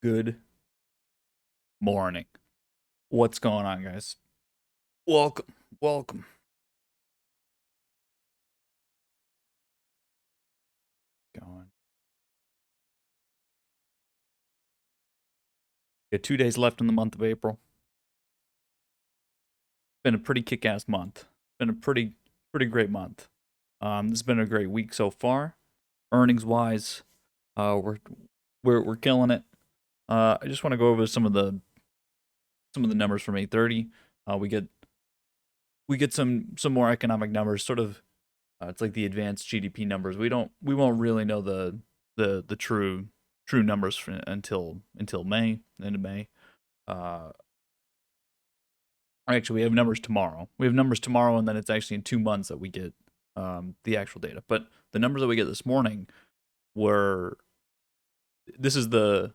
Good morning. What's going on, guys? Welcome. Welcome. Going. Got 2 days left in the month of April. Been a pretty kick-ass month. Been a pretty great month. This has been a great week so far. Earnings wise, we're we're killing it. I just want to go over some of the numbers from 8:30. We get some more economic numbers. Sort of, it's like the advanced GDP numbers. We won't really know the true numbers until May, end of May. Uh, Actually, we have numbers tomorrow. We have numbers tomorrow, and then it's actually in 2 months that we get the actual data. But the numbers that we get this morning were this is the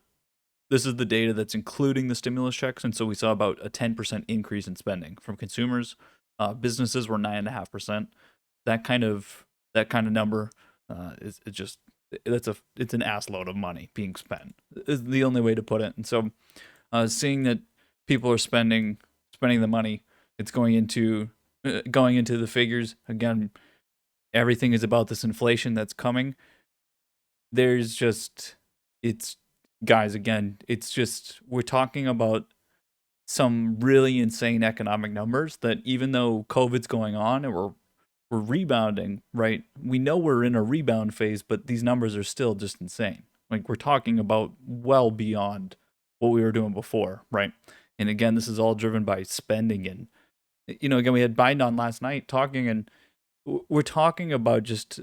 this is the data that's including the stimulus checks, and so we saw about a 10% increase in spending from consumers. Businesses were 9.5%. That kind of number is it just it's an ass load of money being spent. Is the only way to put it. And so, seeing that people are spending the money, it's going into the figures again. Everything is about this inflation that's coming. There's just it's guys again. It's just we're talking about some really insane economic numbers that even though COVID's going on and we're rebounding, right? We know we're in a rebound phase, but these numbers are still just insane. Like we're talking about well beyond what we were doing before, right? And again, this is all driven by spending and again, we had Biden on last night talking, and we're talking about just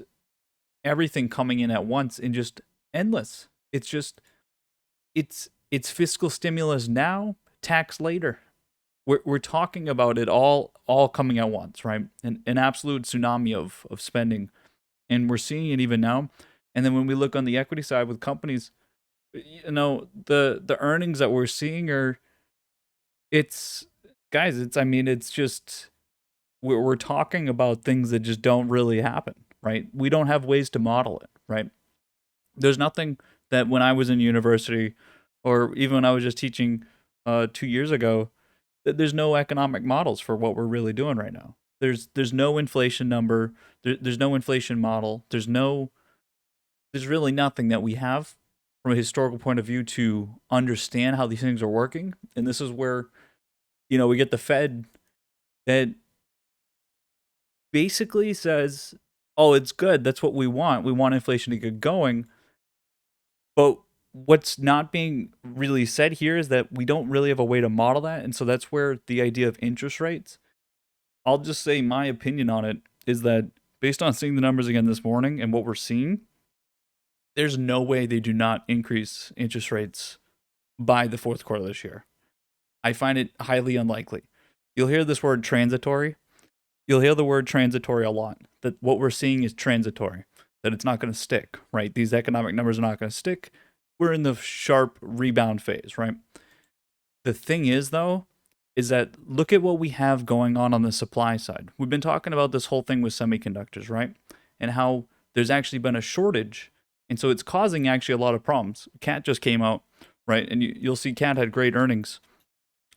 everything coming in at once and just endless. It's just it's fiscal stimulus now, tax later. We're talking about it all coming at once, right? An absolute tsunami of spending, and we're seeing it even now. And then when we look on the equity side with companies, the earnings that we're seeing are it's guys, it's I mean it's just we're talking about things that just don't really happen, right? We don't have ways to model it, right? There's nothing that when I was in university or even when I was just teaching 2 years ago, there's no economic models for what we're really doing right now. There's no inflation number. There's no inflation model. There's really nothing that we have from a historical point of view to understand how these things are working. And this is where we get the Fed that basically says, "Oh, it's good. That's what we want. We want inflation to get going." But what's not being really said here is that we don't really have a way to model that. And so that's where the idea of interest rates, I'll just say my opinion on it is that based on seeing the numbers again this morning and what we're seeing, there's no way they do not increase interest rates by the fourth quarter this year. I find it highly unlikely. You'll hear this word transitory. You'll hear the word transitory a lot. That what we're seeing is transitory, that it's not going to stick, right? These economic numbers are not going to stick. We're in the sharp rebound phase, right? The thing is, though, is that look at what we have going on the supply side. We've been talking about this whole thing with semiconductors, right? And how there's actually been a shortage. And so it's causing actually a lot of problems. Cat just came out, right? And you'll see Cat had great earnings.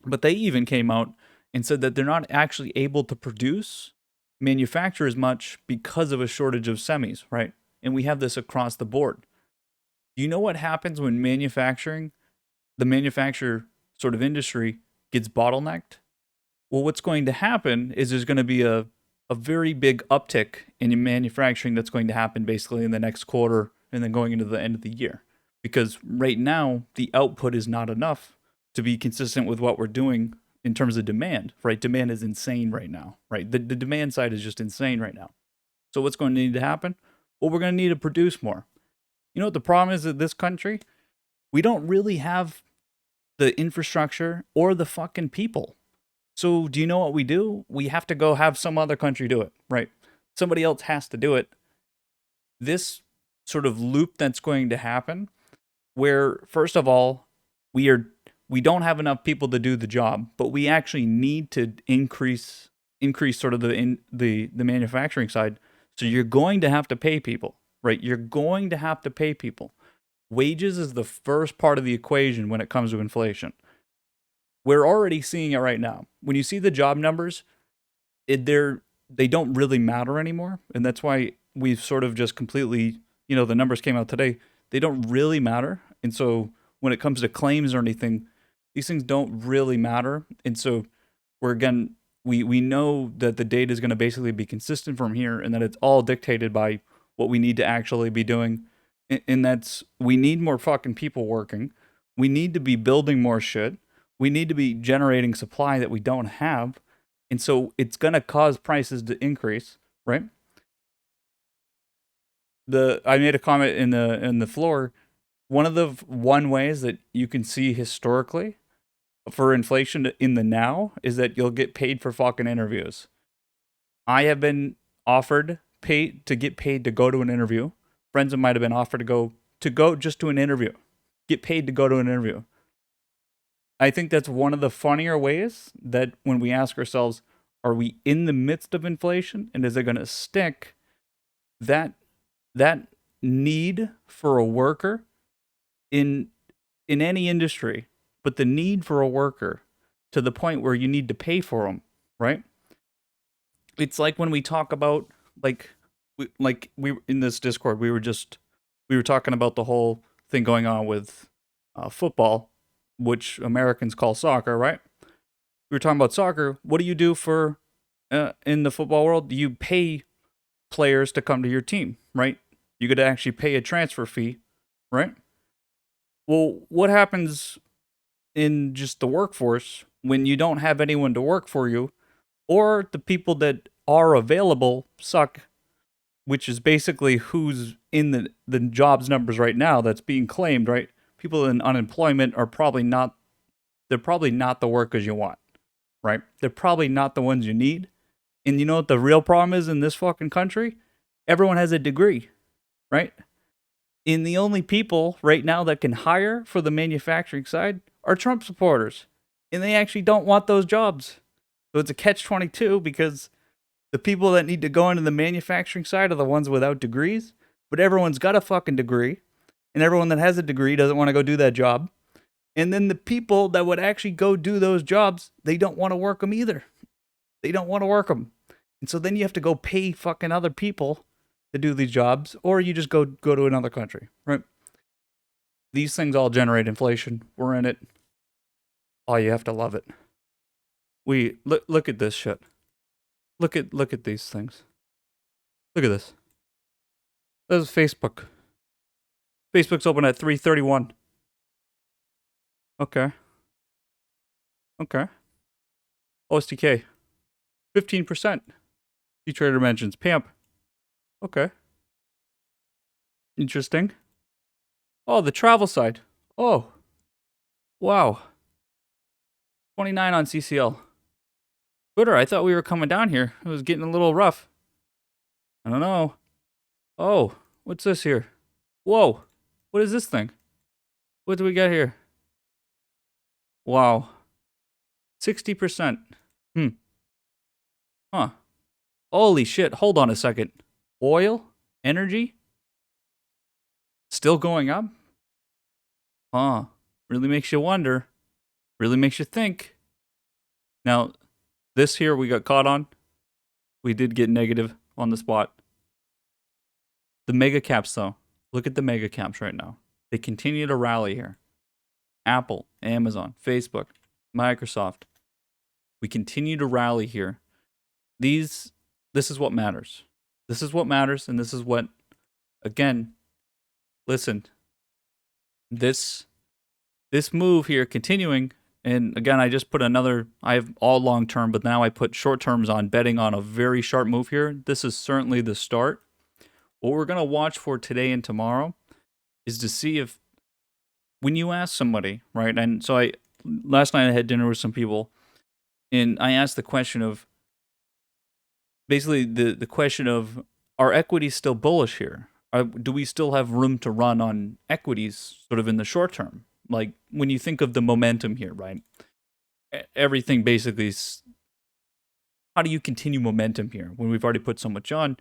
But they even came out and said that they're not actually able to manufacture as much because of a shortage of semis, right? And we have this across the board. Do you know what happens when the manufacturer sort of industry gets bottlenecked? Well, what's going to happen is there's going to be a very big uptick in manufacturing that's going to happen basically in the next quarter and then going into the end of the year. Because right now, the output is not enough to be consistent with what we're doing in terms of demand, right? Demand is insane right now, right? The demand side is just insane right now. So what's going to need to happen? Well, we're going to need to produce more. You know what the problem is in this country? We don't really have the infrastructure or the fucking people. So do you know what we do? We have to go have some other country do it, right? Somebody else has to do it. This sort of loop that's going to happen where first of all, we don't have enough people to do the job, but we actually need to increase sort of the manufacturing side. So you're going to have to pay people, right? You're going to have to pay people. Wages is the first part of the equation when it comes to inflation. We're already seeing it right now. When you see the job numbers, they don't really matter anymore, and that's why we've sort of just completely, the numbers came out today. They don't really matter, and so when it comes to claims or anything, these things don't really matter, and so we're again we know that the data is going to basically be consistent from here, and that it's all dictated by what we need to actually be doing, and that's we need more fucking people working. We need to be building more shit. We need to be generating supply that we don't have. And so it's going to cause prices to increase, right? I made a comment in the floor. One ways that you can see historically for inflation in the now is that you'll get paid for fucking interviews. I have been offered to get paid to go to an interview. Friends of mine have been offered to go just to an interview. Get paid to go to an interview. I think that's one of the funnier ways that when we ask ourselves, are we in the midst of inflation and is it going to stick? That need for a worker in any industry, but the need for a worker to the point where you need to pay for them, right? It's like when we talk about we in this Discord we were talking about the whole thing going on with football, which Americans call soccer, right? We were talking about soccer. What do you do for in the football world? You pay players to come to your team, right? You could actually pay a transfer fee, right? Well, what happens in just the workforce when you don't have anyone to work for you, or the people that are available suck, which is basically who's in the jobs numbers right now that's being claimed, right? People in unemployment are probably not the workers you want, right? They're probably not the ones you need. And you know what the real problem is in this fucking country? Everyone has a degree, right? And the only people right now that can hire for the manufacturing side are Trump supporters. And they actually don't want those jobs. So it's a catch-22 because the people that need to go into the manufacturing side are the ones without degrees, but everyone's got a fucking degree, and everyone that has a degree doesn't want to go do that job. And then the people that would actually go do those jobs, they don't want to work them either. They don't want to work them. And so then you have to go pay fucking other people to do these jobs, or you just go to another country, right? These things all generate inflation. We're in it. Oh, you have to love it. We look at this shit. Look at these things. Look at this. This is Facebook. Facebook's open at 3:31. Okay. OSTK. 15%. Trader mentions PAMP. Okay. Interesting. Oh, the travel side. Oh. Wow. 29 on CCL. Twitter, I thought we were coming down here. It was getting a little rough. I don't know. Oh, what's this here? Whoa. What is this thing? What do we got here? Wow. 60%. Huh. Holy shit. Hold on a second. Oil? Energy? Still going up? Huh. Really makes you wonder. Really makes you think. Now, this here we got caught on. We did get negative on the spot. The mega caps, though. Look at the mega caps right now. They continue to rally here. Apple, Amazon, Facebook, Microsoft. We continue to rally here. This is what matters. This is what matters, and this is what, again, listen. This move here continuing, and again, I just put I have all long term, but now I put short terms on betting on a very sharp move here. This is certainly the start. What we're going to watch for today and tomorrow is to see if, when you ask somebody, right? And so last night I had dinner with some people, and I asked the question of, basically the question of, are equities still bullish here? Do we still have room to run on equities sort of in the short term? Like when you think of the momentum here, right? Everything basically is, how do you continue momentum here when we've already put so much on?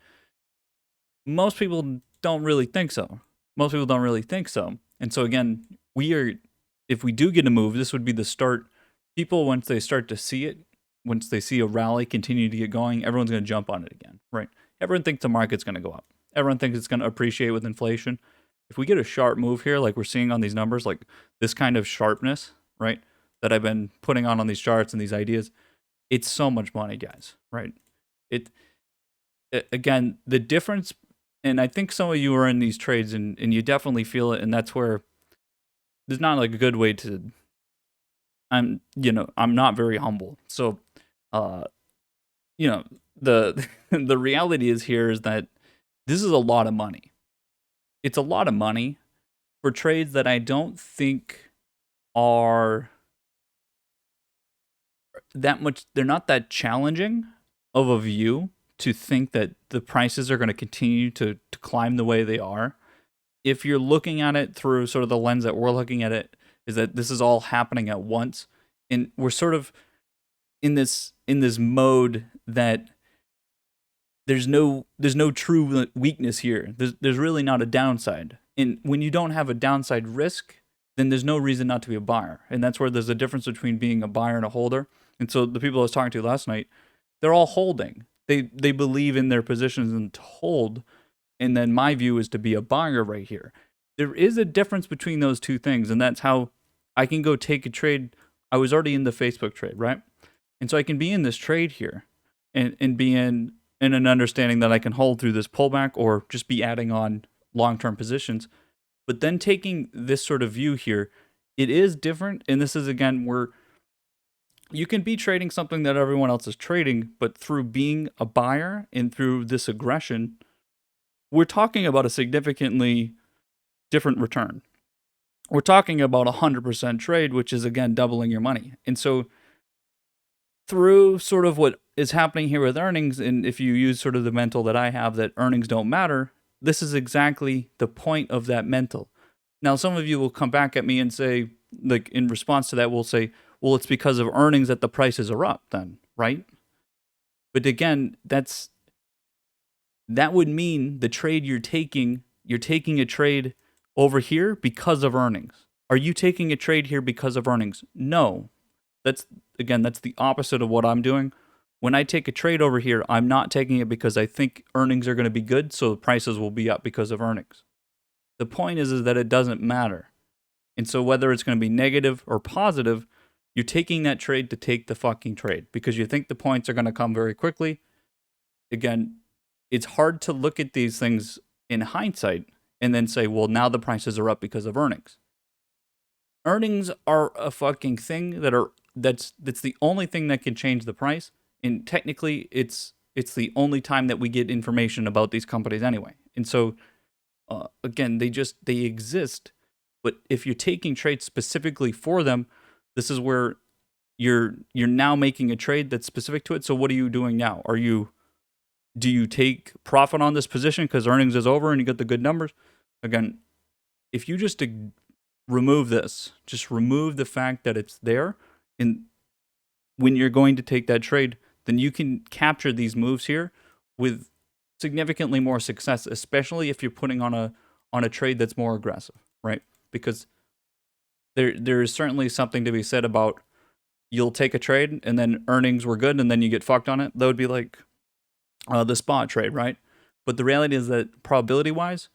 Most people don't really think so. And so again, if we do get a move, this would be the start. People, once they start to see it, once they see a rally continue to get going, everyone's going to jump on it again, right? Everyone thinks the market's going to go up. Everyone thinks it's going to appreciate with inflation. If we get a sharp move here, like we're seeing on these numbers, like this kind of sharpness, right, that I've been putting on these charts and these ideas, it's so much money, guys, right? Again, the difference, and I think some of you are in these trades and you definitely feel it, and that's where there's not like a good way to, I'm not very humble. So, uh, the the reality is here is that this is a lot of money. It's a lot of money for trades that I don't think are that much, they're not that challenging of a view to think that the prices are going to continue to climb the way they are. If you're looking at it through sort of the lens that we're looking at it, is that this is all happening at once, and we're sort of in this mode that there's no true weakness here. There's really not a downside, and when you don't have a downside risk, then there's no reason not to be a buyer, and that's where there's a difference between being a buyer and a holder. And so the people I was talking to last night, they're all holding. They believe in their positions and to hold. And then my view is to be a buyer right here. There is a difference between those two things, and that's how I can go take a trade. I was already in the Facebook trade, right? And so I can be in this trade here and be in an understanding that I can hold through this pullback or just be adding on long-term positions. But then taking this sort of view here, it is different. And this is, again, where you can be trading something that everyone else is trading, but through being a buyer and through this aggression, we're talking about a significantly different return. We're talking about 100% trade, which is, again, doubling your money. And so through sort of what is happening here with earnings, and if you use sort of the mental that I have that earnings don't matter, this is exactly the point of that mental. Now, some of you will come back at me and say, like, in response to that, we'll say, well, it's because of earnings that the prices are up then, right? But again, that would mean the trade you're taking a trade over here because of earnings. Are you taking a trade here because of earnings? No. That's the opposite of what I'm doing. When I take a trade over here, I'm not taking it because I think earnings are going to be good, so the prices will be up because of earnings. The point is that it doesn't matter. And so whether it's going to be negative or positive, you're taking that trade to take the fucking trade because you think the points are going to come very quickly. Again, it's hard to look at these things in hindsight and then say, well, now the prices are up because of earnings. Earnings are a fucking thing that's the only thing that can change the price. And technically, it's the only time that we get information about these companies anyway. And so, again, they exist. But if you're taking trades specifically for them, this is where you're now making a trade that's specific to it. So what are you doing now? Do you take profit on this position because earnings is over and you get the good numbers? Again, if you just remove this, just remove the fact that it's there, and when you're going to take that trade, then you can capture these moves here with significantly more success, especially if you're putting on a trade that's more aggressive, right? Because there is certainly something to be said about you'll take a trade and then earnings were good and then you get fucked on it. That would be like the spot trade, right? But the reality is that probability-wise,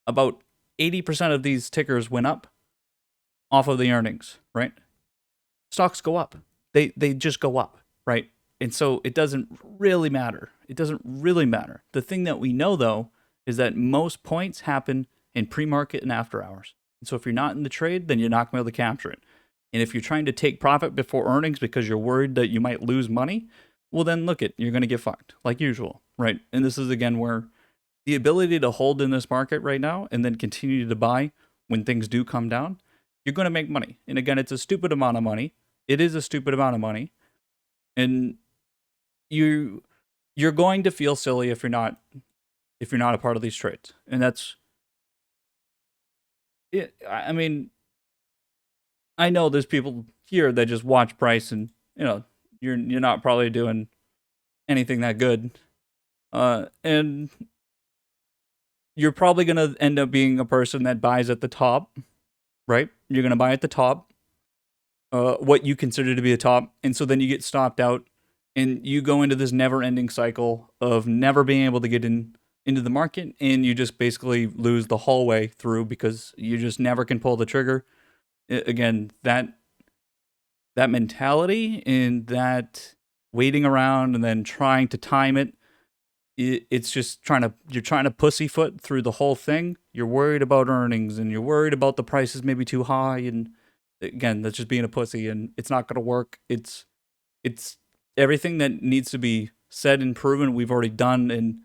about 80% of these tickers went up off of the earnings, right? Stocks go up. They just go up, right? And so it doesn't really matter. It doesn't really matter. The thing that we know, though, is that most points happen in pre-market and after hours. And so if you're not in the trade, then you're not going to be able to capture it. And if you're trying to take profit before earnings because you're worried that you might lose money, well, then look you're going to get fucked, like usual, right? And this is, again, where the ability to hold in this market right now and then continue to buy when things do come down, you're going to make money. And again, it's a stupid amount of money. It is a stupid amount of money. And you're going to feel silly if you're not a part of these trades. And that's it. I mean, I know there's people here that just watch price and, you're not probably doing anything that good. And you're probably going to end up being a person that buys at the top right? You're going to buy at the top, what you consider to be the top. And so then you get stopped out and you go into this never ending cycle of never being able to get into the market. And you just basically lose the whole way through because you just never can pull the trigger. Again, that mentality and that waiting around and then trying to time it, it's just you're trying to pussyfoot through the whole thing. You're worried about earnings and you're worried about the prices maybe too high, and again, that's just being a pussy and it's not going to work. It's everything that needs to be said and proven we've already done, and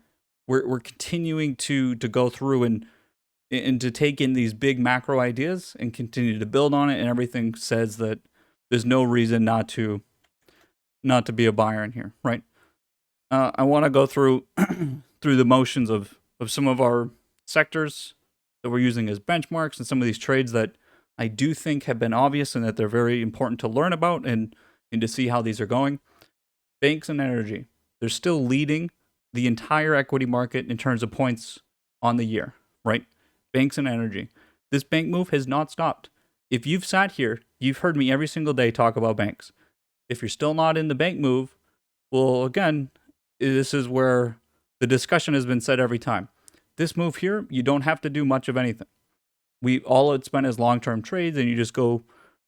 we're continuing to go through and to take in these big macro ideas and continue to build on it, and everything says that there's no reason not to be a buyer in here, right? I want to go through through the motions of some of our sectors that we're using as benchmarks and some of these trades that I do think have been obvious and that they're very important to learn about and to see how these are going. Banks and energy, they're still leading the entire equity market in terms of points on the year, right? Banks and energy. This bank move has not stopped. If you've sat here, you've heard me every single day talk about banks. If you're still not in the bank move, well, again, this is where the discussion has been said every time. This move here, you don't have to do much of anything. All it's been is long-term trades, and you just go,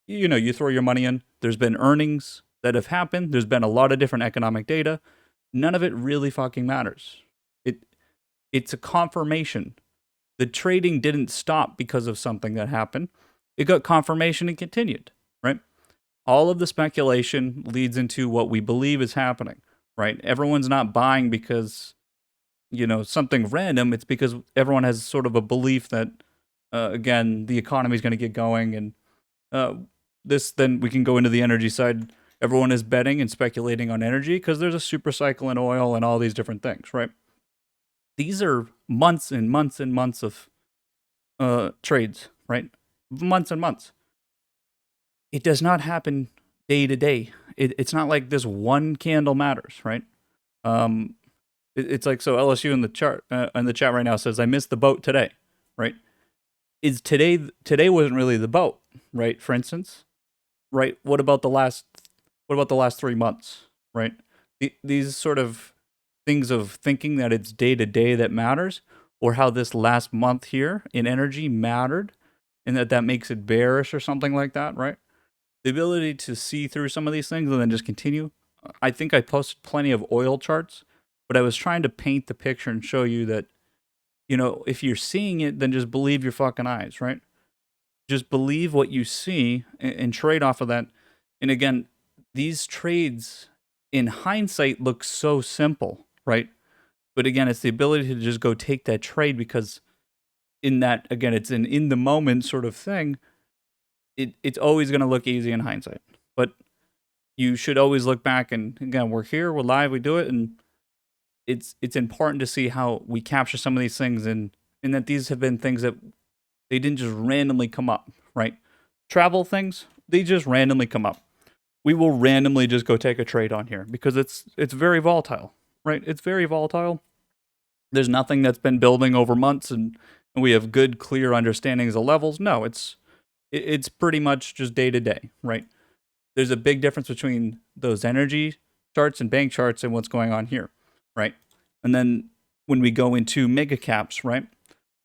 you throw your money in. There's been earnings that have happened. There's been a lot of different economic data. None of it really fucking matters. It's a confirmation. The trading didn't stop because of something that happened. It got confirmation and continued, right? All of the speculation leads into what we believe is happening, right? Everyone's not buying because, something random. It's because everyone has sort of a belief that, again, the economy is going to get going. And then we can go into the energy side. Everyone is betting and speculating on energy because there's a super cycle in oil and all these different things, right? These are months and months and months of trades, right? Months and months. It does not happen day to day. It's not like this one candle matters, right? It's like, so LSU in the chat right now says I missed the boat today, right? Is today wasn't really the boat, right? For instance, right? What about the last 3 months, right? These sort of things of thinking that it's day to day that matters, or how this last month here in energy mattered, and that makes it bearish or something like that, right? The ability to see through some of these things and then just continue. I think I posted plenty of oil charts, but I was trying to paint the picture and show you that, if you're seeing it, then just believe your fucking eyes, right? Just believe what you see and trade off of that. And again, these trades in hindsight look so simple, right? But again, it's the ability to just go take that trade because in that, again, it's an in the moment sort of thing. It's always going to look easy in hindsight. But you should always look back and, again, we're here, we're live, we do it. And it's important to see how we capture some of these things and that these have been things that they didn't just randomly come up, right? Travel things, they just randomly come up. We will randomly just go take a trade on here because it's very volatile, right? It's very volatile. There's nothing that's been building over months and we have good, clear understandings of levels. No, it's pretty much just day to day, right? There's a big difference between those energy charts and bank charts and what's going on here, right? And then when we go into mega caps, right?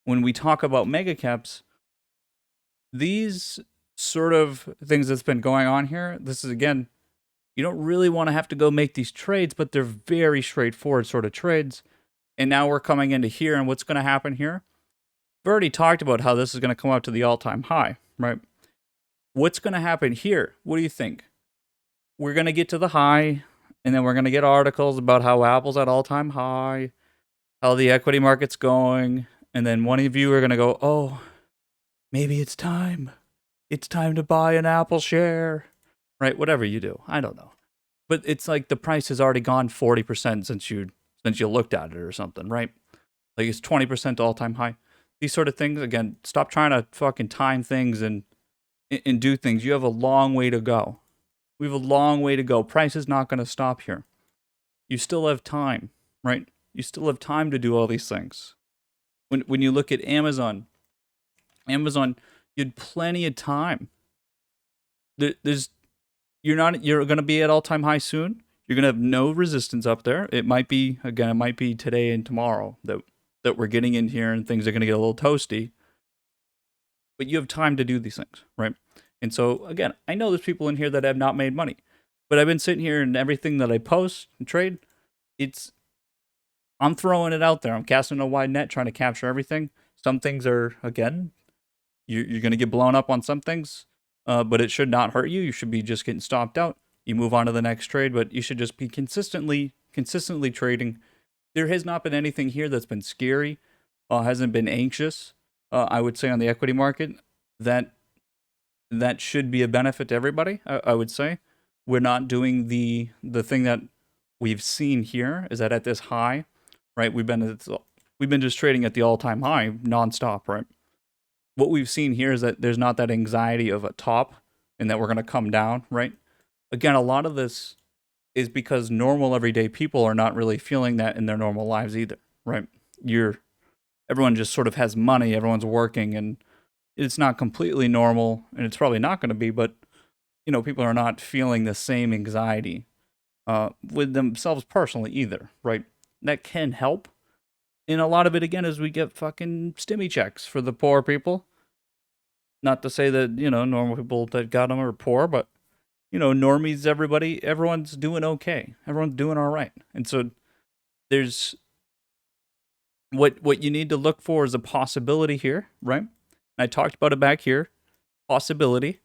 When we talk about mega caps, these sort of things that's been going on here, this is, again, you don't really want to have to go make these trades, but they're very straightforward sort of trades. And now we're coming into here, and what's going to happen here? We've already talked about how this is going to come up to the all-time high, right? What's going to happen here? What do you think? We're going to get to the high, and then we're going to get articles about how Apple's at all-time high, how the equity market's going, and then one of you are going to go, oh, maybe it's time. It's time to buy an Apple share, right? Whatever you do. I don't know. But it's like the price has already gone 40% since you looked at it or something, right? Like it's 20% all-time high. These sort of things, again, stop trying to fucking time things and do things. You have a long way to go. We have a long way to go. Price is not going to stop here. You still have time, right? You still have time to do all these things. When you look at Amazon, You had plenty of time. There's you're going to be at all-time high soon. You're going to have no resistance up there. It might be today and tomorrow that we're getting in here and things are going to get a little toasty. But you have time to do these things, right? And so again, I know there's people in here that have not made money. But I've been sitting here and everything that I post and trade, I'm throwing it out there. I'm casting a wide net trying to capture everything. Some things are, again, you're going to get blown up on some things, but it should not hurt you. You should be just getting stopped out. You move on to the next trade, but you should just be consistently trading. There has not been anything here that's been scary, hasn't been anxious. I would say on the equity market that should be a benefit to everybody. I would say we're not doing the thing that we've seen here is that at this high, right? We've been just trading at the all-time high nonstop, right? What we've seen here is that there's not that anxiety of a top and that we're going to come down, right? Again, a lot of this is because normal everyday people are not really feeling that in their normal lives either, right? Everyone just sort of has money, everyone's working, and it's not completely normal, and it's probably not going to be, but people are not feeling the same anxiety with themselves personally either, right? That can help. And a lot of it, again, is we get fucking stimmy checks for the poor people. Not to say that, normal people that got them are poor, but, normies, everyone's doing okay. Everyone's doing all right. And so there's what you need to look for is a possibility here, right? I talked about it back here. Possibility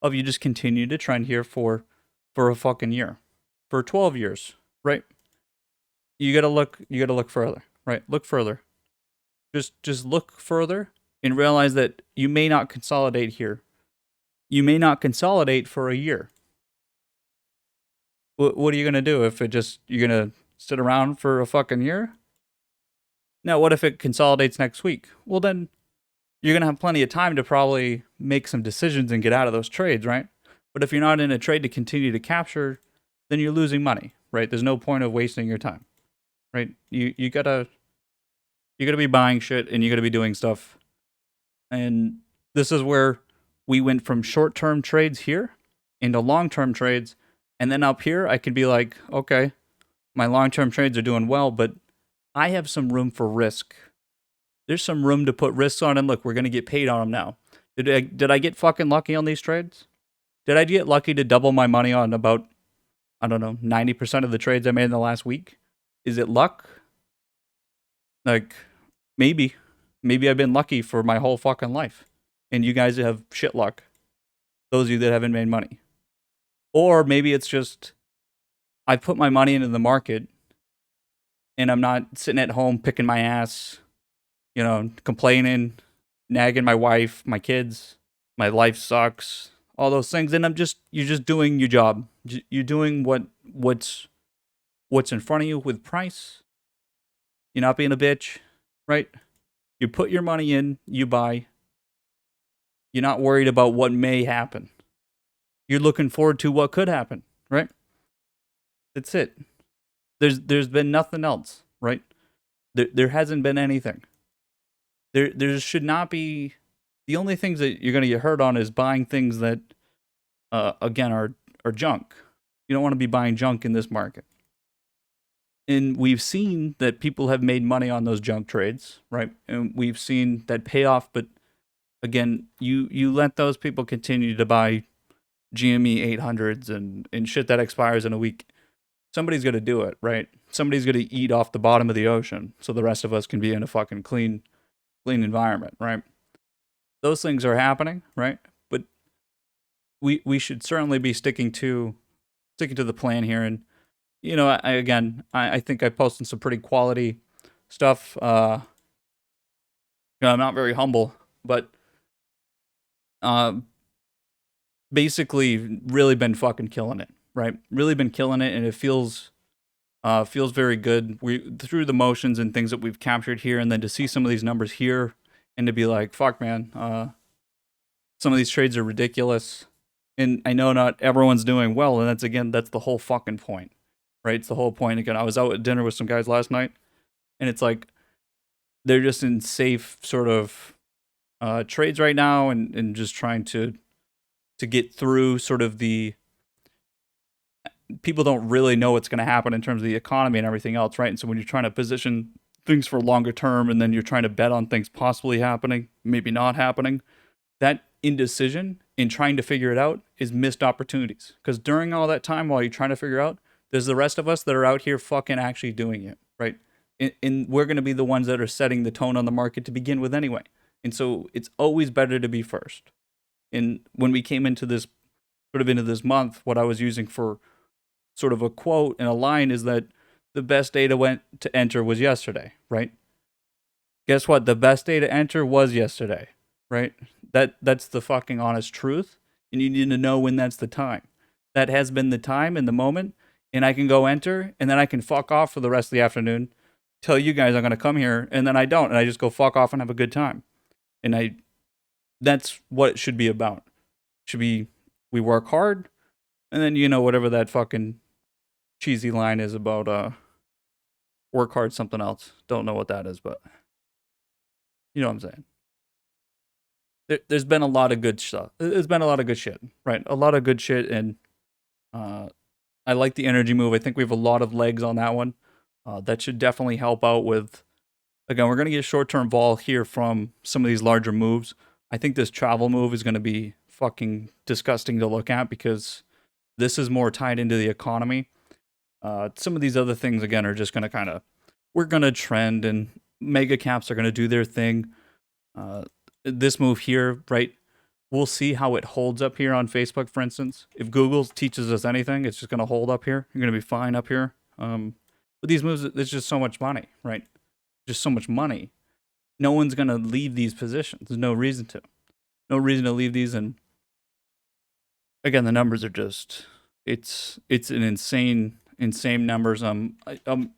of you just continue to trend here for a fucking year. For 12 years, right? You gotta look further, right? Look further. Just look further and realize that you may not consolidate here. You may not consolidate for a year. What are you gonna do if you're gonna sit around for a fucking year? Now, what if it consolidates next week? Well, then you're gonna have plenty of time to probably make some decisions and get out of those trades, right? But if you're not in a trade to continue to capture, then you're losing money, right? There's no point of wasting your time, right? You gotta be buying shit and you gotta be doing stuff. And this is where we went from short-term trades here into long-term trades, and then up here I could be like, okay, my long-term trades are doing well, but I have some room for risk. There's some room to put risks on, and look, we're gonna get paid on them now. Did I get fucking lucky on these trades? Did I get lucky to double my money on about, I don't know, 90% of the trades I made in the last week? Is it luck? Like, maybe. Maybe I've been lucky for my whole fucking life. And you guys have shit luck. Those of you that haven't made money. Or maybe it's just, I put my money into the market and I'm not sitting at home picking my ass, complaining, nagging my wife, my kids, my life sucks, all those things. And you're just doing your job. You're doing what's in front of you with price. You're not being a bitch, right? You put your money in, you buy. You're not worried about what may happen. You're looking forward to what could happen, right? That's it. There's been nothing else, right? There hasn't been anything. There should not be. The only things that you're going to get hurt on is buying things that, again, are junk. You don't want to be buying junk in this market. And we've seen that people have made money on those junk trades, right? And we've seen that pay off. But again, you let those people continue to buy GME 800s and shit that expires in a week. Somebody's going to do it, right? Somebody's going to eat off the bottom of the ocean so the rest of us can be in a fucking clean environment, right? Those things are happening, right? But we should certainly be sticking to the plan here. And I think I posted some pretty quality stuff. I'm not very humble, but basically really been fucking killing it, right? Really been killing it, and it feels very good. We through the motions and things that we've captured here, and then to see some of these numbers here, and to be like, fuck, man, some of these trades are ridiculous. And I know not everyone's doing well, and that's the whole fucking point, right? It's the whole point. Again, I was out at dinner with some guys last night, and it's like they're just in safe sort of trades right now, and just trying to get through sort of the people don't really know what's going to happen in terms of the economy and everything else, right? And so when you're trying to position things for longer term, and then you're trying to bet on things possibly happening, maybe not happening, that indecision in trying to figure it out is missed opportunities. Because during all that time while you're trying to figure out, there's the rest of us that are out here fucking actually doing it, right? And we're going to be the ones that are setting the tone on the market to begin with anyway. And so it's always better to be first. And when we came into this sort of into this month, what I was using for sort of a quote and a line is that the best day to enter was yesterday, right? Guess what? The best day to enter was yesterday, right? That's the fucking honest truth, and you need to know when that's the time. That has been the time in the moment, and I can go enter, and then I can fuck off for the rest of the afternoon. Tell you guys I'm gonna come here, and then I don't, and I just go fuck off and have a good time. And that's what it should be about. It should be we work hard, and then whatever that fucking cheesy line is about work hard something else. Don't know what that is, but you know what I'm saying. There's been a lot of good stuff. There's been a lot of good shit, right? A lot of good shit, and uh, I like the energy move. I think we have a lot of legs on that one. That should definitely help out with. Again, we're gonna get short-term vol here from some of these larger moves. I think this travel move is gonna be fucking disgusting to look at because this is more tied into the economy. Some of these other things again are just gonna kind of we're gonna trend, and mega caps are gonna do their thing. This move here, right? We'll see how it holds up here on Facebook, for instance. If Google teaches us anything, it's just going to hold up here. You're going to be fine up here. But these moves, there's just so much money, right? Just so much money. No one's going to leave these positions. There's no reason to. No reason to leave these. And again, the numbers are just, it's an insane numbers. I'm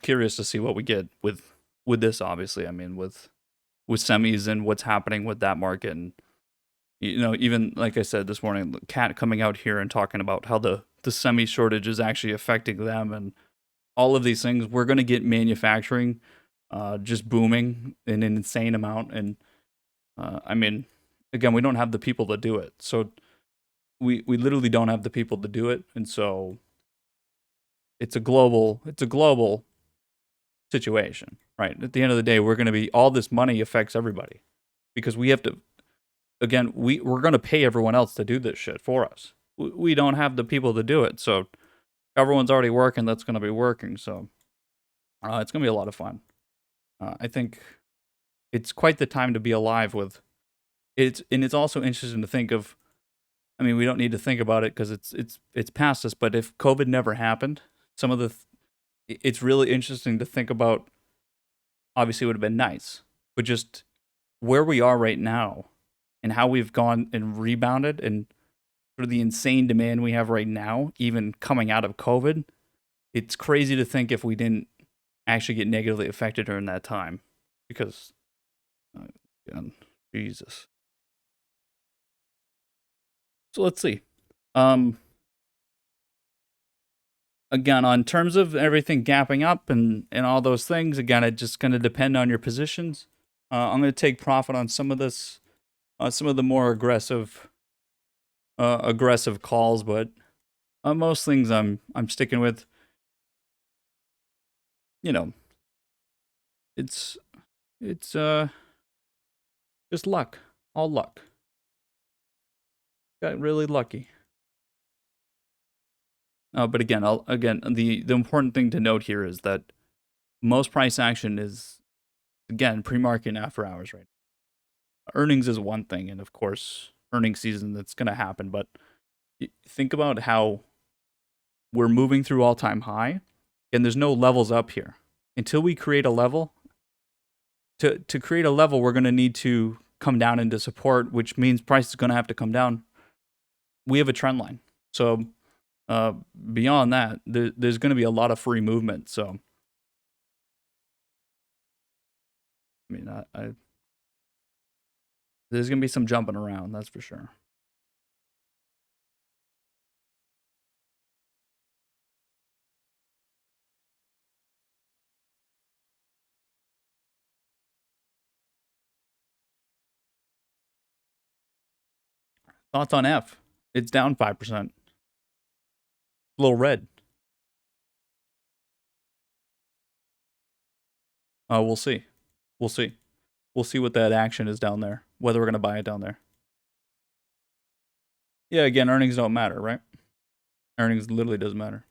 curious to see what we get with this. Obviously, I mean with semis and what's happening with that market. And even like I said this morning, Cat coming out here and talking about how the semi shortage is actually affecting them, and all of these things. We're going to get manufacturing just booming in an insane amount. And I mean, again, we don't have the people to do it. So we literally don't have the people to do it. And so it's a global situation, right? At the end of the day, we're going to be, all this money affects everybody because we have to, again, we're going to pay everyone else to do this shit for us. We don't have the people to do it. So everyone's already working that's going to be working. So it's going to be a lot of fun. I think it's quite the time to be alive with it. And it's also interesting to think of, I mean, we don't need to think about it because it's past us, but if COVID never happened, some of the, it's really interesting to think about. Obviously, it would have been nice, but just where we are right now and how we've gone and rebounded and for the insane demand we have right now, even coming out of COVID, it's crazy to think if we didn't actually get negatively affected during that time because, again, Jesus. So let's see. Again, on terms of everything gapping up and all those things, again, it's just going to depend on your positions. I'm going to take profit on some of this, some of the more aggressive calls, but most things I'm sticking with. It's just luck, all luck. Got really lucky. But again, the important thing to note here is that most price action is, again, pre-market and after hours, right? Earnings is one thing, and of course, earnings season, that's going to happen. But think about how we're moving through all-time high, and there's no levels up here. Until we create a level, to create a level, we're going to need to come down into support, which means price is going to have to come down. We have a trend line. So beyond that, there's going to be a lot of free movement. So, I mean, there's going to be some jumping around, that's for sure. Thoughts on F? It's down 5%. A little red. We'll see. We'll see. We'll see what that action is down there. Whether we're gonna buy it down there. Yeah, again, earnings don't matter, right? Earnings literally doesn't matter.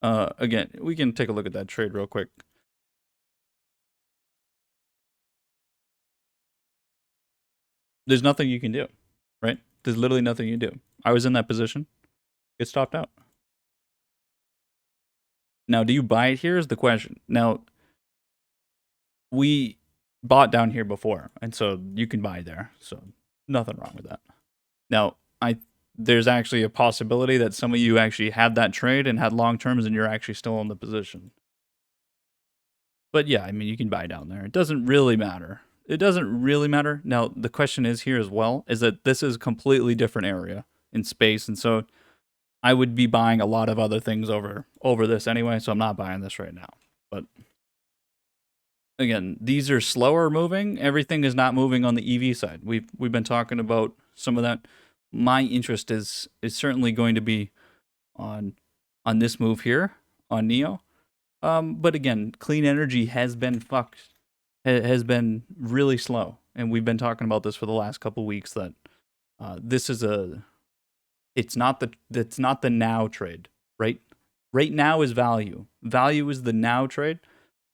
Again, we can take a look at that trade real quick. There's nothing you can do, right? There's literally nothing you do. I was in that position. Get stopped out. Now, do you buy it here is the question. Now, we bought down here before, and so you can buy there. So nothing wrong with that. Now, there's actually a possibility that some of you actually had that trade and had long terms and you're actually still in the position. But yeah, I mean, you can buy down there. It doesn't really matter. It doesn't really matter. Now, the question is here as well, is that this is a completely different area in space. And so I would be buying a lot of other things over this anyway. So I'm not buying this right now. But again, these are slower moving. Everything is not moving on the EV side. We've been talking about some of that. My interest is certainly going to be on this move here on Neo. But again, clean energy has been has been really slow, and we've been talking about this for the last couple of weeks. That this is it's not the now trade, right? Right now is value. Value is the now trade,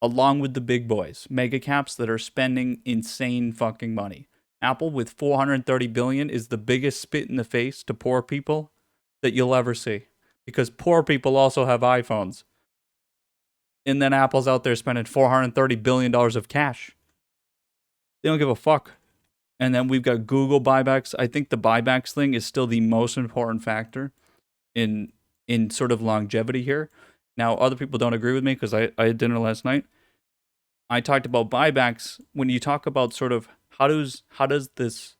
along with the big boys, mega caps that are spending insane fucking money. Apple with 430 billion is the biggest spit in the face to poor people that you'll ever see, because poor people also have iPhones. And then Apple's out there spending $430 billion of cash. They don't give a fuck. And then we've got Google buybacks. I think the buybacks thing is still the most important factor in sort of longevity here. Now, other people don't agree with me because I had dinner last night. I talked about buybacks. When you talk about sort of how does this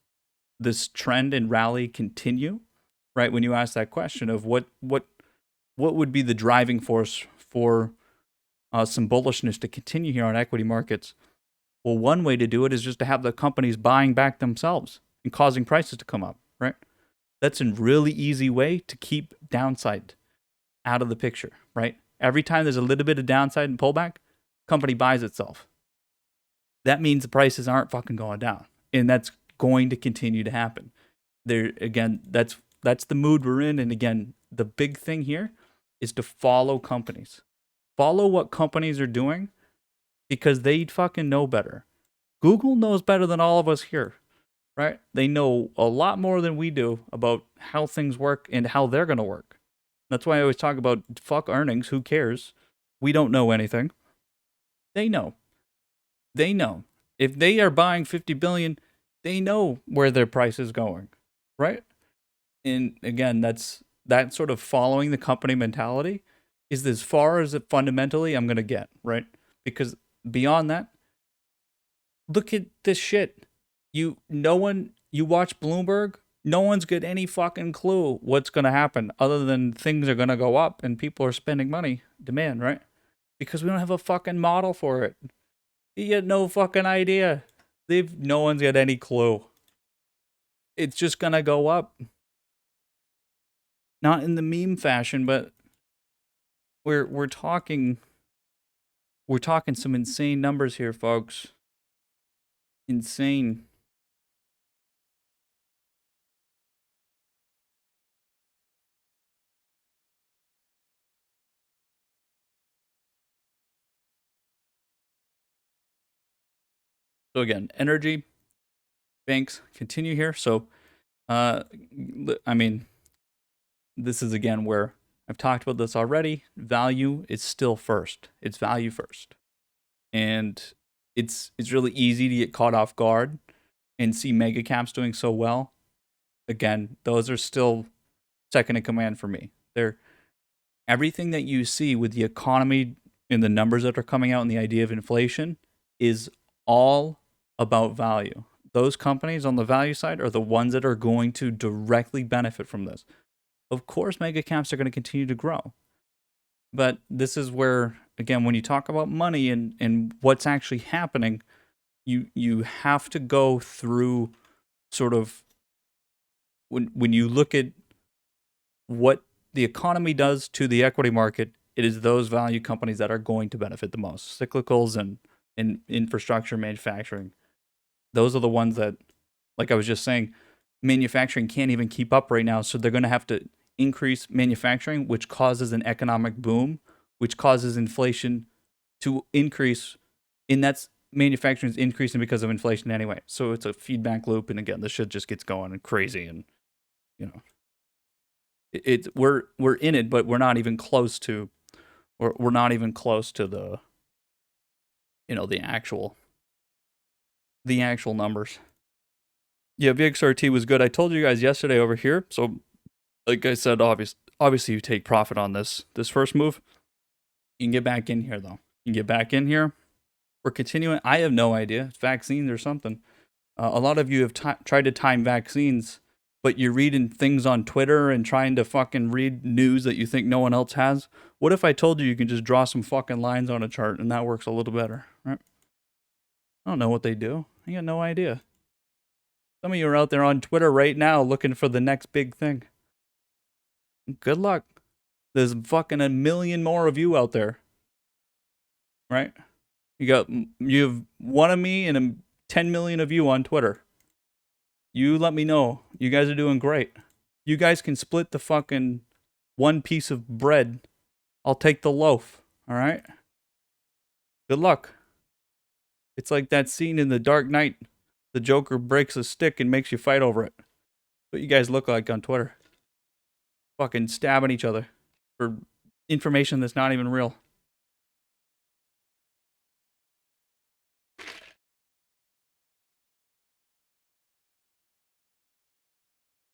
trend and rally continue, right? When you ask that question of what would be the driving force for some bullishness to continue here on equity markets. Well, one way to do it is just to have the companies buying back themselves and causing prices to come up, right? That's a really easy way to keep downside out of the picture, right? Every time there's a little bit of downside and pullback, company buys itself. That means the prices aren't fucking going down, and that's going to continue to happen. There again, that's the mood we're in, and again, the big thing here is to follow companies. Follow what companies are doing because they fucking know better. Google knows better than all of us here, right? They know a lot more than we do about how things work and how they're going to work. That's why I always talk about fuck earnings. Who cares? We don't know anything. They know. They know. If they are buying 50 billion, they know where their price is going, right? And again, that's that sort of following the company mentality is as far as it fundamentally I'm going to get, right? Because beyond that, look at this shit. You watch Bloomberg, no one's got any fucking clue what's going to happen other than things are going to go up and people are spending money, demand, right? Because we don't have a fucking model for it. You get no fucking idea. No one's got any clue. It's just going to go up. Not in the meme fashion, but we're talking some insane numbers here, folks. Insane. So again, energy, banks continue here. So, I mean, this is again where I've talked about this already. Value is still first. It's value first. And it's really easy to get caught off guard and see mega caps doing so well. Again, those are still second in command for me. They're everything that you see with the economy and the numbers that are coming out and the idea of inflation is all about value. Those companies on the value side are the ones that are going to directly benefit from this. Of course, mega caps are going to continue to grow. But this is where, again, when you talk about money and what's actually happening, you have to go through sort of when you look at what the economy does to the equity market, it is those value companies that are going to benefit the most. Cyclicals and infrastructure, manufacturing. Those are the ones that, like I was just saying, manufacturing can't even keep up right now. So they're going to have to increase manufacturing, which causes an economic boom, which causes inflation to increase. And that's manufacturing is increasing because of inflation anyway. So it's a feedback loop. And again, this shit just gets going and crazy. And, you know, we're in it, but we're not even close to, or we're not even close to the, the actual numbers. Yeah, VXRT was good. I told you guys yesterday over here. So, like I said, obviously you take profit on this first move. You can get back in here though. You can get back in here. We're continuing. I have no idea. It's vaccines or something. A lot of you have tried to time vaccines, but you're reading things on Twitter and trying to fucking read news that you think no one else has. What if I told you you can just draw some fucking lines on a chart and that works a little better, right? I don't know what they do. I got no idea. Some of you are out there on Twitter right now looking for the next big thing. Good luck. There's fucking a million more of you out there, right? You have one of me and 10 million of you on Twitter. You let me know. You guys are doing great. You guys can split the fucking one piece of bread. I'll take the loaf, all right? Good luck. It's like that scene in The Dark Knight. The Joker breaks a stick and makes you fight over it. What you guys look like on Twitter. Fucking stabbing each other for information that's not even real.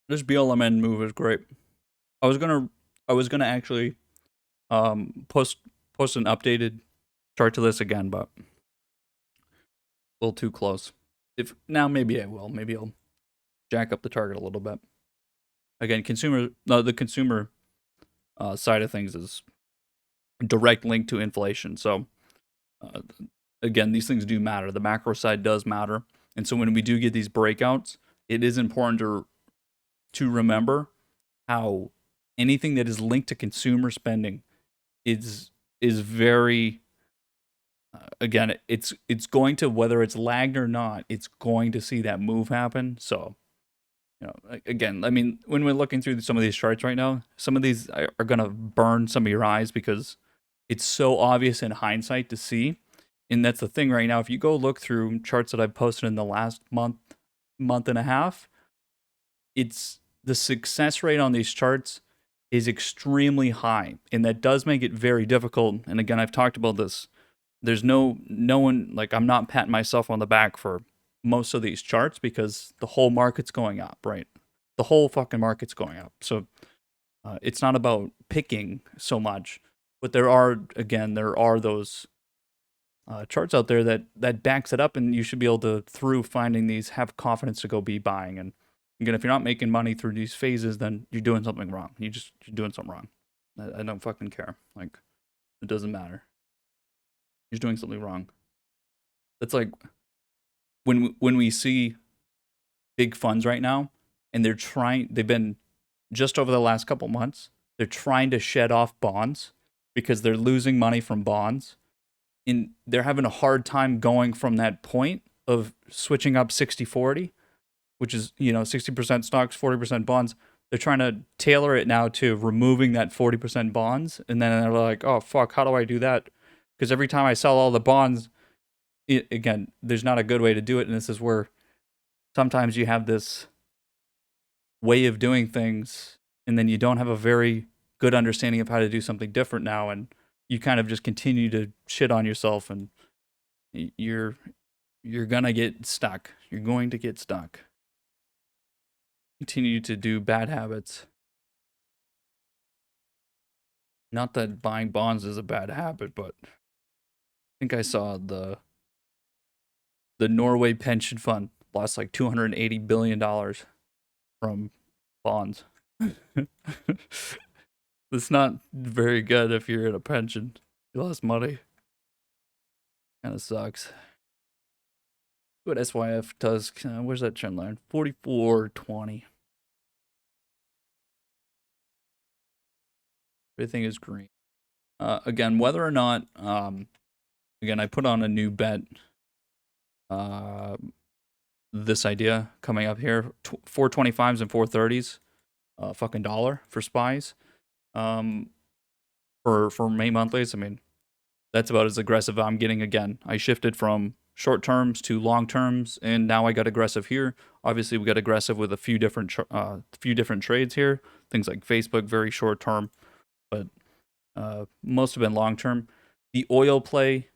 This BLMN move is great. I was gonna actually post an updated chart to this again, but a little too close. If now maybe I will. Maybe I'll jack up the target a little bit. Again, the consumer side of things is a direct link to inflation. So again, these things do matter. The macro side does matter, and so when we do get these breakouts, it is important to remember how anything that is linked to consumer spending is very again, it's going to, whether it's lagged or not, it's going to see that move happen. So, again, I mean, when we're looking through some of these charts right now, some of these are going to burn some of your eyes because it's so obvious in hindsight to see. And that's the thing right now. If you go look through charts that I've posted in the last month and a half, it's the success rate on these charts is extremely high. And that does make it very difficult. And again, I've talked about this. There's no one, like, I'm not patting myself on the back for most of these charts because the whole market's going up, right? The whole fucking market's going up. So it's not about picking so much, but there are those charts out there that backs it up, and you should be able to, through finding these, have confidence to go be buying. And again, if you're not making money through these phases, then you're doing something wrong. You're doing something wrong. I don't fucking care. Like, it doesn't matter. You're doing something wrong. That's like when we see big funds right now, and they've been, just over the last couple months, they're trying to shed off bonds because they're losing money from bonds. And they're having a hard time going from that point of switching up 60-40, which is, 60% stocks, 40% bonds. They're trying to tailor it now to removing that 40% bonds. And then they're like, oh, fuck, how do I do that? Because every time I sell all the bonds, again, there's not a good way to do it. And this is where sometimes you have this way of doing things, and then you don't have a very good understanding of how to do something different now. And you kind of just continue to shit on yourself, and you're gonna get stuck. You're going to get stuck. Continue to do bad habits. Not that buying bonds is a bad habit, but I think I saw the Norway pension fund lost like $280 billion from bonds. It's not very good if you're in a pension. You lost money. Kind of sucks. What SYF does. Where's that trend line? 44.20. Everything is green. Again, whether or not, again, I put on a new bet. This idea coming up here, 425s and 430s, fucking dollar for spies. For May monthlies, I mean, that's about as aggressive I'm getting again. I shifted from short terms to long terms, and now I got aggressive here. Obviously, we got aggressive with a few different trades here. Things like Facebook, very short term, but most have been long term. The oil play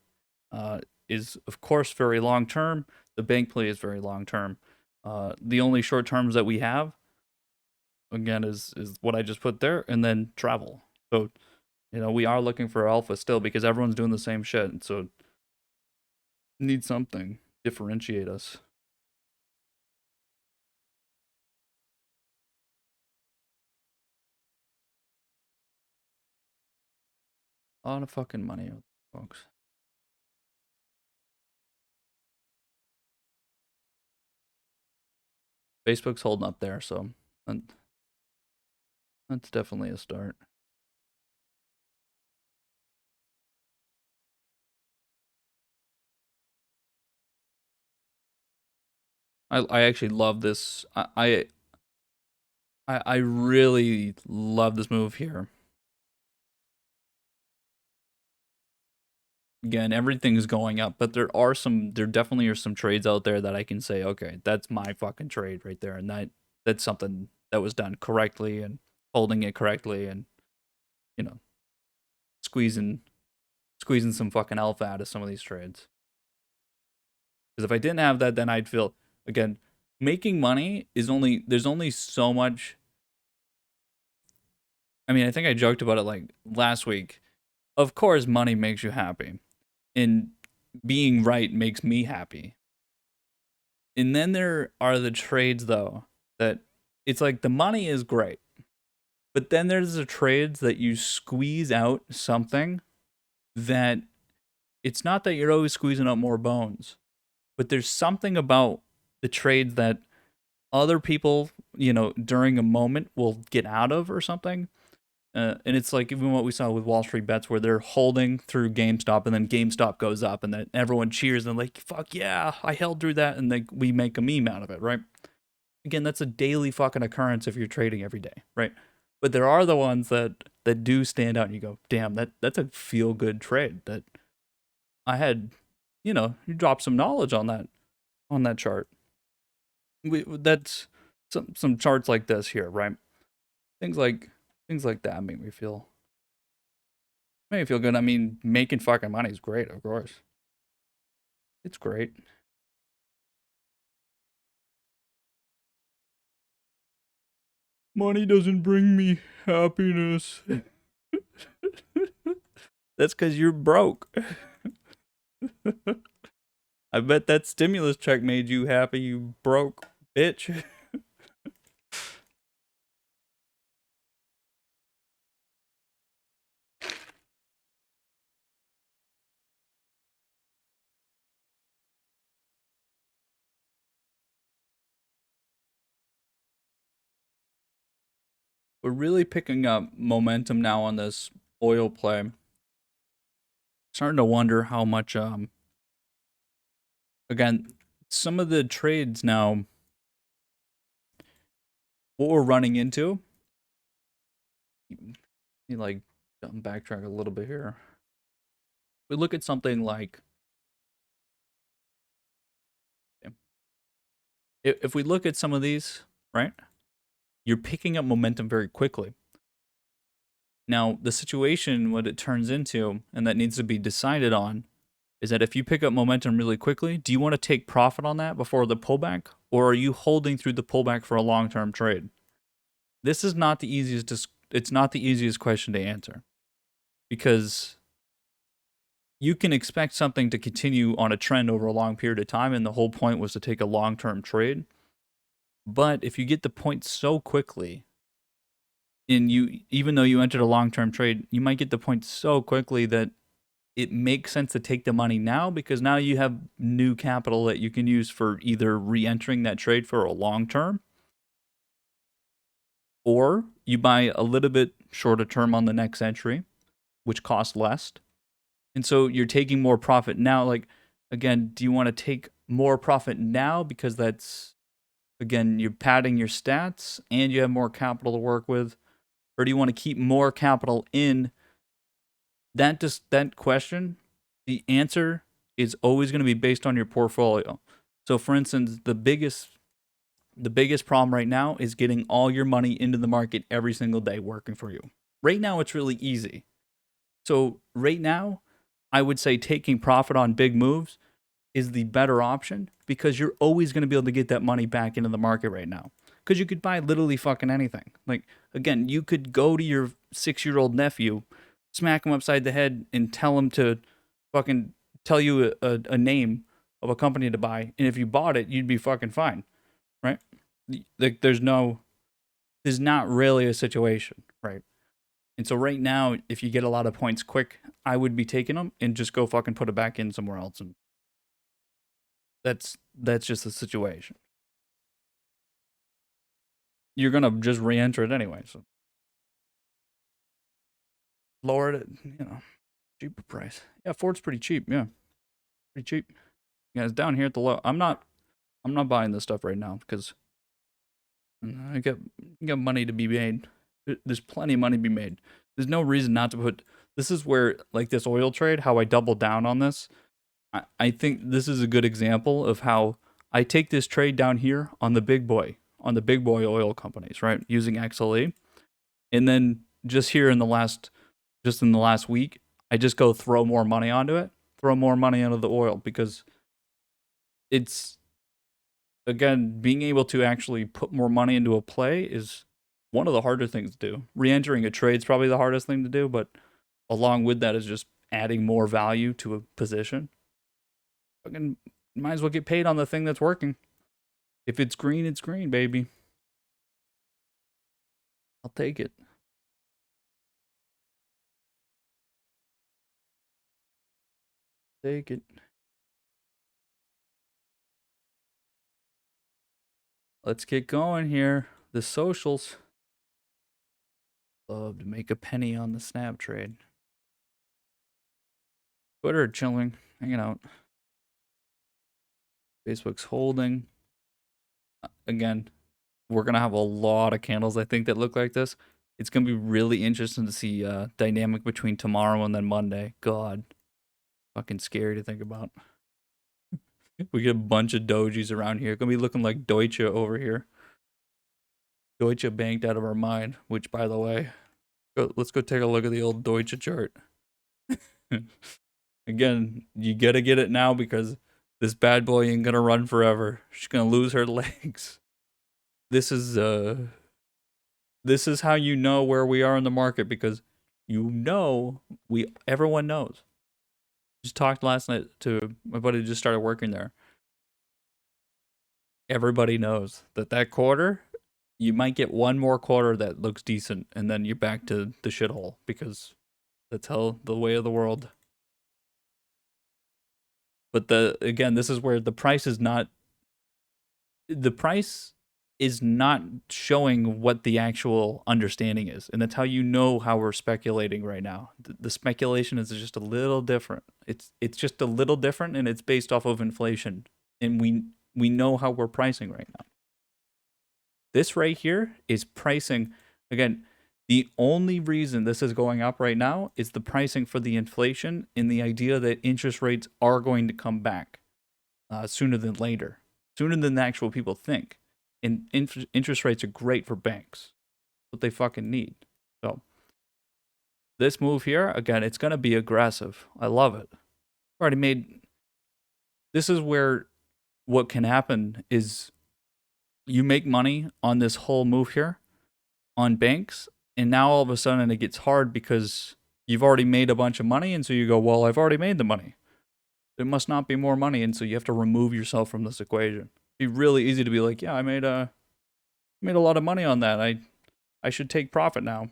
is, of course, very long term. The bank play is very long term. The only short terms that we have, again, is what I just put there, and then travel. So, we are looking for alpha still because everyone's doing the same shit. So, need something differentiate us. A lot of fucking money, folks. Facebook's holding up there, so that's definitely a start. I actually love this. I really love this move here. Again, everything's going up, but there definitely are some trades out there that I can say, okay, that's my fucking trade right there, and that's something that was done correctly and holding it correctly, and you know, squeezing some fucking alpha out of some of these trades. Because if I didn't have that, then I'd feel, again, making money is there's only so much. I mean, I think I joked about it like last week. Of course, money makes you happy, and being right makes me happy. And then there are the trades, though, that it's like the money is great, but then there's the trades that you squeeze out something that it's not that you're always squeezing out more bones, but there's something about the trades that other people, during a moment will get out of or something. And it's like even what we saw with Wall Street Bets, where they're holding through GameStop, and then GameStop goes up, and then everyone cheers and like, "Fuck yeah, I held through that," and we make a meme out of it, right? Again, that's a daily fucking occurrence if you're trading every day, right? But there are the ones that do stand out, and you go, "Damn, that's a feel good trade." That I had, you drop some knowledge on that chart. That's some charts like this here, right? Things like that make me feel good. I mean, making fucking money is great, of course. It's great. Money doesn't bring me happiness. That's because you're broke. I bet that stimulus check made you happy, you broke bitch. We're really picking up momentum now on this oil play. Starting to wonder how much again, some of the trades now, what we're running into, you like backtrack a little bit here. We look at something like, if we look at some of these, right? You're picking up momentum very quickly. Now, the situation, what it turns into, and that needs to be decided on, is that if you pick up momentum really quickly, do you want to take profit on that before the pullback, or are you holding through the pullback for a long-term trade? This is not the easiest. It's not the easiest question to answer, because you can expect something to continue on a trend over a long period of time, and the whole point was to take a long-term trade. But if you get the point so quickly, and even though you entered a long-term trade, you might get the point so quickly that it makes sense to take the money now because now you have new capital that you can use for either re-entering that trade for a long term, or you buy a little bit shorter term on the next entry, which costs less. And so you're taking more profit now. Like, again, do you want to take more profit now because that's, again, you're padding your stats and you have more capital to work with? Or do you want to keep more capital in? That question, the answer is always going to be based on your portfolio. So for instance, the biggest problem right now is getting all your money into the market every single day working for you. Right now it's really easy. So right now, I would say taking profit on big moves is the better option because you're always going to be able to get that money back into the market right now. Because you could buy literally fucking anything. Like, again, you could go to your 6-year-old nephew, smack him upside the head, and tell him to fucking tell you a name of a company to buy. And if you bought it, you'd be fucking fine, right? Like, there's not really a situation, right? And so right now, if you get a lot of points quick, I would be taking them and just go fucking put it back in somewhere else. And that's just the situation. You're gonna just re-enter it anyway, so lower it, cheaper price. Yeah, Ford's pretty cheap. Yeah, pretty cheap. Yeah, it's down here at the low. I'm not buying this stuff right now because I got money to be made. There's plenty of money to be made. There's no reason not to put. This is where, like, this oil trade, how I double down on this. I think this is a good example of how I take this trade down here on the big boy oil companies, right? Using XLE. And then just here in the last week, I just go throw more money onto it, throw more money into the oil because it's, again, being able to actually put more money into a play is one of the harder things to do. Re-entering a trade is probably the hardest thing to do, but along with that is just adding more value to a position. Fucking might as well get paid on the thing that's working. If it's green, baby. I'll take it. Take it. Let's get going here. The socials. Love to make a penny on the snap trade. Twitter chilling, hanging out. Facebook's holding. Again, we're gonna have a lot of candles, I think, that look like this. It's gonna be really interesting to see dynamic between tomorrow and then Monday. God, fucking scary to think about. We get a bunch of dojis around here. Gonna be looking like Deutsche over here. Deutsche banked out of our mind. Which, by the way, let's go take a look at the old Deutsche chart. Again, you gotta get it now because this bad boy ain't gonna run forever. She's gonna lose her legs. This is how you know where we are in the market because everyone knows. Just talked last night to my buddy who just started working there. Everybody knows that quarter, you might get one more quarter that looks decent, and then you're back to the shithole because that's how the way of the world. But this is where the price is not showing what the actual understanding is. And that's how you know how we're speculating right now. The speculation is just a little different. It's just a little different, and it's based off of inflation. And we know how we're pricing right now. This right here is pricing. Again, the only reason this is going up right now is the pricing for the inflation and the idea that interest rates are going to come back sooner than later, sooner than the actual people think. And interest rates are great for banks. What they fucking need. So this move here, again, it's going to be aggressive. I love it. This is where what can happen is you make money on this whole move here on banks, and now all of a sudden it gets hard because you've already made a bunch of money, and so you go, well, I've already made the money. There must not be more money, and so you have to remove yourself from this equation. It'd be really easy to be like, yeah, I made a lot of money on that. I should take profit now.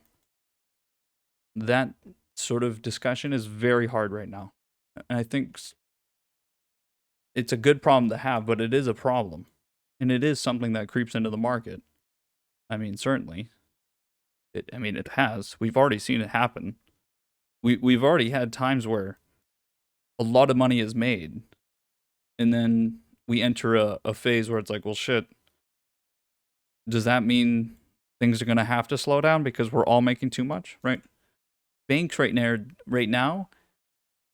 That sort of discussion is very hard right now. And I think it's a good problem to have, but it is a problem. And it is something that creeps into the market. I mean, certainly. It has. We've already seen it happen. We've already had times where a lot of money is made, and then we enter a phase where it's like, well, shit, does that mean things are going to have to slow down because we're all making too much, right? Banks right now,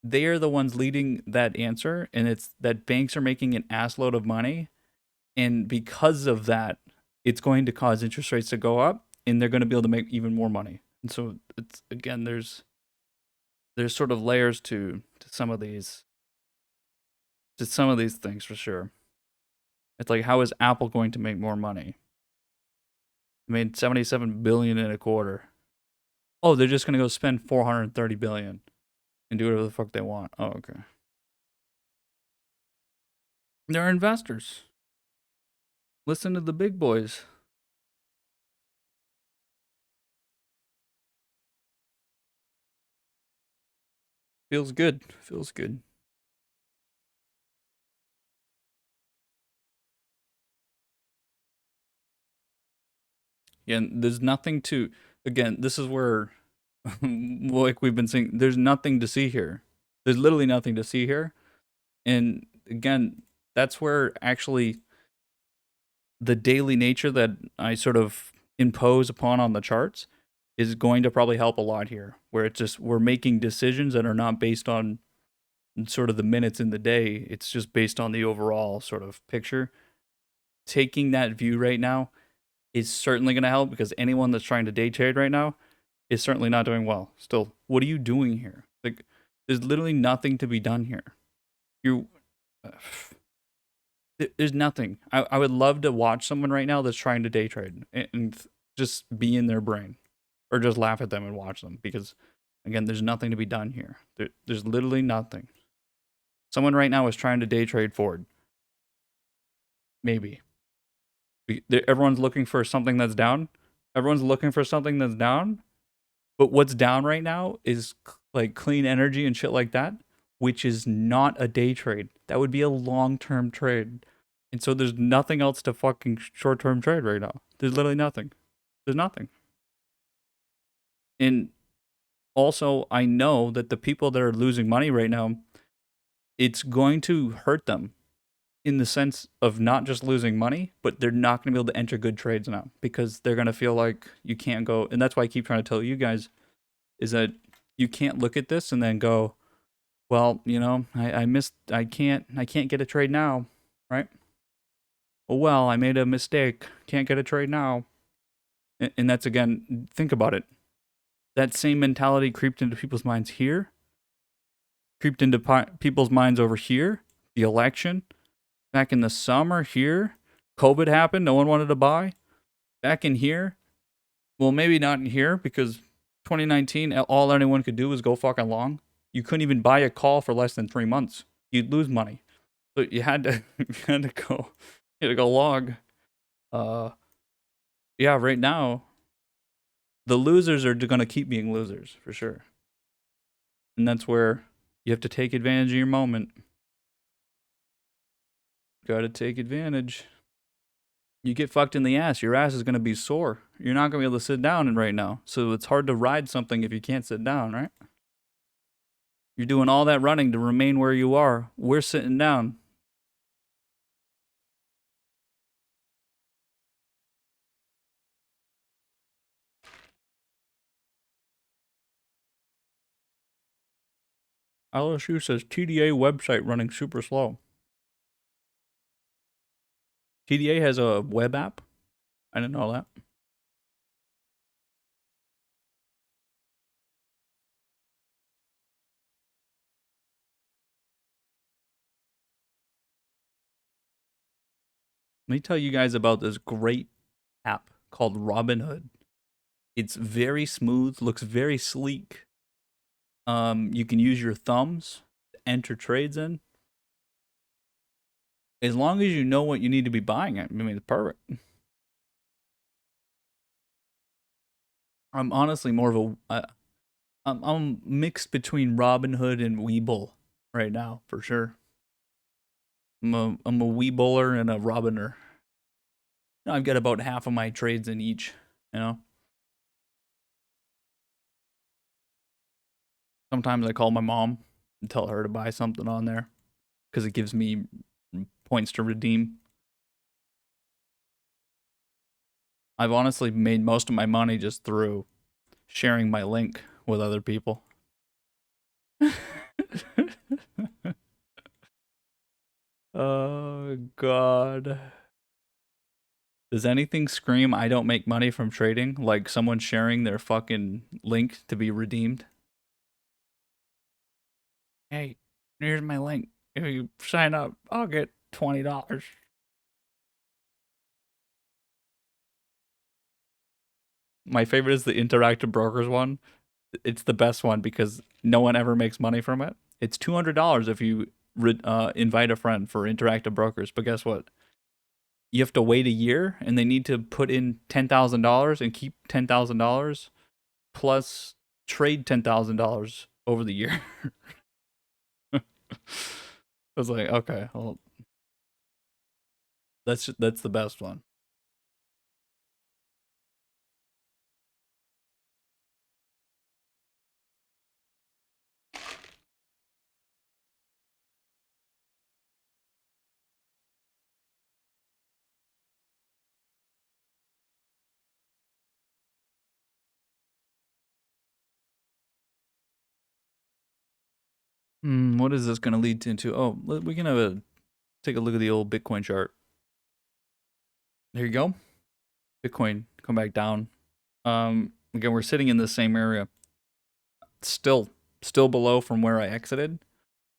they are the ones leading that answer, and it's that banks are making an assload of money, and because of that, it's going to cause interest rates to go up, and they're going to be able to make even more money. And so it's again, there's sort of layers to some of these things for sure. It's like, how is Apple going to make more money? They made 77 billion in a quarter. Oh, they're just gonna go spend 430 billion and do whatever the fuck they want. Oh, okay. They're investors. Listen to the big boys. Feels good. Feels good. Yeah, and there's nothing to. Again, this is where, like we've been saying, there's nothing to see here. There's literally nothing to see here. And again, that's where actually the daily nature that I sort of impose upon on the charts is going to probably help a lot here, where it's just we're making decisions that are not based on sort of the minutes in the day. It's just based on the overall sort of picture. Taking that view right now is certainly going to help, because anyone that's trying to day trade right now is certainly not doing well. Still, what are you doing here? Like, there's literally nothing to be done here. You, uh, there's nothing. I would love to watch someone right now that's trying to day trade and just be in their brain, or just laugh at them and watch them, because again, there's nothing to be done here. There's literally nothing. Someone right now is trying to day trade Ford. Maybe. Everyone's looking for something that's down. Everyone's looking for something that's down. But what's down right now is like clean energy and shit like that, which is not a day trade. That would be a long term trade. And so there's nothing else to fucking short term trade right now. There's literally nothing. There's nothing. And also, I know that the people that are losing money right now, it's going to hurt them in the sense of not just losing money, but they're not going to be able to enter good trades now, because they're going to feel like you can't go. And that's why I keep trying to tell you guys is that you can't look at this and then go, well, I missed, I can't get a trade now, right? Oh, well, I made a mistake. Can't get a trade now. And that's, again, think about it. That same mentality creeped into people's minds here, creeped into people's minds over here, the election, back in the summer here, COVID happened, no one wanted to buy. Back in here, well, maybe not in here, because 2019, all anyone could do was go fucking long. You couldn't even buy a call for less than 3 months. You'd lose money. So you had to, you had to go long. Uh, yeah, right now, the losers are going to keep being losers for sure. And that's where you have to take advantage of your moment. Got to take advantage. You get fucked in the ass, your ass is going to be sore. You're not going to be able to sit down right now. So it's hard to ride something if you can't sit down, right? You're doing all that running to remain where you are. We're sitting down. LSU says TDA website running super slow. TDA has a web app? I didn't know that. Let me tell you guys about this great app called Robinhood. It's very smooth, looks very sleek. You can use your thumbs to enter trades in. As long as you know what you need to be buying it, I mean, it's perfect. I'm honestly more of a, I'm mixed between Robinhood and Weeble. right now for sure. I'm a wee bowler and a robiner. I've got about half of my trades in each. You know, sometimes I call my mom and tell her to buy something on there because it gives me points to redeem. I've honestly made most of my money just through sharing my link with other people. Oh god. Does anything scream I don't make money from trading? Like someone sharing their fucking link to be redeemed? Hey, here's my link. If you sign up, I'll get $20. My favorite is the interactive brokers one. It's the best one because no one ever makes money from it. It's $200 if you invite a friend for interactive brokers. But guess what? You have to wait a year, and they need to put in $10,000 and keep $10,000 plus trade $10,000 over the year. I was like, okay, well, that's the best one. What is this going to lead into? Oh, we can have take a look at the old Bitcoin chart. There you go. Bitcoin come back down. Again, we're sitting in the same area. Still below from where I exited.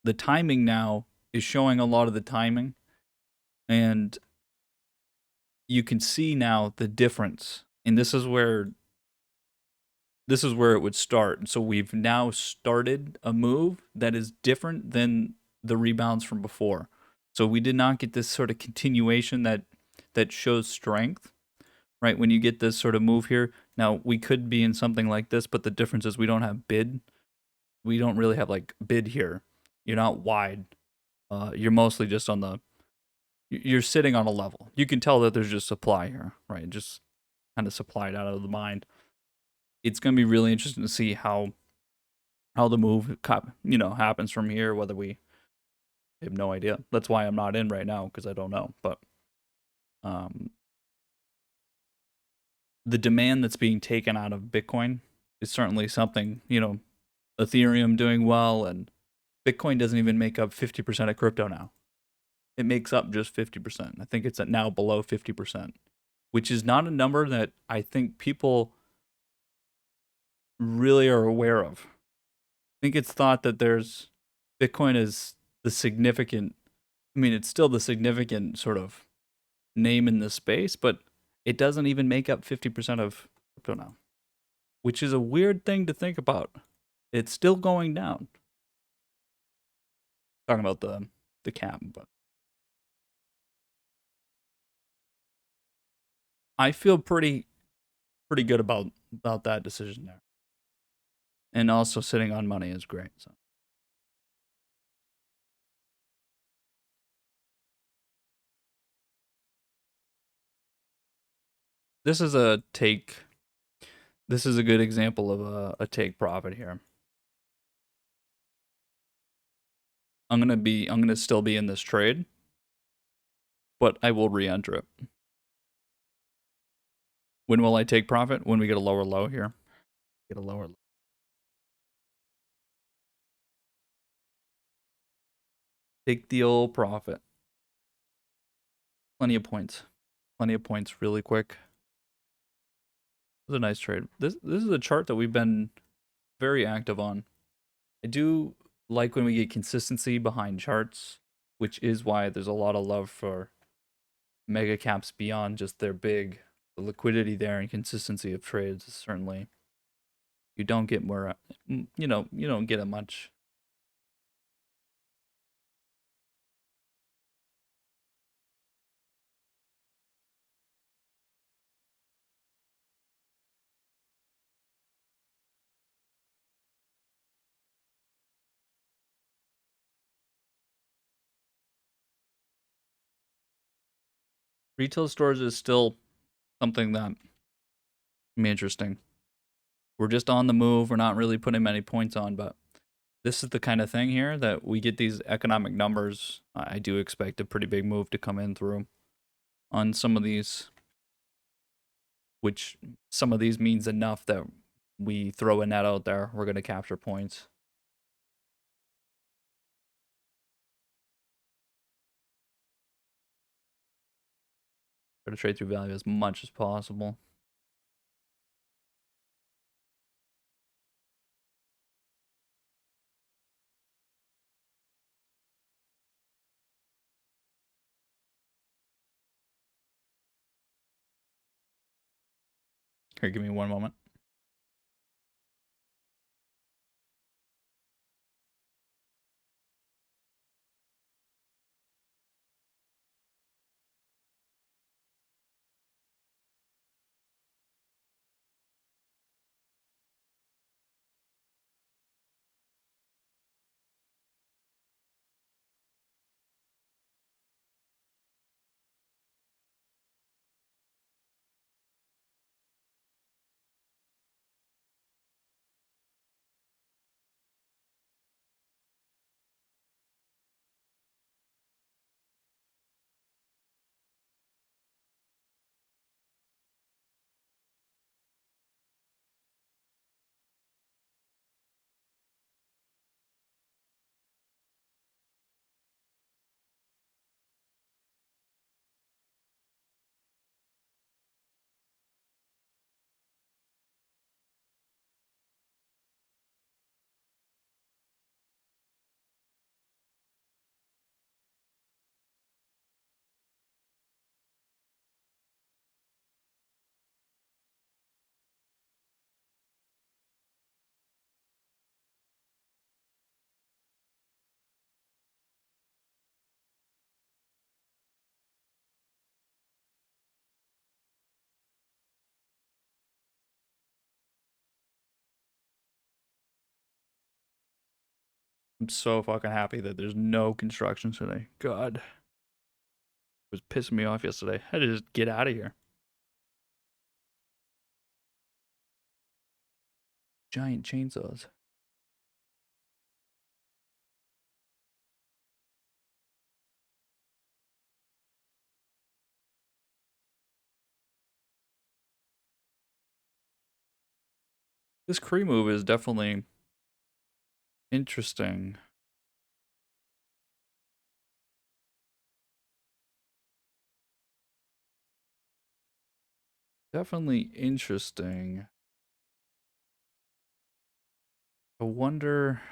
The timing now is showing a lot of the timing, and you can see now the difference. And this is where it would start. So we've now started a move that is different than the rebounds from before. So we did not get this sort of continuation that shows strength, right? When you get this sort of move here, now we could be in something like this, but the difference is we don't have bid. We don't really have like bid here. You're not wide. You're mostly just on the. You're sitting on a level. You can tell that there's just supply here, right? Just kind of supplied out of the mind. It's going to be really interesting to see how the move happens from here. Whether we have no idea. That's why I'm not in right now because I don't know. But um, the demand that's being taken out of Bitcoin is certainly something. Ethereum doing well, and Bitcoin doesn't even make up 50% of crypto now. It makes up just 50%. I think it's at now below 50%, which is not a number that I think people really are aware of. I think it's thought that there's Bitcoin is the significant, I mean, it's still the significant sort of name in this space, but it doesn't even make up 50% of crypto now, which is a weird thing to think about. It's still going down. Talking about the cap, but I feel pretty good about that decision there. And also sitting on money is great. So this is a take. This is a good example of a take profit here. I'm gonna still be in this trade, but I will re-enter it. When will I take profit? When we get a lower low here. Get a lower low. Take the old profit. Plenty of points. Plenty of points really quick. It was a nice trade. This is a chart that we've been very active on. I do like when we get consistency behind charts, which is why there's a lot of love for mega caps beyond just their big. The liquidity there and consistency of trades is certainly you don't get more. You don't get it much. Retail stores is still something that may be interesting. We're just on the move. We're not really putting many points on, but this is the kind of thing here that we get these economic numbers. I do expect a pretty big move to come in through on some of these, which some of these means enough that we throw a net out there. We're going to capture points. Try to trade through value as much as possible. Here, give me one moment. I'm so fucking happy that there's no construction today. God. It was pissing me off yesterday. I had to just get out of here. Giant chainsaws. This Kree move is definitely interesting. Definitely interesting. I wonder.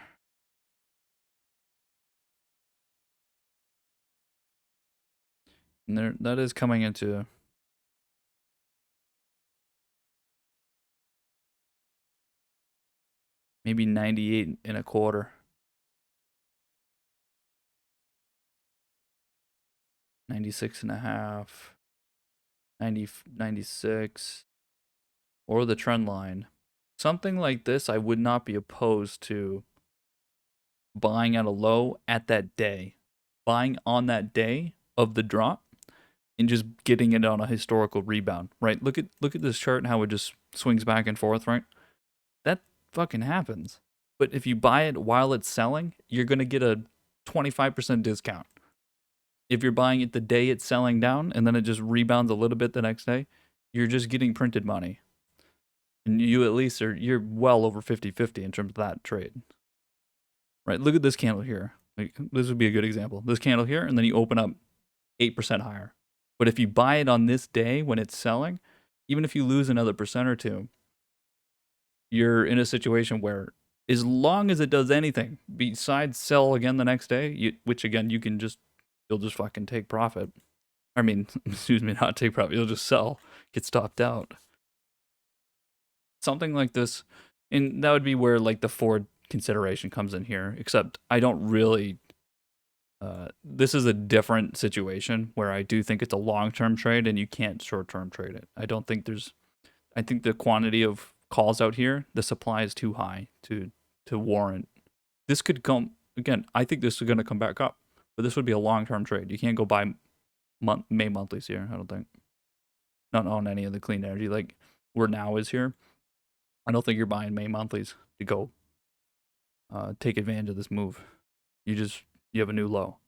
And there, that is coming into maybe 98 and a quarter. 96 and a half. 90, 96. Or the trend line. Something like this, I would not be opposed to buying at a low at that day. Buying on that day of the drop and just getting it on a historical rebound, right? Look at this chart and how it just swings back and forth, right? That fucking happens. But if you buy it while it's selling, you're going to get a 25% discount. If you're buying it the day it's selling down and then it just rebounds a little bit the next day, you're just getting printed money. And you at least you're well over 50-50 in terms of that trade. Right? Look at this candle here. Like, this would be a good example. This candle here, and then you open up 8% higher. But if you buy it on this day when it's selling, even if you lose another percent or two, you're in a situation where as long as it does anything besides sell again the next day, which again you'll just fucking take profit. I mean, excuse me, not take profit. You'll just sell, get stopped out. Something like this, and that would be where like the forward consideration comes in here. Except I don't really. This is a different situation where I do think it's a long-term trade and you can't short-term trade it. I don't think there's. I think the quantity of calls out here, the supply is too high to warrant. This could come again. I think this is going to come back up, but this would be a long-term trade. You can't go buy May monthlies here. I don't think not on any of the clean energy like where now is here. I don't think you're buying May monthlies to go take advantage of this move. You have a new low.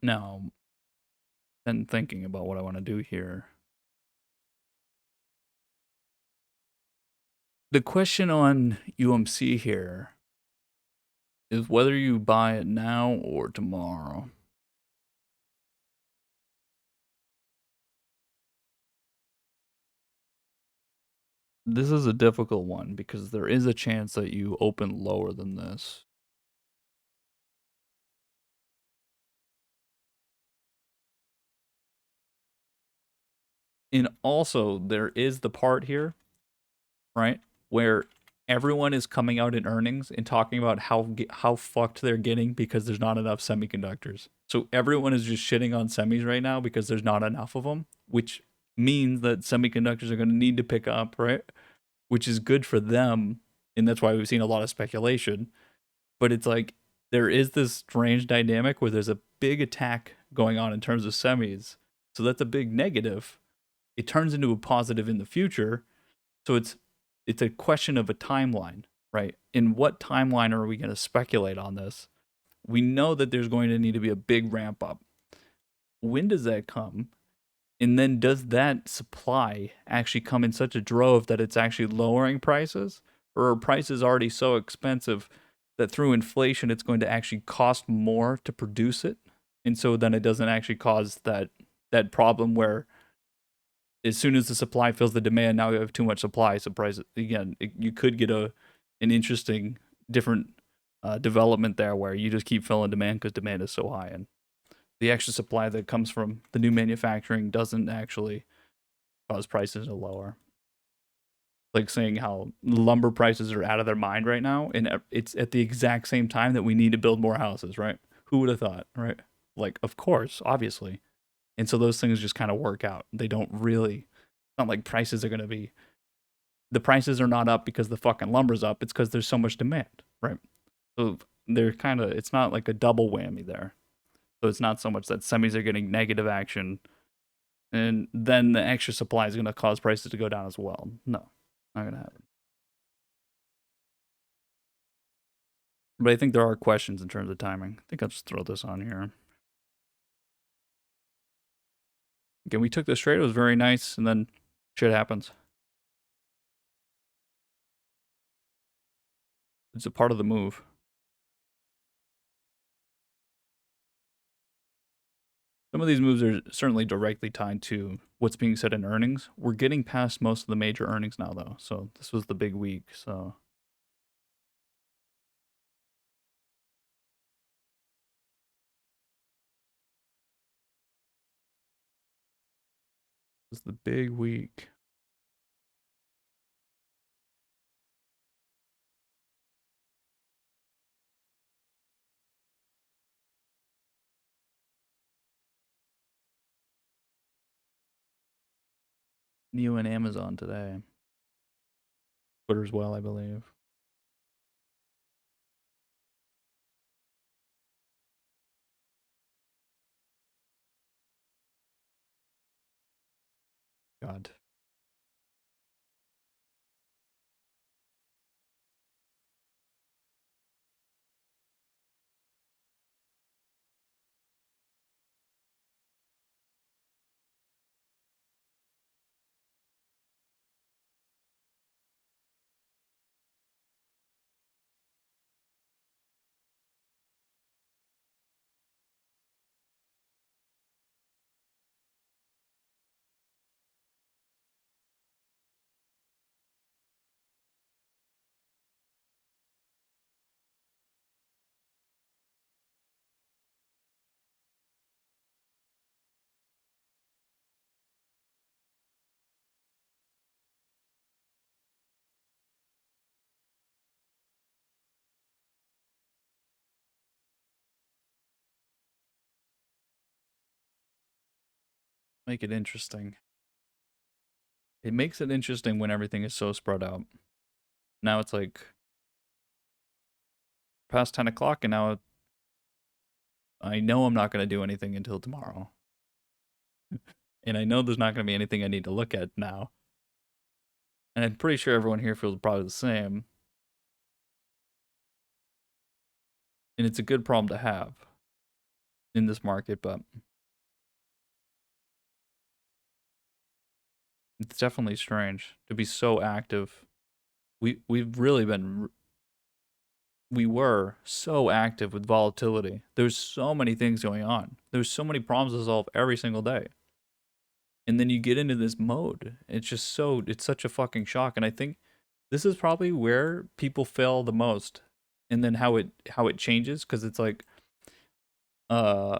Now, and thinking about what I want to do here. The question on UMC here is whether you buy it now or tomorrow. This is a difficult one because there is a chance that you open lower than this. And also, there is the part here, right, where everyone is coming out in earnings and talking about how fucked they're getting because there's not enough semiconductors. So everyone is just shitting on semis right now because there's not enough of them, which means that semiconductors are going to need to pick up, right? Which is good for them, and that's why we've seen a lot of speculation. But it's like there is this strange dynamic where there's a big attack going on in terms of semis. So that's a big negative. It turns into a positive in the future. So it's a question of a timeline, right? In what timeline are we going to speculate on this? We know that there's going to need to be a big ramp up. When does that come? And then does that supply actually come in such a drove that it's actually lowering prices? Or are prices already so expensive that through inflation it's going to actually cost more to produce it? And so then it doesn't actually cause that problem where as soon as the supply fills the demand, now you have too much supply. So prices again, you could get an interesting different development there where you just keep filling demand because demand is so high, and the extra supply that comes from the new manufacturing doesn't actually cause prices to lower. Like saying how lumber prices are out of their mind right now, and it's at the exact same time that we need to build more houses, right? Who would have thought, right? Like, of course, obviously. And so those things just kind of work out. They don't really, not like prices are going to be, the prices are not up because the fucking lumber's up. It's because there's so much demand, right? So they're kind of, it's not like a double whammy there. So it's not so much that semis are getting negative action and then the extra supply is going to cause prices to go down as well. No, not going to happen. But I think there are questions in terms of timing. I think I'll just throw this on here. Again, we took this trade. It was very nice. And then shit happens. It's a part of the move. Some of these moves are certainly directly tied to what's being said in earnings. We're getting past most of the major earnings now, though. So this was the big week. So this is the big week. NIO and Amazon today. Twitter as well, I believe. God. Make it interesting. It makes it interesting when everything is so spread out. Now it's like past 10 o'clock, and now I know I'm not going to do anything until tomorrow. And I know there's not going to be anything I need to look at now. And I'm pretty sure everyone here feels probably the same. And it's a good problem to have in this market, but it's definitely strange to be so active. We've really been we were so active with volatility. There's so many things going on. There's so many problems to solve every single day. And then you get into this mode. It's such a fucking shock. And I think this is probably where people fail the most. And then how it changes, because it's like uh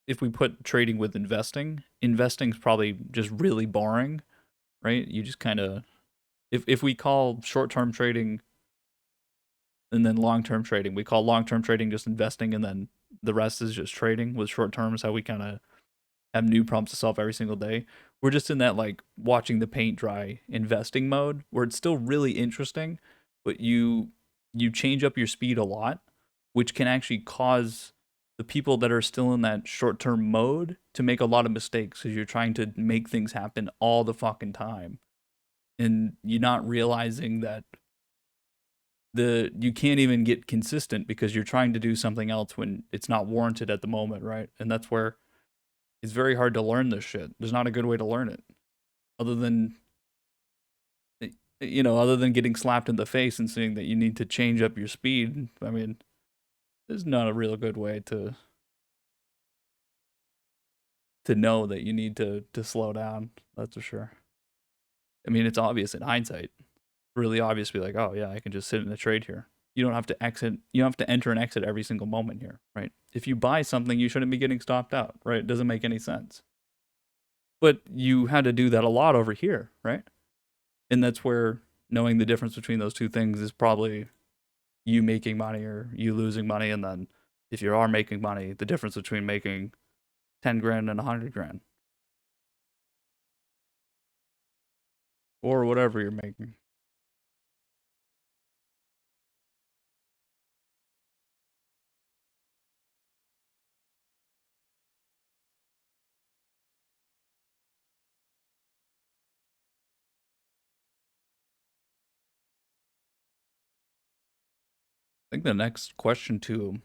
if we put trading with investing's probably just really boring, right? You just kind of if we call short-term trading and then long-term trading, we call long-term trading just investing, and then the rest is just trading. With short terms, how we kind of have new problems to solve every single day. We're just in that like watching the paint dry investing mode where it's still really interesting, but you change up your speed a lot, which can actually cause the people that are still in that short-term mode to make a lot of mistakes because you're trying to make things happen all the fucking time. And you're not realizing that you can't even get consistent because you're trying to do something else when it's not warranted at the moment, right? And that's where it's very hard to learn this shit. There's not a good way to learn it other than other than getting slapped in the face and saying that you need to change up your speed. I mean, there's not a real good way to know that you need to slow down. That's for sure. I mean, it's obvious in hindsight. Really obvious to be like, oh yeah, I can just sit in a trade here. You don't have to exit. You don't have to enter and exit every single moment here, right? If you buy something, you shouldn't be getting stopped out, right? It doesn't make any sense. But you had to do that a lot over here, right? And that's where knowing the difference between those two things is probably you making money or you losing money. And then if you are making money, the difference between making 10 grand and 100 grand or whatever you're making. I think the next question too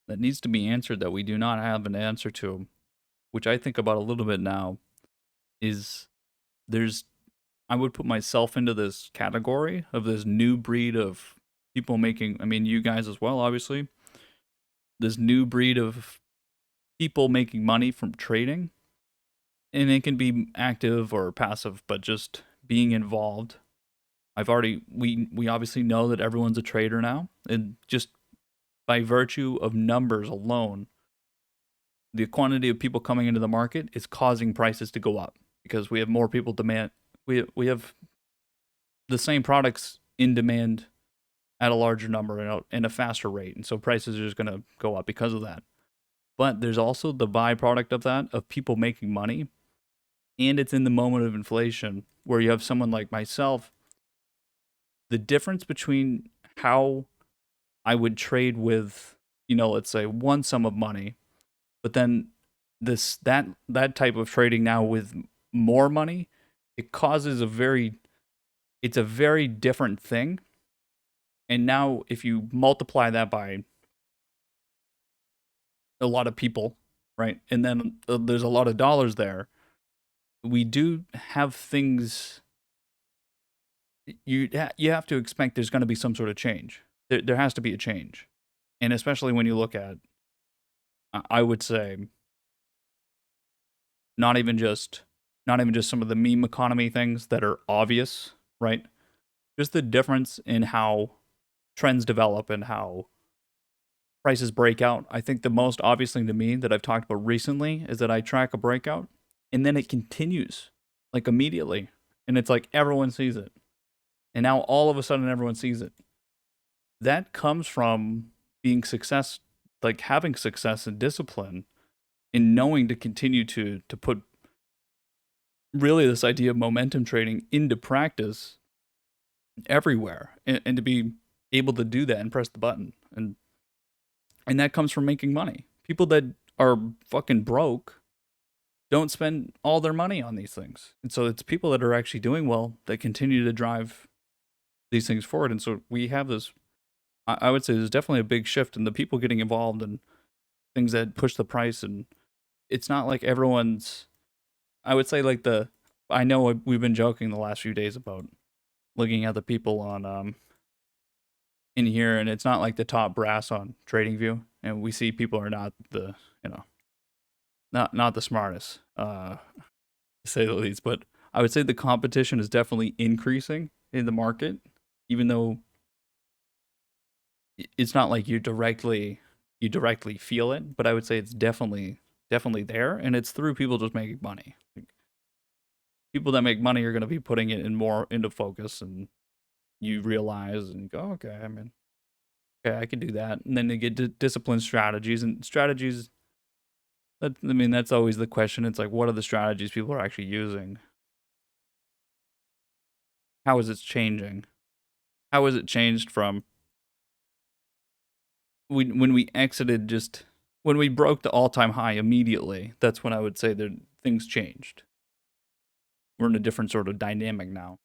that needs to be answered that we do not have an answer to, which I think about a little bit now, is there's I would put myself into this category of this new breed of people making, I mean you guys as well obviously, this new breed of people making money from trading. And it can be active or passive, but just being involved. We obviously know that everyone's a trader now, and just by virtue of numbers alone, the quantity of people coming into the market is causing prices to go up because we have more people demand. We have the same products in demand at a larger number and a faster rate, and so prices are just going to go up because of that. But there's also the byproduct of that of people making money, and it's in the moment of inflation where you have someone like myself. The difference between how I would trade with, let's say one sum of money, but then that type of trading now with more money, it causes it's a very different thing. And now if you multiply that by a lot of people, right? And then there's a lot of dollars there. We do have things you have to expect there's going to be some sort of change. There has to be a change. And especially when you look at, I would say, not even just some of the meme economy things that are obvious, right? Just the difference in how trends develop and how prices break out. I think the most obvious thing to me that I've talked about recently is that I track a breakout and then it continues like immediately. And it's like everyone sees it. And now all of a sudden everyone sees it. That comes from having success and discipline in knowing to continue to put really this idea of momentum trading into practice everywhere and to be able to do that and press the button. And that comes from making money. People that are fucking broke don't spend all their money on these things. And so it's people that are actually doing well that continue to drive these things forward. And so we have this, I would say there's definitely a big shift in the people getting involved and things that push the price. And it's not like everyone's, I would say like I know we've been joking the last few days about looking at the people on, in here, and it's not like the top brass on TradingView. And we see people are not the, you know, not the smartest, to say the least. But I would say the competition is definitely increasing in the market, even though it's not like you directly feel it. But I would say it's definitely there, and it's through people just making money. Like, people that make money are going to be putting it in more into focus, and you realize and you go, okay, I mean, okay, I can do that, and then they get disciplined strategies and strategies. That, I mean, that's always the question. It's like, what are the strategies people are actually using? How is it changing? How has it changed from when we exited, just when we broke the all-time high immediately? That's when I would say that things changed. We're in a different sort of dynamic now.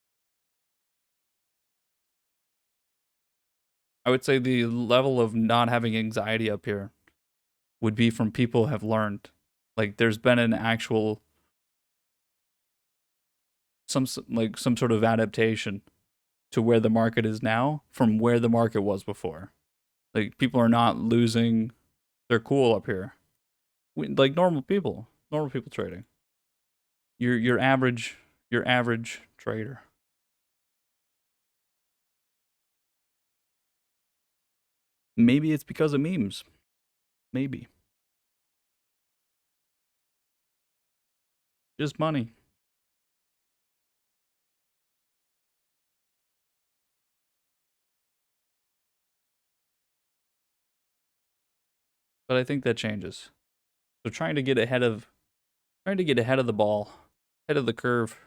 I would say the level of not having anxiety up here would be from people have learned. Like there's been an actual some sort of adaptation to where the market is now from where the market was before. Like people are not losing their cool up here. Like normal people trading. Your average trader. Maybe it's because of memes. Maybe just money. But I think that changes. So trying to get ahead of the ball, ahead of the curve.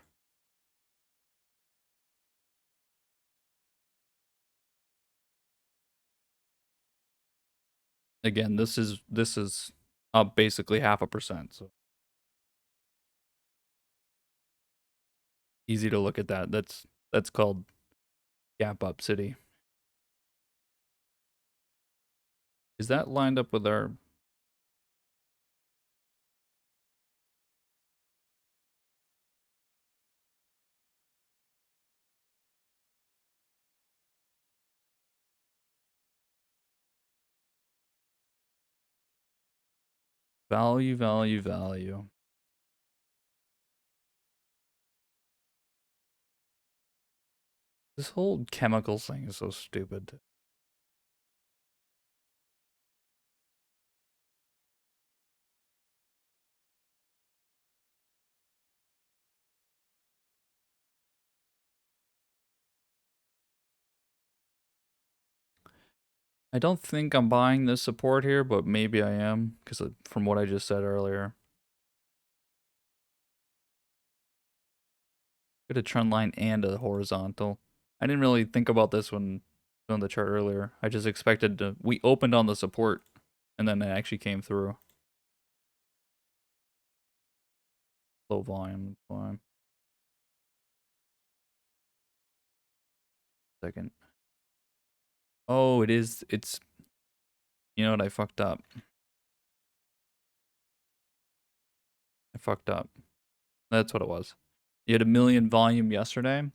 Again, this is up basically 0.5%. So easy to look at that. That's called gap up city. Is that lined up with our value, value, value? This whole chemicals thing is so stupid. I don't think I'm buying this support here, but maybe I am, because from what I just said earlier. Get a trend line and a horizontal. I didn't really think about this when on the chart earlier. I just expected we opened on the support, and then it actually came through. Low volume, fine. Second. Oh, it is. It's. You know what? I fucked up. I fucked up. That's what it was. You had a million volume yesterday.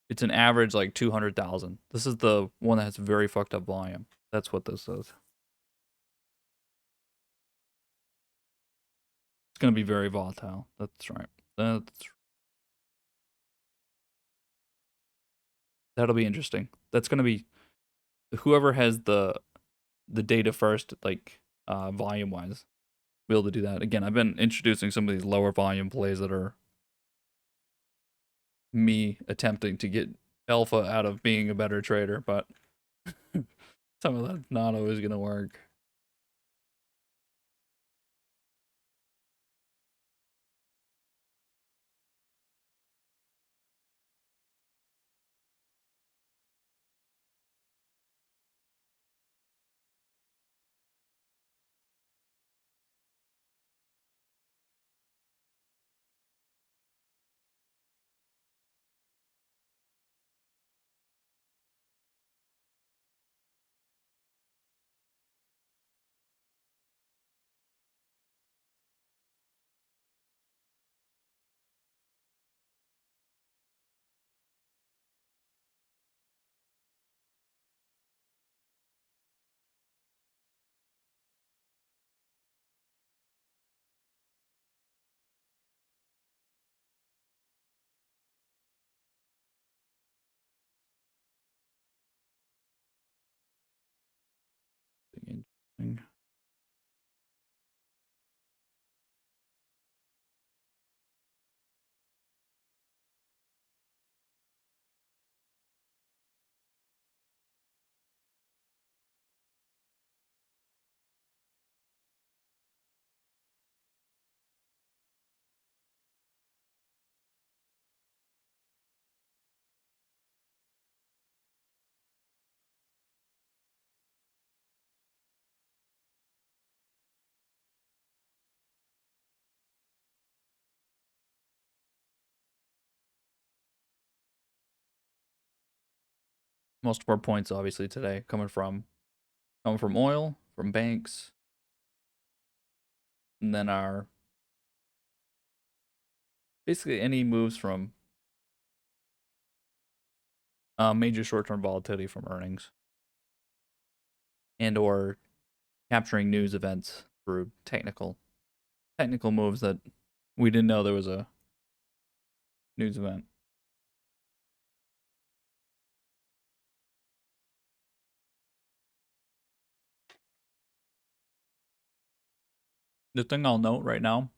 It's an average like 200,000. This is the one that has very fucked up volume. That's what this is. It's gonna be very volatile. That's right. That'll be interesting. That's gonna be whoever has the data first, like volume wise, be able to do that. Again, I've been introducing some of these lower volume plays that are me attempting to get alpha out of being a better trader, but some of that's not always gonna work. Most of our points, obviously, today coming from oil, from banks, and then our basically any moves from major short-term volatility from earnings and or capturing news events through technical moves that we didn't know there was a news event. The thing I'll note right now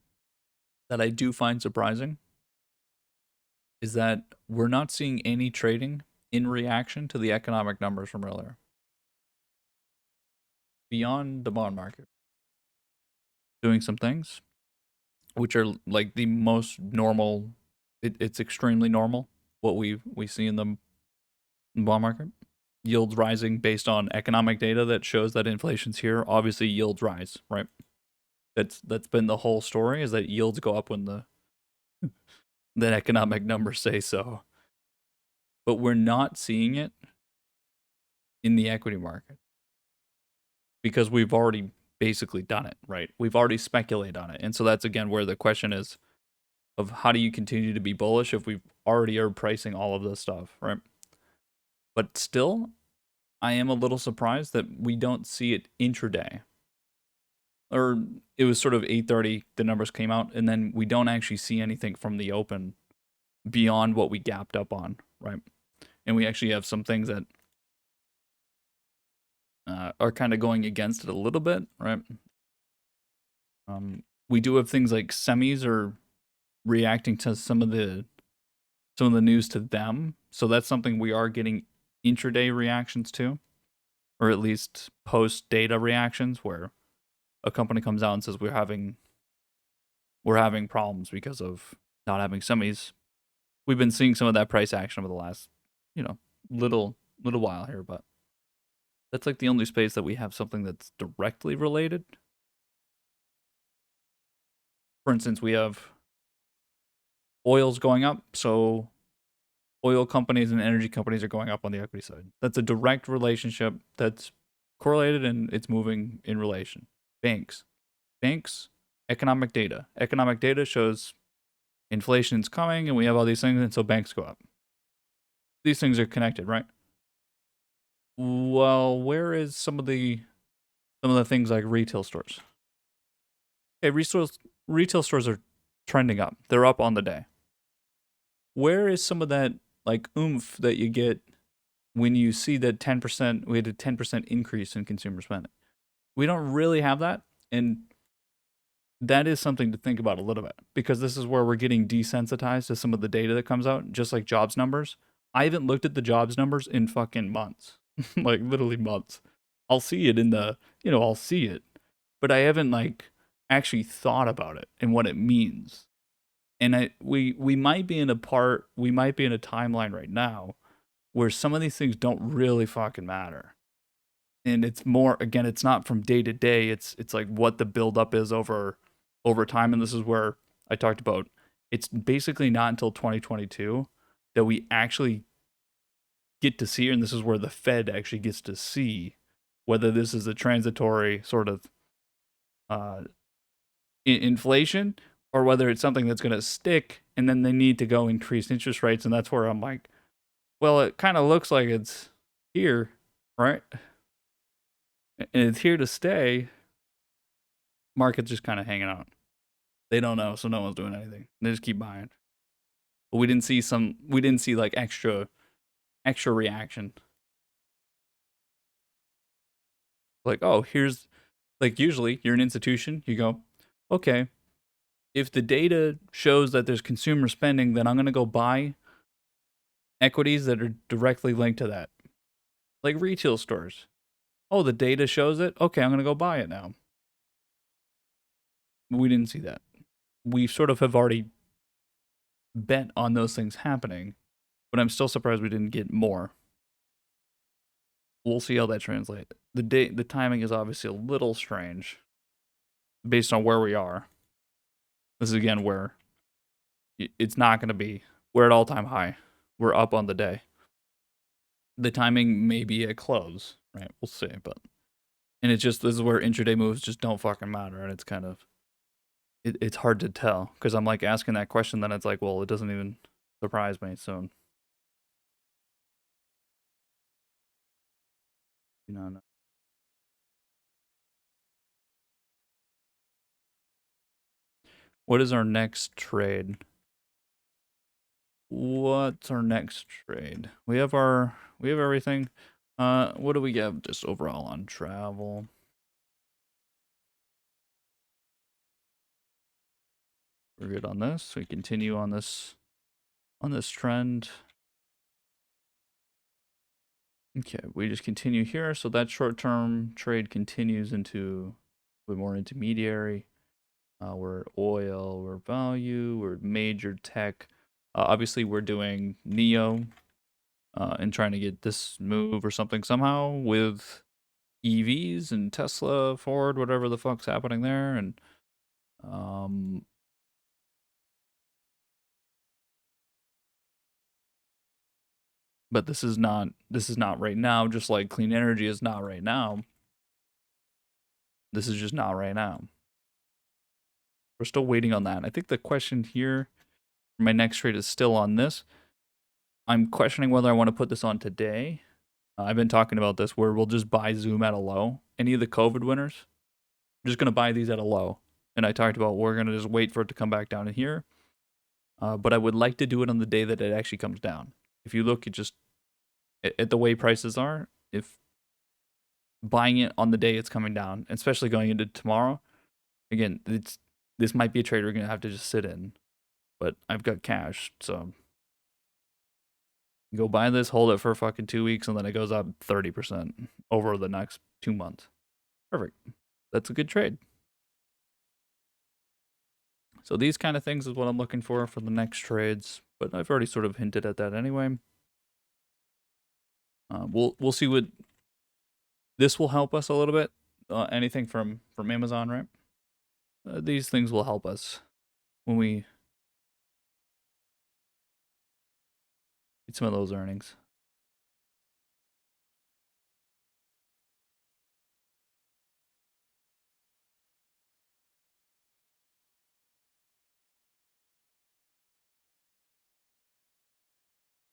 that I do find surprising is that we're not seeing any trading in reaction to the economic numbers from earlier. Beyond the bond market, doing some things which are like the most normal. It's extremely normal what we see in the bond market. Yields rising based on economic data that shows that inflation's here. Obviously, yields rise, right? That's been the whole story, is that yields go up when the economic numbers say so. But we're not seeing it in the equity market because we've already basically done it, right? We've already speculated on it. And so that's again where the question is of how do you continue to be bullish if we already are pricing all of this stuff, right? But still, I am a little surprised that we don't see it intraday. Or it was sort of 8:30 the numbers came out, and then we don't actually see anything from the open beyond what we gapped up on, right? And we actually have some things that are kind of going against it a little bit, right? We do have things like semis are reacting to some of the news to them, so that's something we are getting intraday reactions to, or at least post data reactions, where a company comes out and says we're having problems because of not having semis. We've been seeing some of that price action over the last, little while here, but that's like the only space that we have something that's directly related. For instance, we have oil's going up, so oil companies and energy companies are going up on the equity side. That's a direct relationship that's correlated and it's moving in relation. Banks, economic data. Economic data shows inflation's coming and we have all these things, and so banks go up. These things are connected, right? Well, where is some of the things like retail stores? Okay, retail stores are trending up. They're up on the day. Where is some of that like oomph that you get when you see that 10%, we had a 10% increase in consumer spending? We don't really have that, and that is something to think about a little bit, because this is where we're getting desensitized to some of the data that comes out, just like jobs numbers. I haven't looked at the jobs numbers in fucking months. Like literally months. I'll see it I'll see it, but I haven't like actually thought about it and what it means. And we might be in a timeline right now where some of these things don't really fucking matter. And it's more, again, it's not from day to day. It's like what the buildup is over time. And this is where I talked about it's basically not until 2022 that we actually get to see, and this is where the Fed actually gets to see whether this is a transitory sort of inflation, or whether it's something that's going to stick and then they need to go increase interest rates. And that's where I'm like, well, it kind of looks like it's here, right? And it's here to stay. Market's just kind of hanging out. They don't know, so no one's doing anything. They just keep buying. But we didn't see like extra reaction. Like, oh, here's like, usually you're an institution, you go, okay, if the data shows that there's consumer spending, then I'm going to go buy equities that are directly linked to that. Like retail stores. Oh, the data shows it. Okay, I'm going to go buy it now. We didn't see that. We sort of have already bet on those things happening, but I'm still surprised we didn't get more. We'll see how that translates. The timing is obviously a little strange based on where we are. This is again where it's not going to be. We're at all-time high. We're up on the day. the timing may be at close, right? We'll see, but and it's just this is where intraday moves just don't fucking matter, and it's kind of it's hard to tell because I'm like asking that question, then it's like, well, it doesn't even surprise me. So you know, no. What is our next trade? What's our next trade? We have everything. What do we have just overall on travel? We're good on this. We continue on this trend. Okay, we just continue here. So that short-term trade continues into a bit more intermediary. We're oil, we're value, we're major tech. Obviously, we're doing Neo and trying to get this move or something somehow with EVs and Tesla, Ford, whatever the fuck's happening there. And um, but this is not right now. Just like clean energy is not right now. This is just not right now. We're still waiting on that. I think the question here, my next trade is still on this. I'm questioning whether I want to put this on today. I've been talking about this where we'll just buy Zoom at a low. Any of the COVID winners, I'm just going to buy these at a low. And I talked about we're going to just wait for it to come back down in here. But I would like to do it on the day that it actually comes down. If you look at just at the way prices are, if buying it on the day it's coming down, especially going into tomorrow, again, this might be a trade we're going to have to just sit in. But I've got cash, so go buy this, hold it for fucking 2 weeks, and then it goes up 30% over the next 2 months. Perfect. That's a good trade. So these kind of things is what I'm looking for the next trades, but I've already sort of hinted at that anyway. We'll see what this will help us a little bit. Anything from Amazon, right? These things will help us when we get some of those earnings.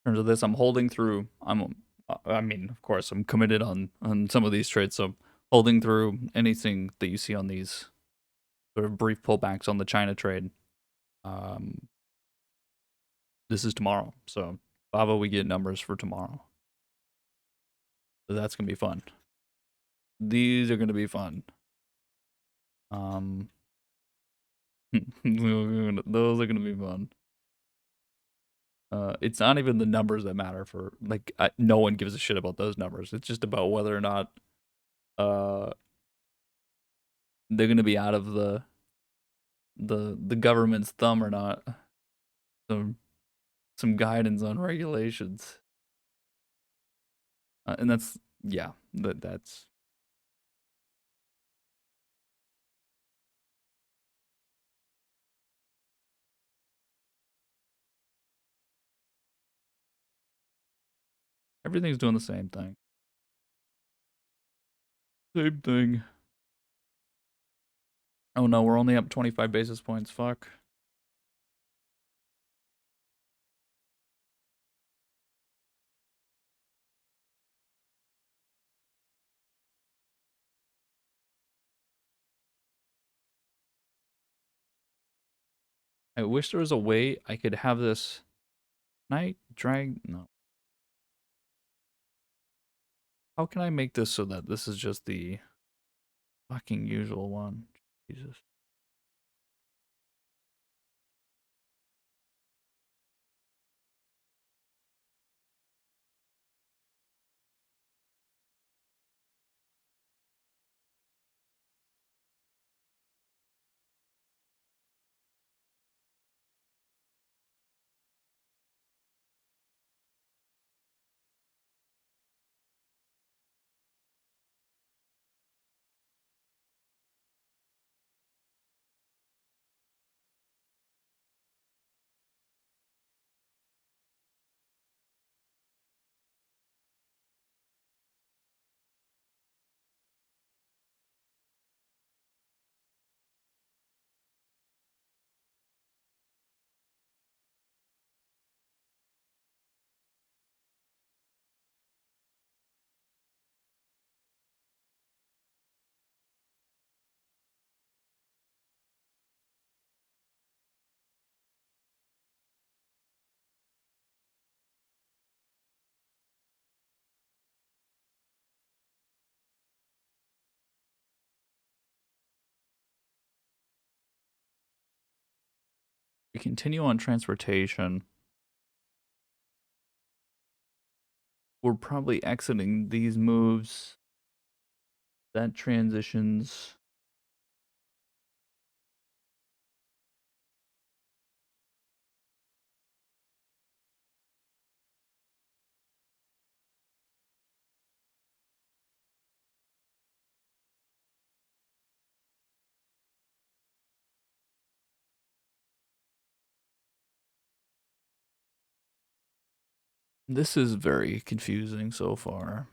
In terms of this, I'm holding through. I mean, of course, I'm committed on some of these trades, so holding through anything that you see on these sort of brief pullbacks on the China trade. Um, this is tomorrow, so Bava, we get numbers for tomorrow. So that's gonna be fun. These are gonna be fun. Those are gonna be fun. It's not even the numbers that matter for like no one gives a shit about those numbers. It's just about whether or not uh they're gonna be out of the government's thumb or not. Some guidance on regulations, and that's yeah that's everything's doing the same thing. Same thing. Oh no, we're only up 25 basis points. Fuck. I wish there was a way I could have this. Can I drag? No. How can I make this so that this is just the fucking usual one? Jesus. We continue on transportation. We're probably exiting these moves. That transitions. This is very confusing so far.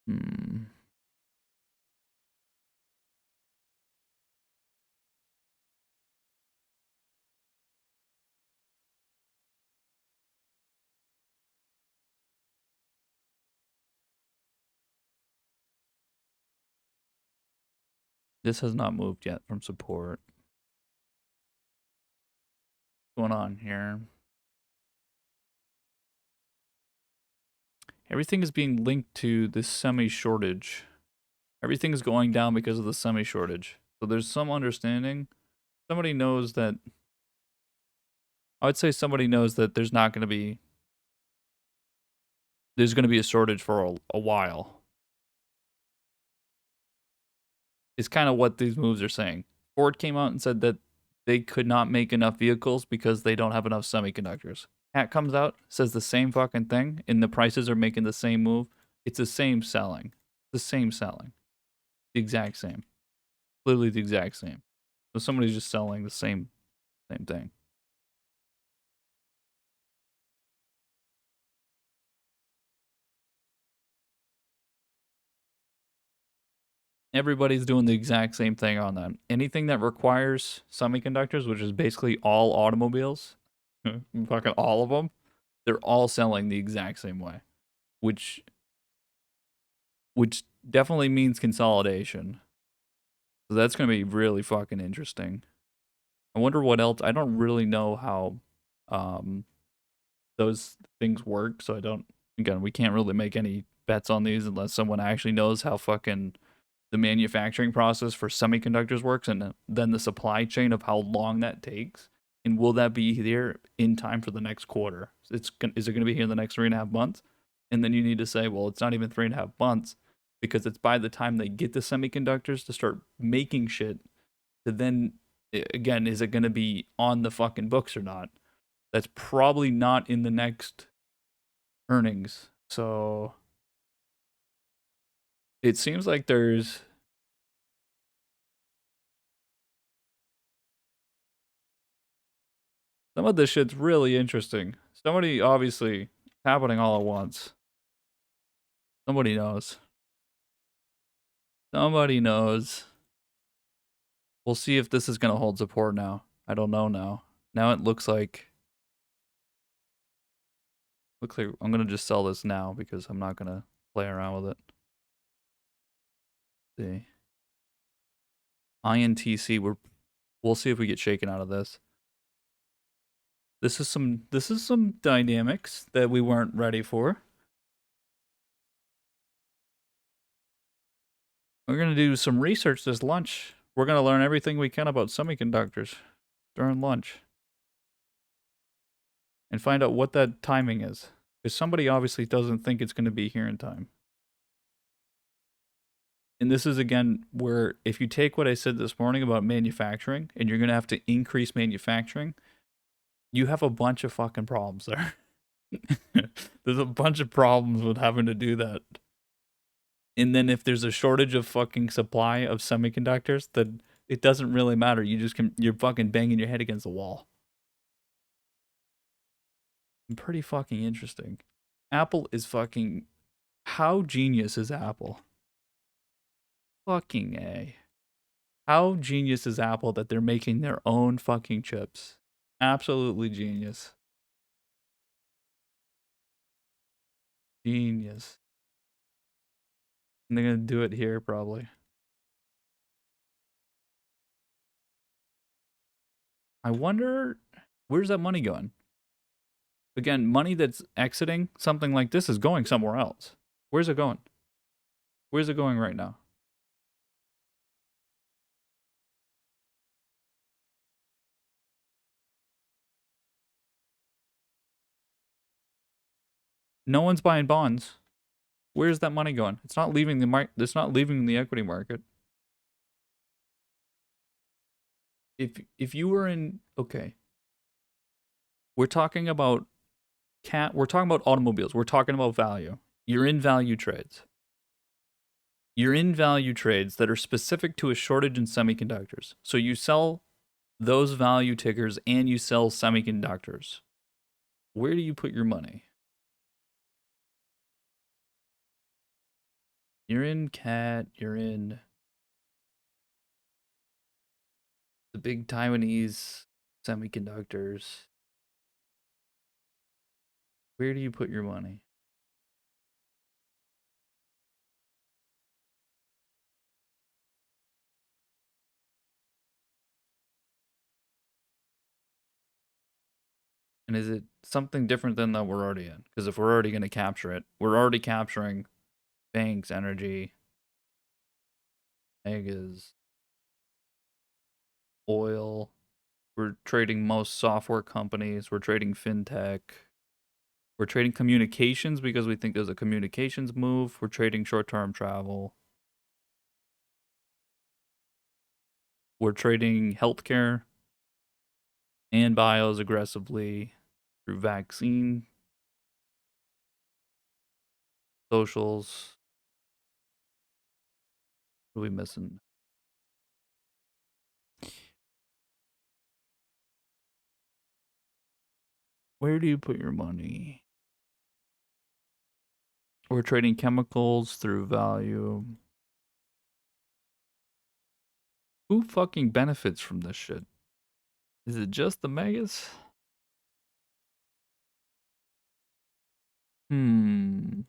Hmm. This has not moved yet from support. What's going on here? Everything is being linked to this semi shortage. Everything is going down because of the semi shortage. So there's some understanding. Somebody knows that. I would say somebody knows that there's not going to be. There's going to be a shortage for a while. Is kind of what these moves are saying. Ford came out and said that they could not make enough vehicles because they don't have enough semiconductors. Cat comes out, says the same fucking thing, and the prices are making the same move. It's the same selling. The same selling. The exact same. Literally the exact same. So somebody's just selling the same thing. Everybody's doing the exact same thing on that. Anything that requires semiconductors, which is basically all automobiles, fucking all of them, they're all selling the exact same way, which definitely means consolidation. So that's going to be really fucking interesting. I wonder what else. I don't really know how um, those things work, so I don't. Again, we can't really make any bets on these unless someone actually knows how fucking the manufacturing process for semiconductors works, and then the supply chain of how long that takes, and will that be here in time for the next quarter? Is it going to be here in the next 3.5 months? And then you need to say, well, it's not even 3.5 months because it's by the time they get the semiconductors to start making shit. To then again, is it going to be on the fucking books or not? That's probably not in the next earnings. So it seems like there's some of this shit's really interesting. Somebody obviously happening all at once. Somebody knows. Somebody knows. We'll see if this is gonna hold support now. I don't know now. Now it looks like I'm gonna just sell this now because I'm not gonna play around with it. Let's see. INTC, we'll see if we get shaken out of this. This is some dynamics that we weren't ready for. We're gonna do some research this lunch. We're gonna learn everything we can about semiconductors during lunch and find out what that timing is. Because somebody obviously doesn't think it's gonna be here in time. And this is again where if you take what I said this morning about manufacturing and you're gonna have to increase manufacturing, you have a bunch of fucking problems there. There's a bunch of problems with having to do that. And then if there's a shortage of fucking supply of semiconductors, then it doesn't really matter. You're fucking banging your head against the wall. Pretty fucking interesting. Apple is fucking. How genius is Apple? Fucking A. How genius is Apple that they're making their own fucking chips? Absolutely genius. Genius. And they're gonna do it here probably. I wonder where's that money going? Again, money that's exiting something like this is going somewhere else. Where's it going? Where's it going right now? No one's buying bonds. Where's that money going? It's not leaving the market. It's not leaving the equity market. If you were in, okay, we're talking about we're talking about automobiles. We're talking about value. You're in value trades. You're in value trades that are specific to a shortage in semiconductors. So you sell those value tickers and you sell semiconductors. Where do you put your money? You're in CAT, you're in the big Taiwanese semiconductors. Where do you put your money? And is it something different than that we're already in? Because if we're already going to capture it, we're already capturing banks, energy, megas, oil. We're trading most software companies. We're trading fintech. We're trading communications because we think there's a communications move. We're trading short-term travel. We're trading healthcare and bios aggressively through vaccine, socials. What are we missing? Where do you put your money? We're trading chemicals through value. Who fucking benefits from this shit? Is it just the megas? Hmm.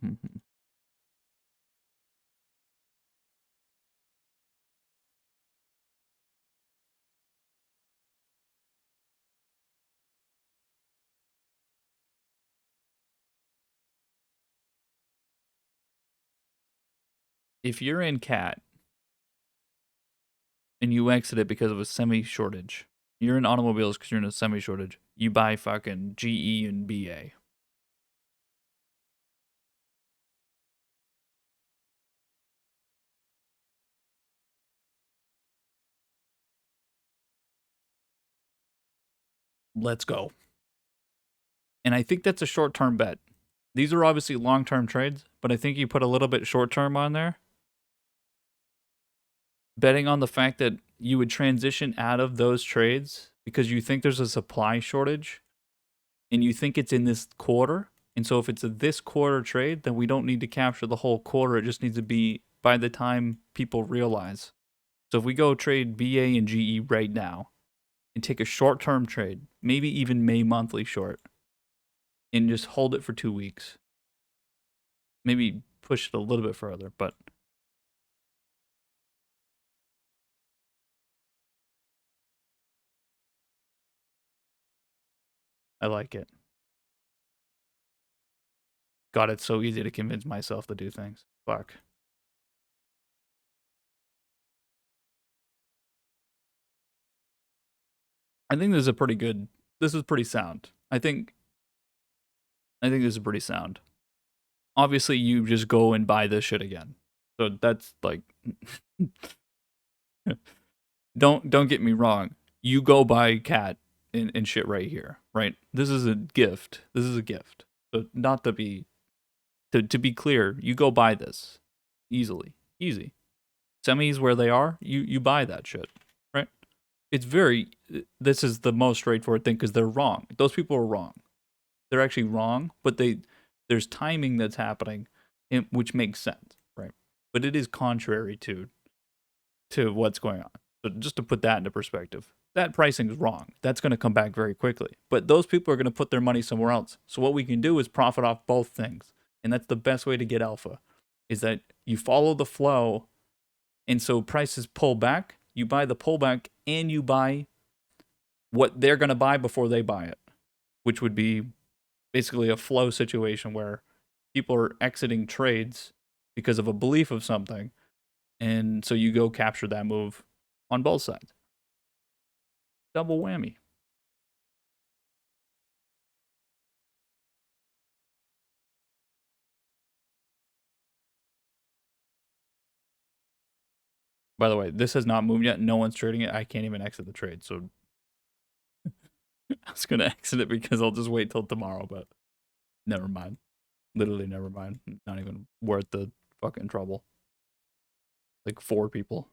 If you're in CAT and you exit it because of a semi shortage, you're in automobiles because you're in a semi shortage, you buy fucking GE and BA. Let's go. And I think that's a short term bet. These are obviously long term trades, but I think you put a little bit short term on there, betting on the fact that you would transition out of those trades because you think there's a supply shortage and you think it's in this quarter. And so if it's a this quarter trade, then we don't need to capture the whole quarter. It just needs to be by the time people realize. So if we go trade BA and GE right now and take a short term trade, maybe even May monthly short, and just hold it for 2 weeks, maybe push it a little bit further, but I like it. God, it's so easy to convince myself to do things. Fuck. I think this is a pretty good. This is pretty sound. I think this is pretty sound. Obviously, you just go and buy this shit again. So that's like, don't get me wrong. You go buy cat and shit right here, right? This is a gift. This is a gift. So not to be to be clear, you go buy this easily, easy. Semis where they are, you buy that shit, right? It's very. This is the most straightforward thing because they're wrong. Those people are wrong. They're actually wrong, but there's timing that's happening, which makes sense, right? But it is contrary to what's going on. So just to put that into perspective, that pricing is wrong. That's going to come back very quickly. But those people are going to put their money somewhere else. So what we can do is profit off both things, and that's the best way to get alpha. Is that you follow the flow, and so prices pull back. You buy the pullback, and you buy what they're going to buy before they buy it, which would be basically a flow situation where people are exiting trades because of a belief of something. And so you go capture that move on both sides. Double whammy. By the way, this has not moved yet. No one's trading it. I can't even exit the trade. So I was going to exit it because I'll just wait till tomorrow, but never mind. Literally never mind. Not even worth the fucking trouble. Like 4 people.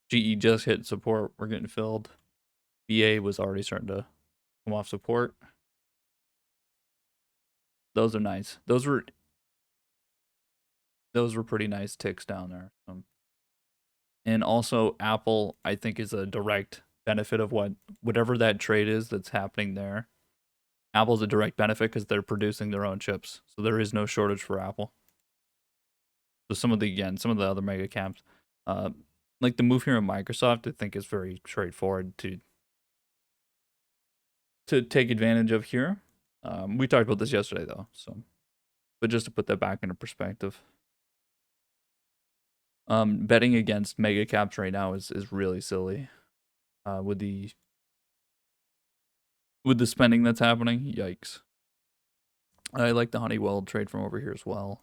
GE just hit support. We're getting filled. BA was already starting to come off support. Those are nice. Those were pretty nice ticks down there. And also Apple, I think, is a direct benefit of whatever that trade is that's happening there. Apple's a direct benefit because they're producing their own chips, so there is no shortage for Apple. So some of the other mega caps, like the move here in Microsoft, I think is very straightforward to take advantage of here. We talked about this yesterday though, so but just to put that back into perspective. Betting against mega caps right now is really silly. With the spending that's happening, yikes. I like the Honeywell trade from over here as well.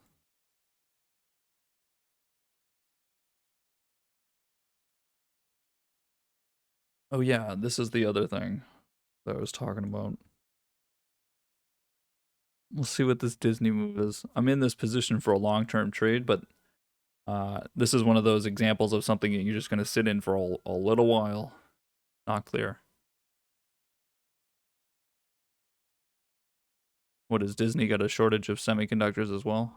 Oh yeah, this is the other thing that I was talking about. We'll see what this Disney move is. I'm in this position for a long-term trade, but this is one of those examples of something that you're just going to sit in for a little while. Not clear. What, has Disney got a shortage of semiconductors as well?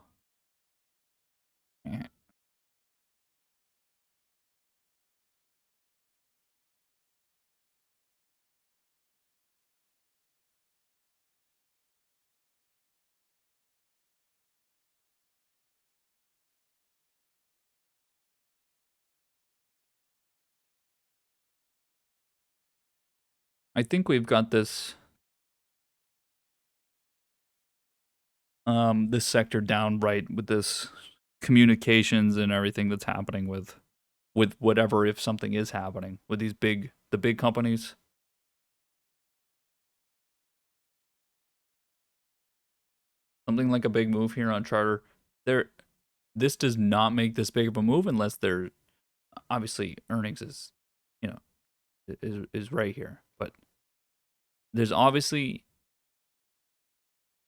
Eh. I think we've got this this sector down right with this communications and everything that's happening with whatever, if something is happening with the big companies. Something like a big move here on Charter. This does not make this big of a move unless they're obviously earnings is, you know, is right here. But there's obviously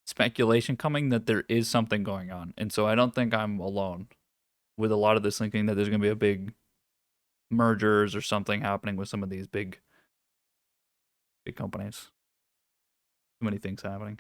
speculation coming that there is something going on. And so I don't think I'm alone with a lot of this thinking that there's going to be a big mergers or something happening with some of these big companies. Too many things happening.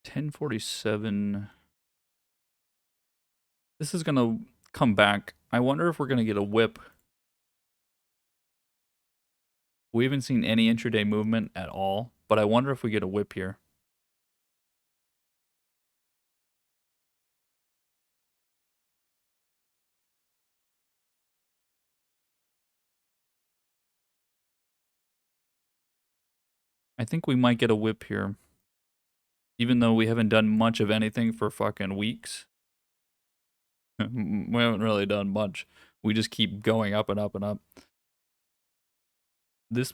$10.47. This is gonna come back. I wonder if we're gonna get a whip. We haven't seen any intraday movement at all, but I wonder if we get a whip here. I think we might get a whip here. Even though we haven't done much of anything for fucking weeks. We haven't really done much. We just keep going up and up and up. This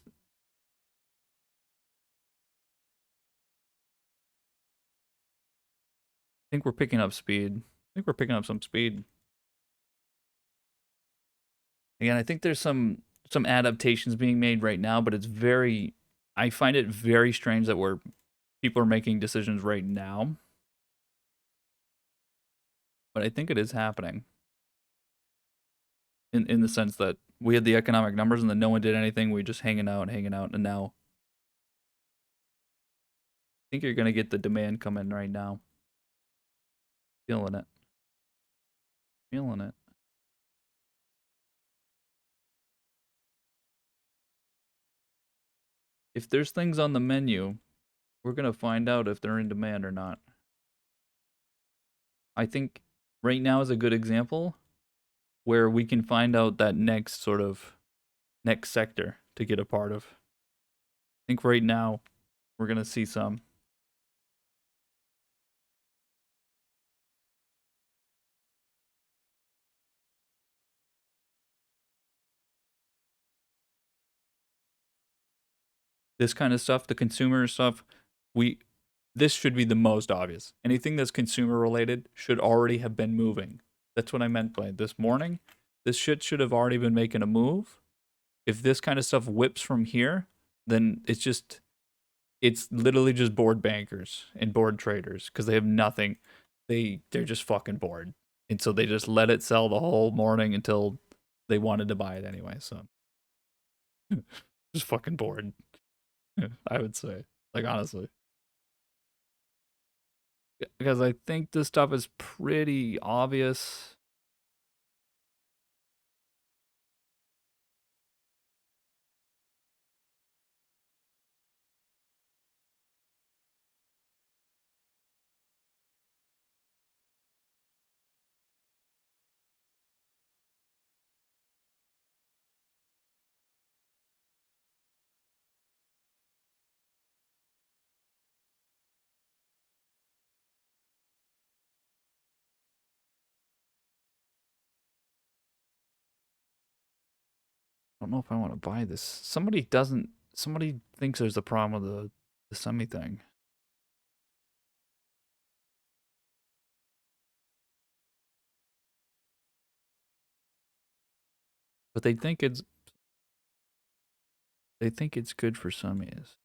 think we're picking up speed. I think we're picking up some speed. Again, I think there's some adaptations being made right now, but it's very I find it very strange that people are making decisions right now. But I think it is happening in the sense that we had the economic numbers and then no one did anything. We were just hanging out, and now I think you're gonna get the demand coming right now. Feeling it. Feeling it. If there's things on the menu, we're gonna find out if they're in demand or not. I think right now is a good example where we can find out that next sector to get a part of. I think right now we're gonna see some. This kind of stuff, the consumer stuff, we this should be the most obvious. Anything that's consumer related should already have been moving. That's what I meant by this morning. This shit should have already been making a move. If this kind of stuff whips from here, then it's literally just bored bankers and bored traders because they have nothing. They're just fucking bored. And so they just let it sell the whole morning until they wanted to buy it anyway. So just fucking bored, I would say. Like honestly. Because I think this stuff is pretty obvious. I don't know if I want to buy this. Somebody thinks there's a problem with the semi thing. But they think it's good for semis.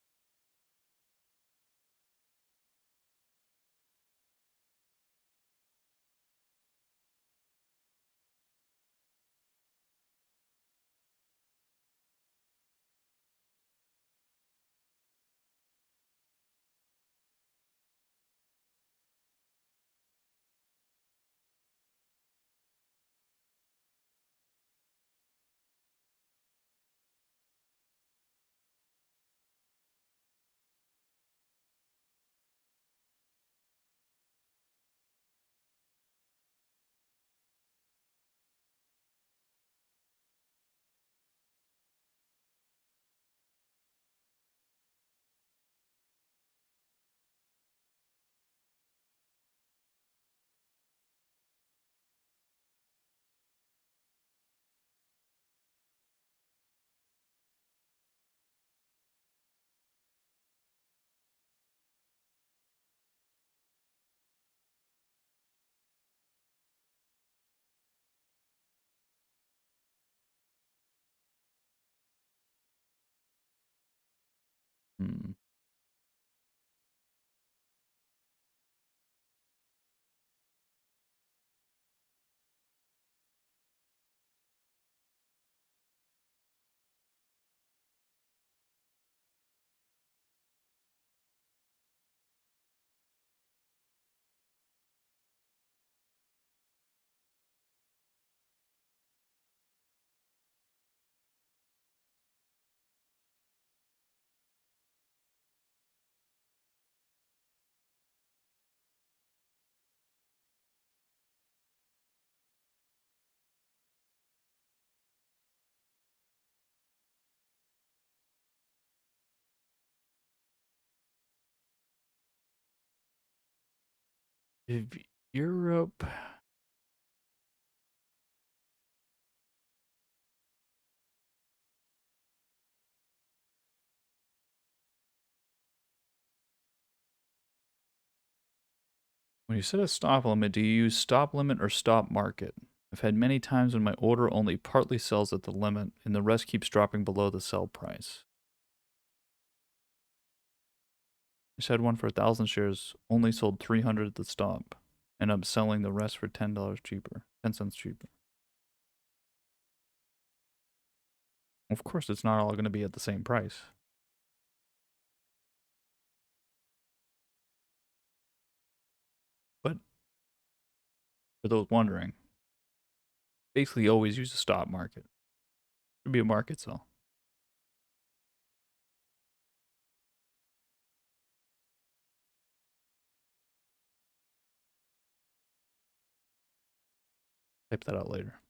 Hmm. If Europe When you set a stop limit, do you use stop limit or stop market? I've had many times when my order only partly sells at the limit and the rest keeps dropping below the sell price. I just had one for 1,000 shares, only sold 300 at the stop, and I'm selling the rest for $10 cheaper, 10 cents cheaper. Of course, it's not all going to be at the same price. But for those wondering, basically always use the stop market. Should be a market sell. Type that out later.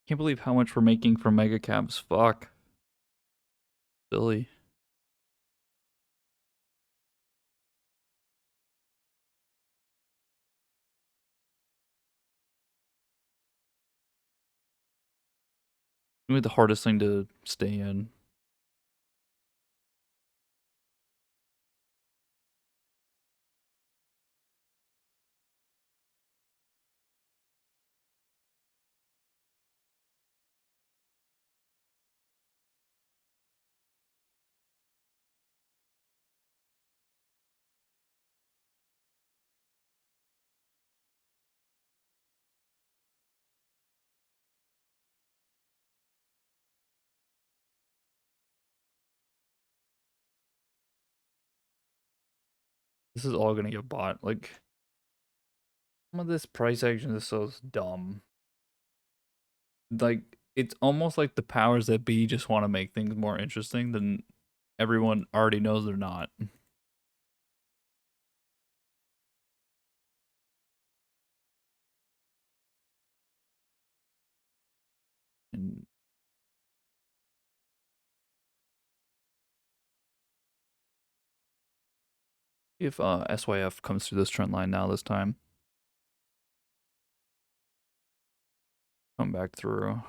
Can't believe how much we're making from mega caps. Fuck. Silly. Maybe the hardest thing to stay in. This is all gonna get bought. Like, some of this price action is so dumb. Like, it's almost like the powers that be just want to make things more interesting than everyone already knows they're not. And if SYF comes through this trend line now this time, come back through.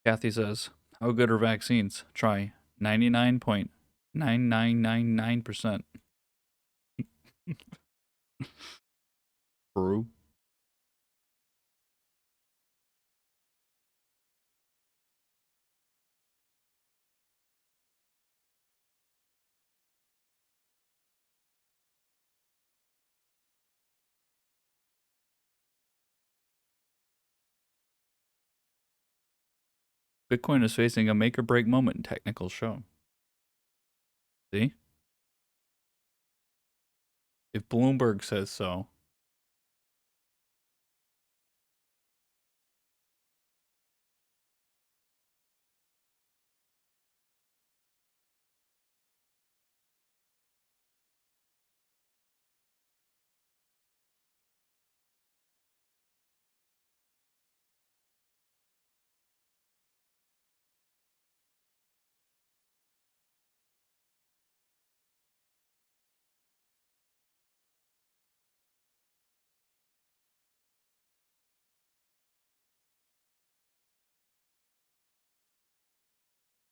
Kathy says, how good are vaccines? Try 99.9999%. True. Bitcoin is facing a make or break moment in technical show. See? If Bloomberg says so.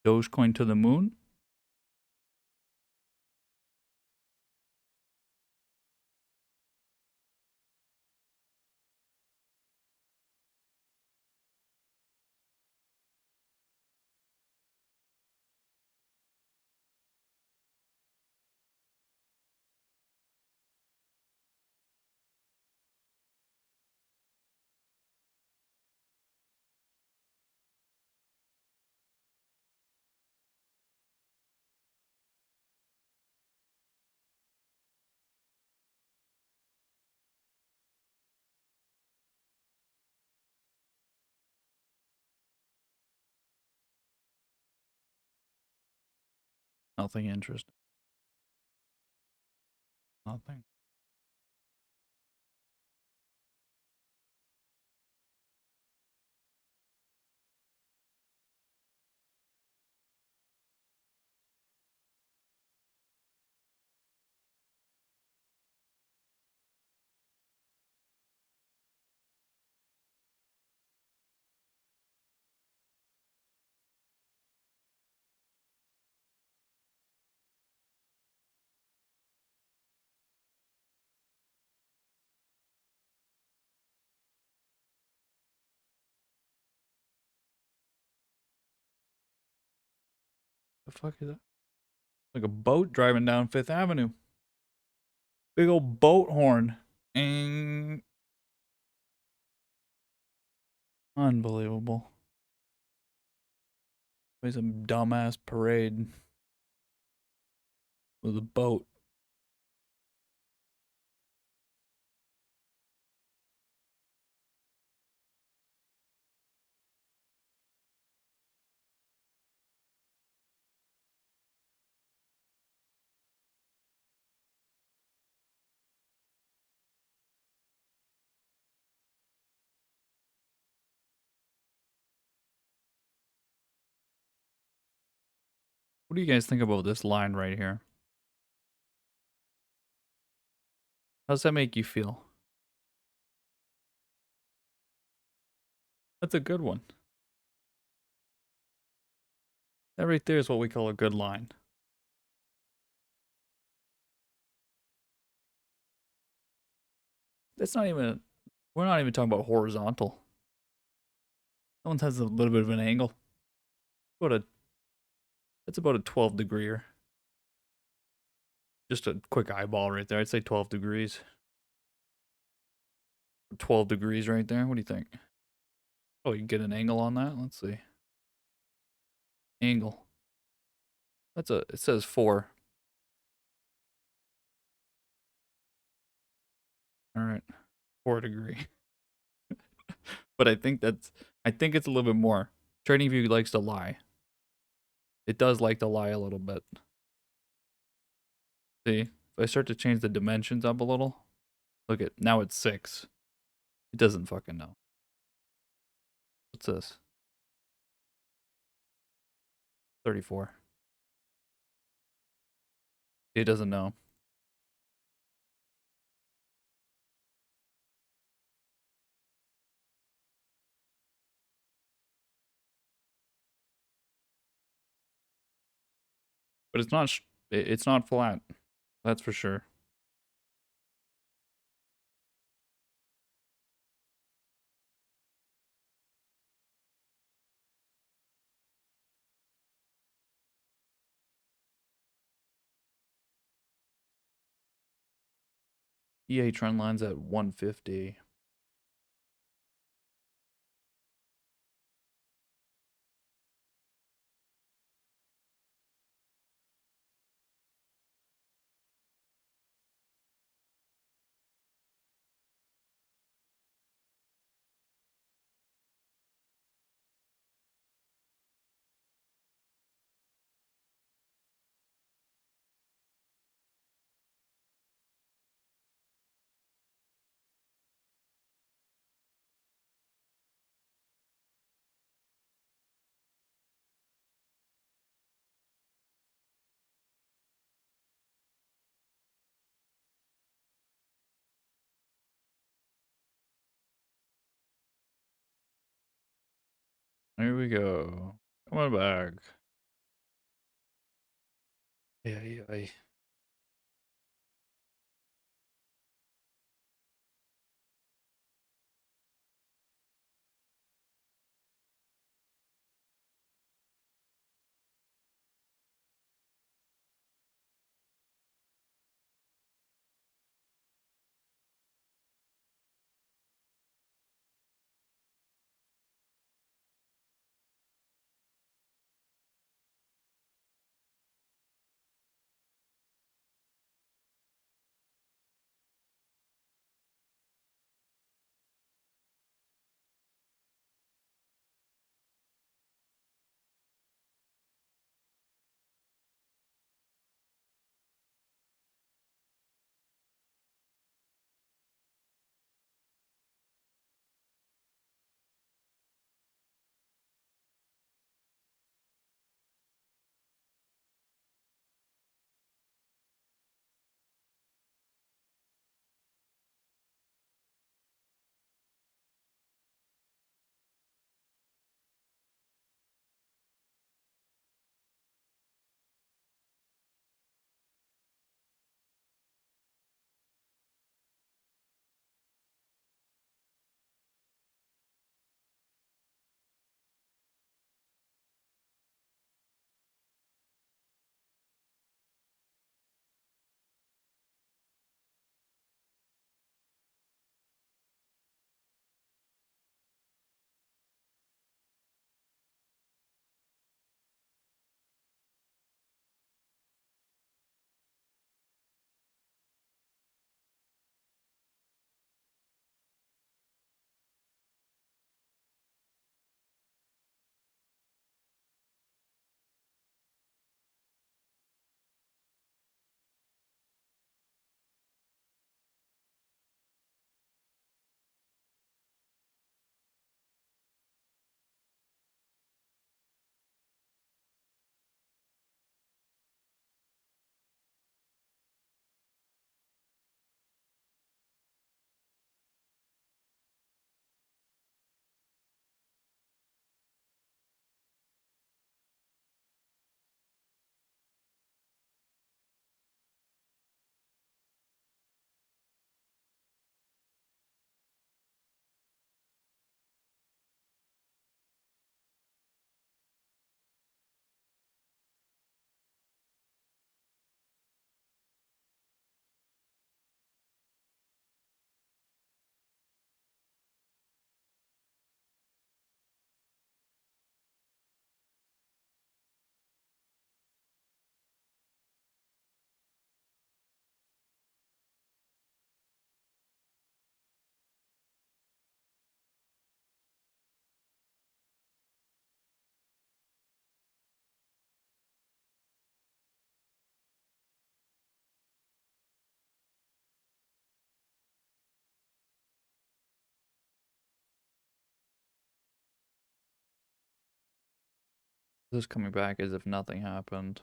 Dogecoin to the moon? Nothing interesting. Nothing. The fuck is that? Like a boat driving down Fifth Avenue. Big old boat horn. And unbelievable. Play some dumbass parade with a boat. What do you guys think about this line right here? How's that make you feel? That's a good one. That right there is what we call a good line. That's not even, we're not even talking about horizontal. That one has a little bit of an angle. About a, that's about a 12 degreer. Just a quick eyeball right there. I'd say 12 degrees. 12 degrees right there. What do you think? Oh, you can get an angle on that? Let's see. Angle. That's a, it says 4. All right. 4 degree. But I think it's a little bit more. TradingView likes to lie. It does like to lie a little bit. See, if I start to change the dimensions up a little, look at, now it's 6. It doesn't fucking know. What's this? 34. It doesn't know. but it's not flat. That's for sure. EA trend lines at 150. There we go. Coming back. Yeah, yeah. This is coming back as if nothing happened.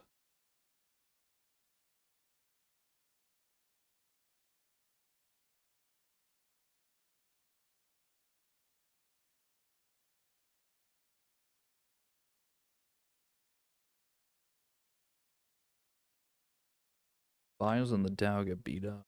Bios and the Dow get beat up.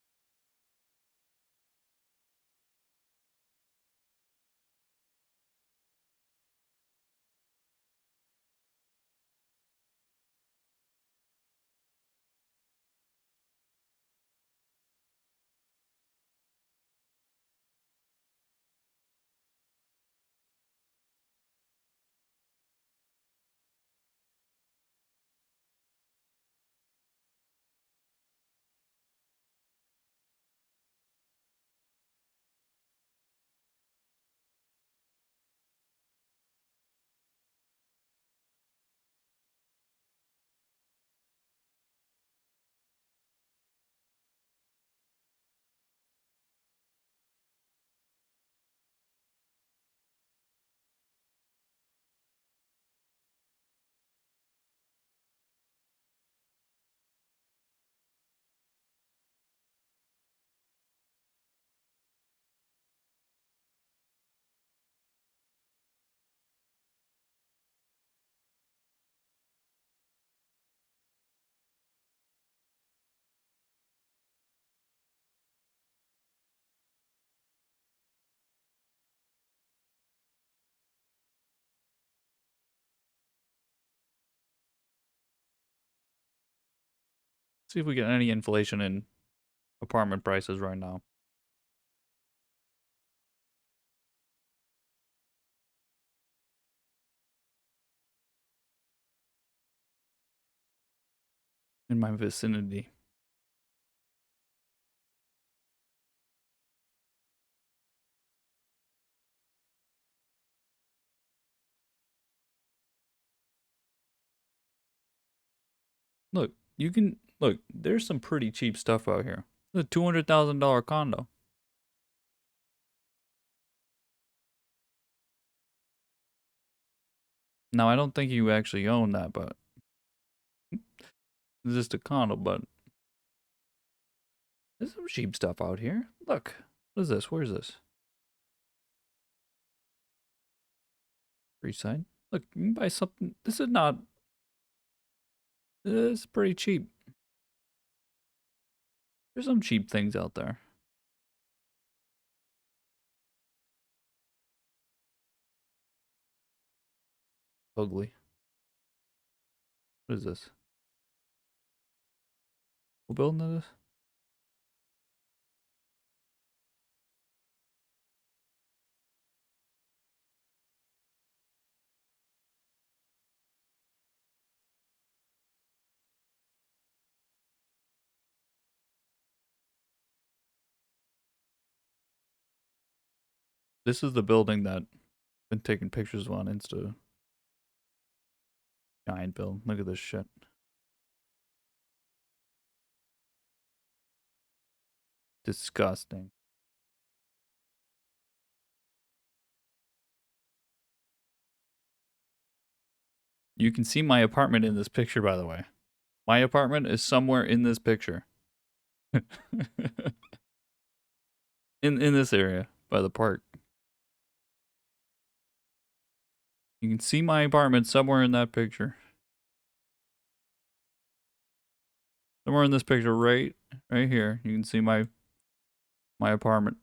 See if we get any inflation in apartment prices right now. In my vicinity. Look, you can look, there's some pretty cheap stuff out here. The $200,000 condo. Now I don't think you actually own that, but it's just a condo, but there's some cheap stuff out here. Look. What is this? Where's this? Free side. Look, you can buy something. This is not. This is pretty cheap. There's some cheap things out there. Ugly. What is this? What building is this? This is the building that I've been taking pictures of on Insta. Giant building. Look at this shit. Disgusting. You can see my apartment in this picture, by the way. My apartment is somewhere in this picture. in this area by the park. You can see my apartment somewhere in that picture. Somewhere in this picture, right here. You can see my apartment.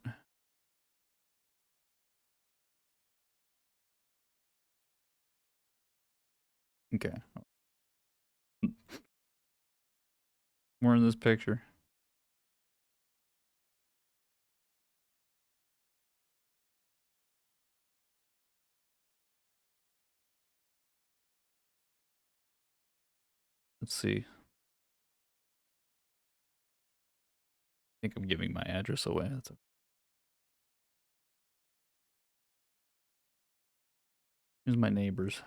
Okay. Somewhere in this picture. Let's see. I think I'm giving my address away. Here's my neighbors.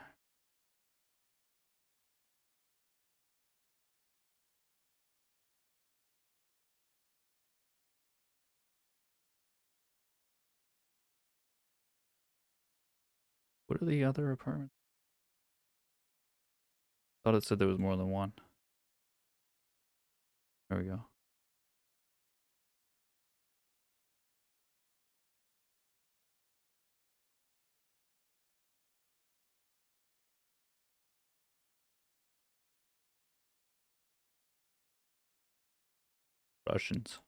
What are the other apartments? I thought it said there was more than one. There we go. questions.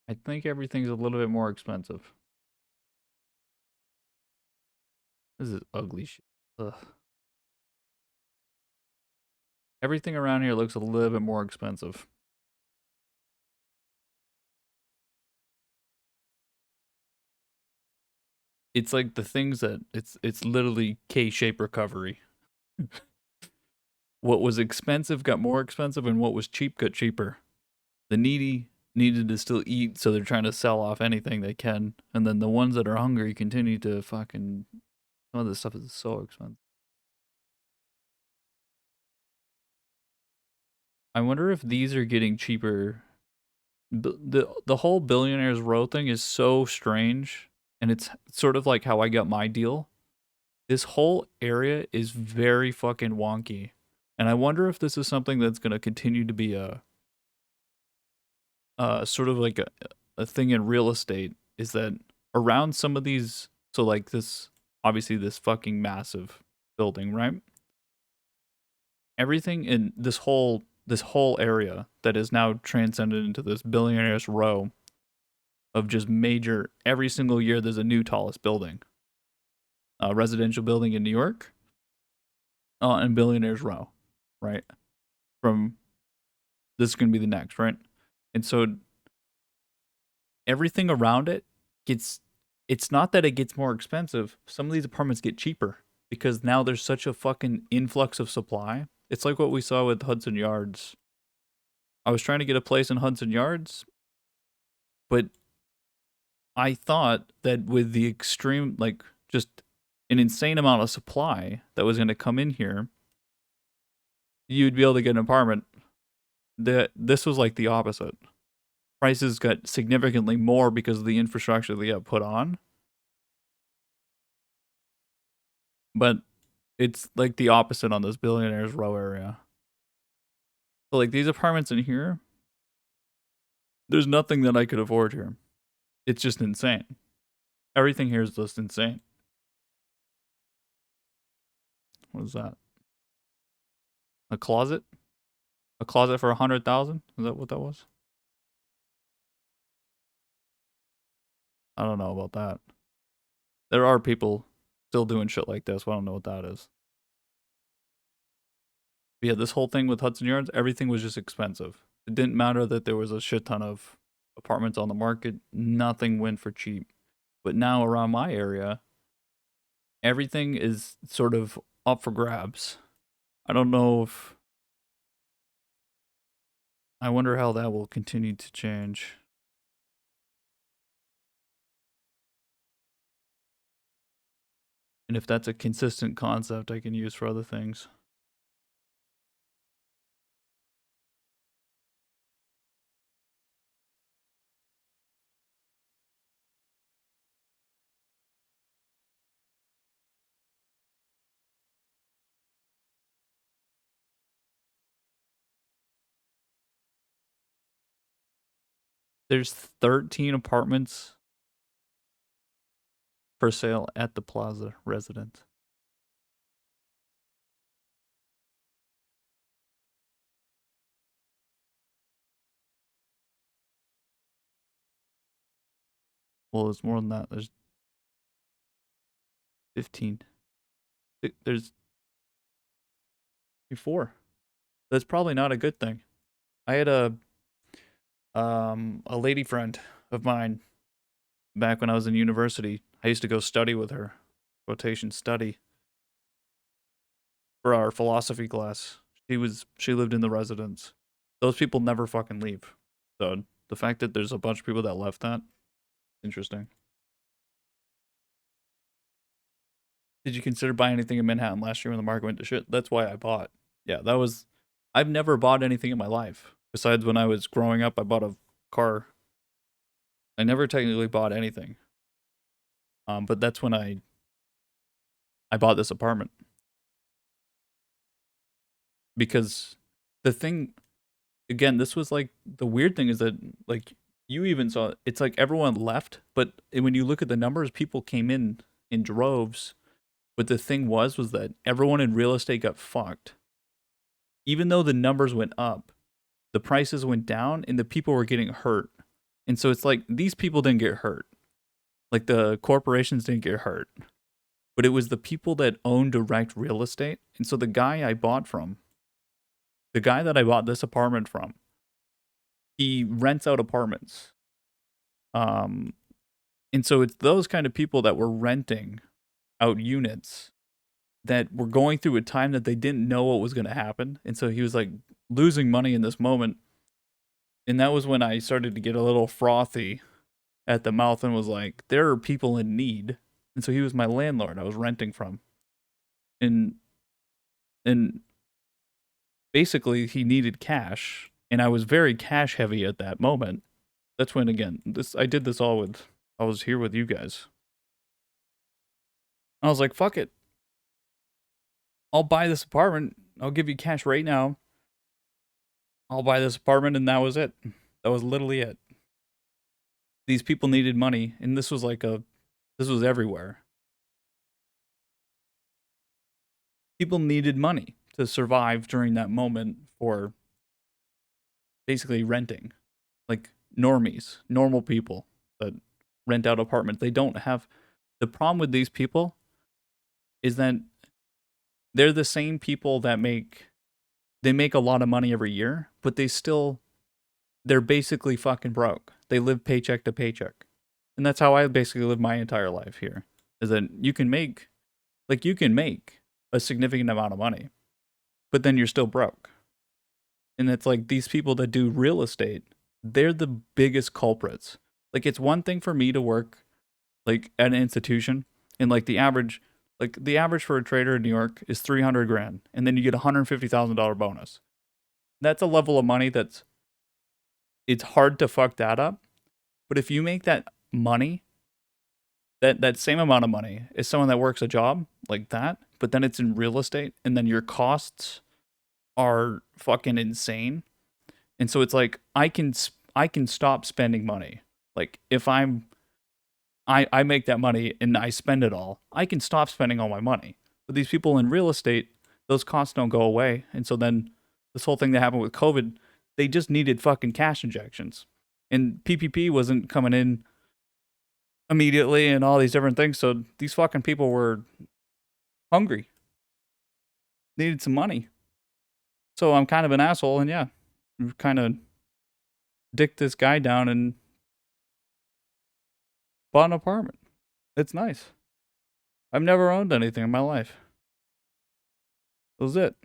I think everything's a little bit more expensive. This is ugly shit. Ugh. Everything around here looks a little bit more expensive. It's like the things that it's literally K-shape recovery. What was expensive got more expensive, and what was cheap got cheaper. The needy needed to still eat, so they're trying to sell off anything they can, and then the ones that are hungry continue to fucking. Some of this stuff is so expensive. I wonder if these are getting cheaper. The whole billionaires row thing is so strange, and it's sort of like how I got my deal. This whole area is very fucking wonky, and I wonder if this is something that's going to continue to be a sort of like a thing in real estate. Is that around some of these? So like this, obviously this fucking massive building, right? Everything in this whole area that is now transcended into this billionaires row of just major. Every single year, there's a new tallest building, a residential building in New York, and billionaires row, right? From this is going to be the next, right? And so everything around it gets. It's not that it gets more expensive. Some of these apartments get cheaper because now there's such a fucking influx of supply. It's like what we saw with Hudson Yards. I was trying to get a place in Hudson Yards, but I thought that with the extreme, like, just an insane amount of supply that was going to come in here, you'd be able to get an apartment. This was like the opposite. Prices got significantly more because of the infrastructure they got put on. But it's like the opposite on this billionaires row area. So like these apartments in here, there's nothing that I could afford here. It's just insane. Everything here is just insane. What is that? A closet? A closet for 100,000? Is that what that was? I don't know about that. There are people still doing shit like this, but I don't know what that is. But yeah, this whole thing with Hudson Yards, everything was just expensive. It didn't matter that there was a shit ton of apartments on the market. Nothing went for cheap. But now around my area, everything is sort of up for grabs. I don't know if. I wonder how that will continue to change. And if that's a consistent concept I can use for other things. There's 13 apartments for sale at the Plaza Residence. Well, there's more than that. There's 15. There's 4. That's probably not a good thing. I had a lady friend of mine back when I was in university. I used to go study with her, quotation study, for our philosophy class. She lived in the residence. Those people never fucking leave. So the fact that there's a bunch of people that left that, interesting. Did you consider buying anything in Manhattan last year when the market went to shit? That's why I bought. Yeah, that was. I've never bought anything in my life. Besides when I was growing up, I bought a car. I never technically bought anything. But that's when I I bought this apartment because the thing, again, this was like the weird thing is that, like, you even saw it's like everyone left, but when you look at the numbers, people came in droves. But the thing was that everyone in real estate got fucked. Even though the numbers went up, the prices went down and the people were getting hurt. And so it's like these people didn't get hurt. Like the corporations didn't get hurt. But it was the people that own direct real estate. And so the guy I bought from, the guy that I bought this apartment from, he rents out apartments. Um and so it's those kind of people that were renting out units that were going through a time that they didn't know what was going to happen. And so he was like losing money in this moment. And that was when I started to get a little frothy at the mouth and was like, there are people in need. And so he was my landlord I was renting from. And and basically he needed cash. And I was very cash heavy at that moment. That's when, again, I did this all with, I was here with you guys. I was like, fuck it. I'll buy this apartment. I'll give you cash right now. I'll buy this apartment. And that was it. That was literally it. These people needed money. And this was this was everywhere. People needed money to survive during that moment for basically renting. Like normies, normal people that rent out apartments. They don't have, the problem with these people is that they're the same people that make a lot of money every year, but they're basically fucking broke. They live paycheck to paycheck. And that's how I basically live my entire life here. Is that you can make a significant amount of money, but then you're still broke. And it's like these people that do real estate, they're the biggest culprits. Like it's one thing for me to work like at an institution and like the average for a trader in New York is 300 grand and then you get a $150,000 bonus. That's a level of money it's hard to fuck that up. But if you make that money, that same amount of money is someone that works a job like that, but then it's in real estate and then your costs are fucking insane. And so it's like I can stop spending money. Like if I make that money and I spend it all, I can stop spending all my money. But these people in real estate, those costs don't go away. And so then this whole thing that happened with COVID, they just needed fucking cash injections. And PPP wasn't coming in immediately and all these different things. So these fucking people were hungry, needed some money. So I'm kind of an asshole. And yeah, kind of dick this guy down and bought an apartment. It's nice. I've never owned anything in my life. That was it.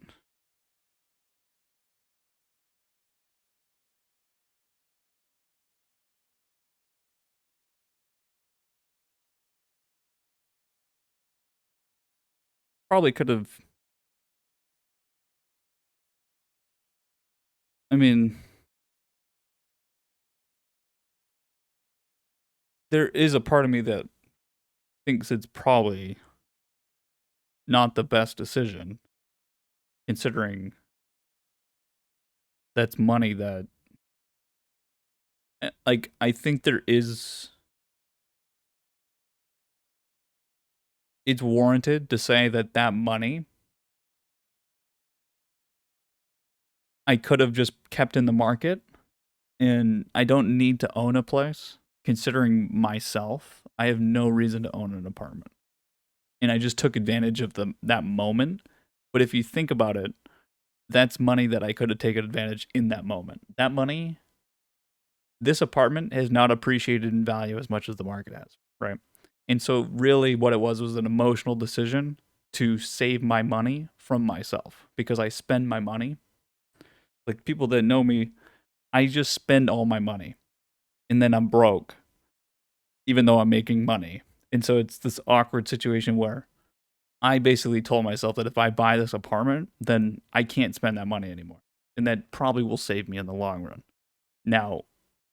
Probably could have. I mean, there is a part of me that thinks it's probably not the best decision, considering that's money that, like, I think it's warranted to say that money I could have just kept in the market and I don't need to own a place. Considering myself, I have no reason to own an apartment. And I just took advantage of that moment. But if you think about it, that's money that I could have taken advantage in that moment. That money, this apartment has not appreciated in value as much as the market has, right? And so really what it was an emotional decision to save my money from myself because I spend my money. Like people that know me, I just spend all my money and then I'm broke even though I'm making money. And so it's this awkward situation where I basically told myself that if I buy this apartment, then I can't spend that money anymore. And that probably will save me in the long run. Now,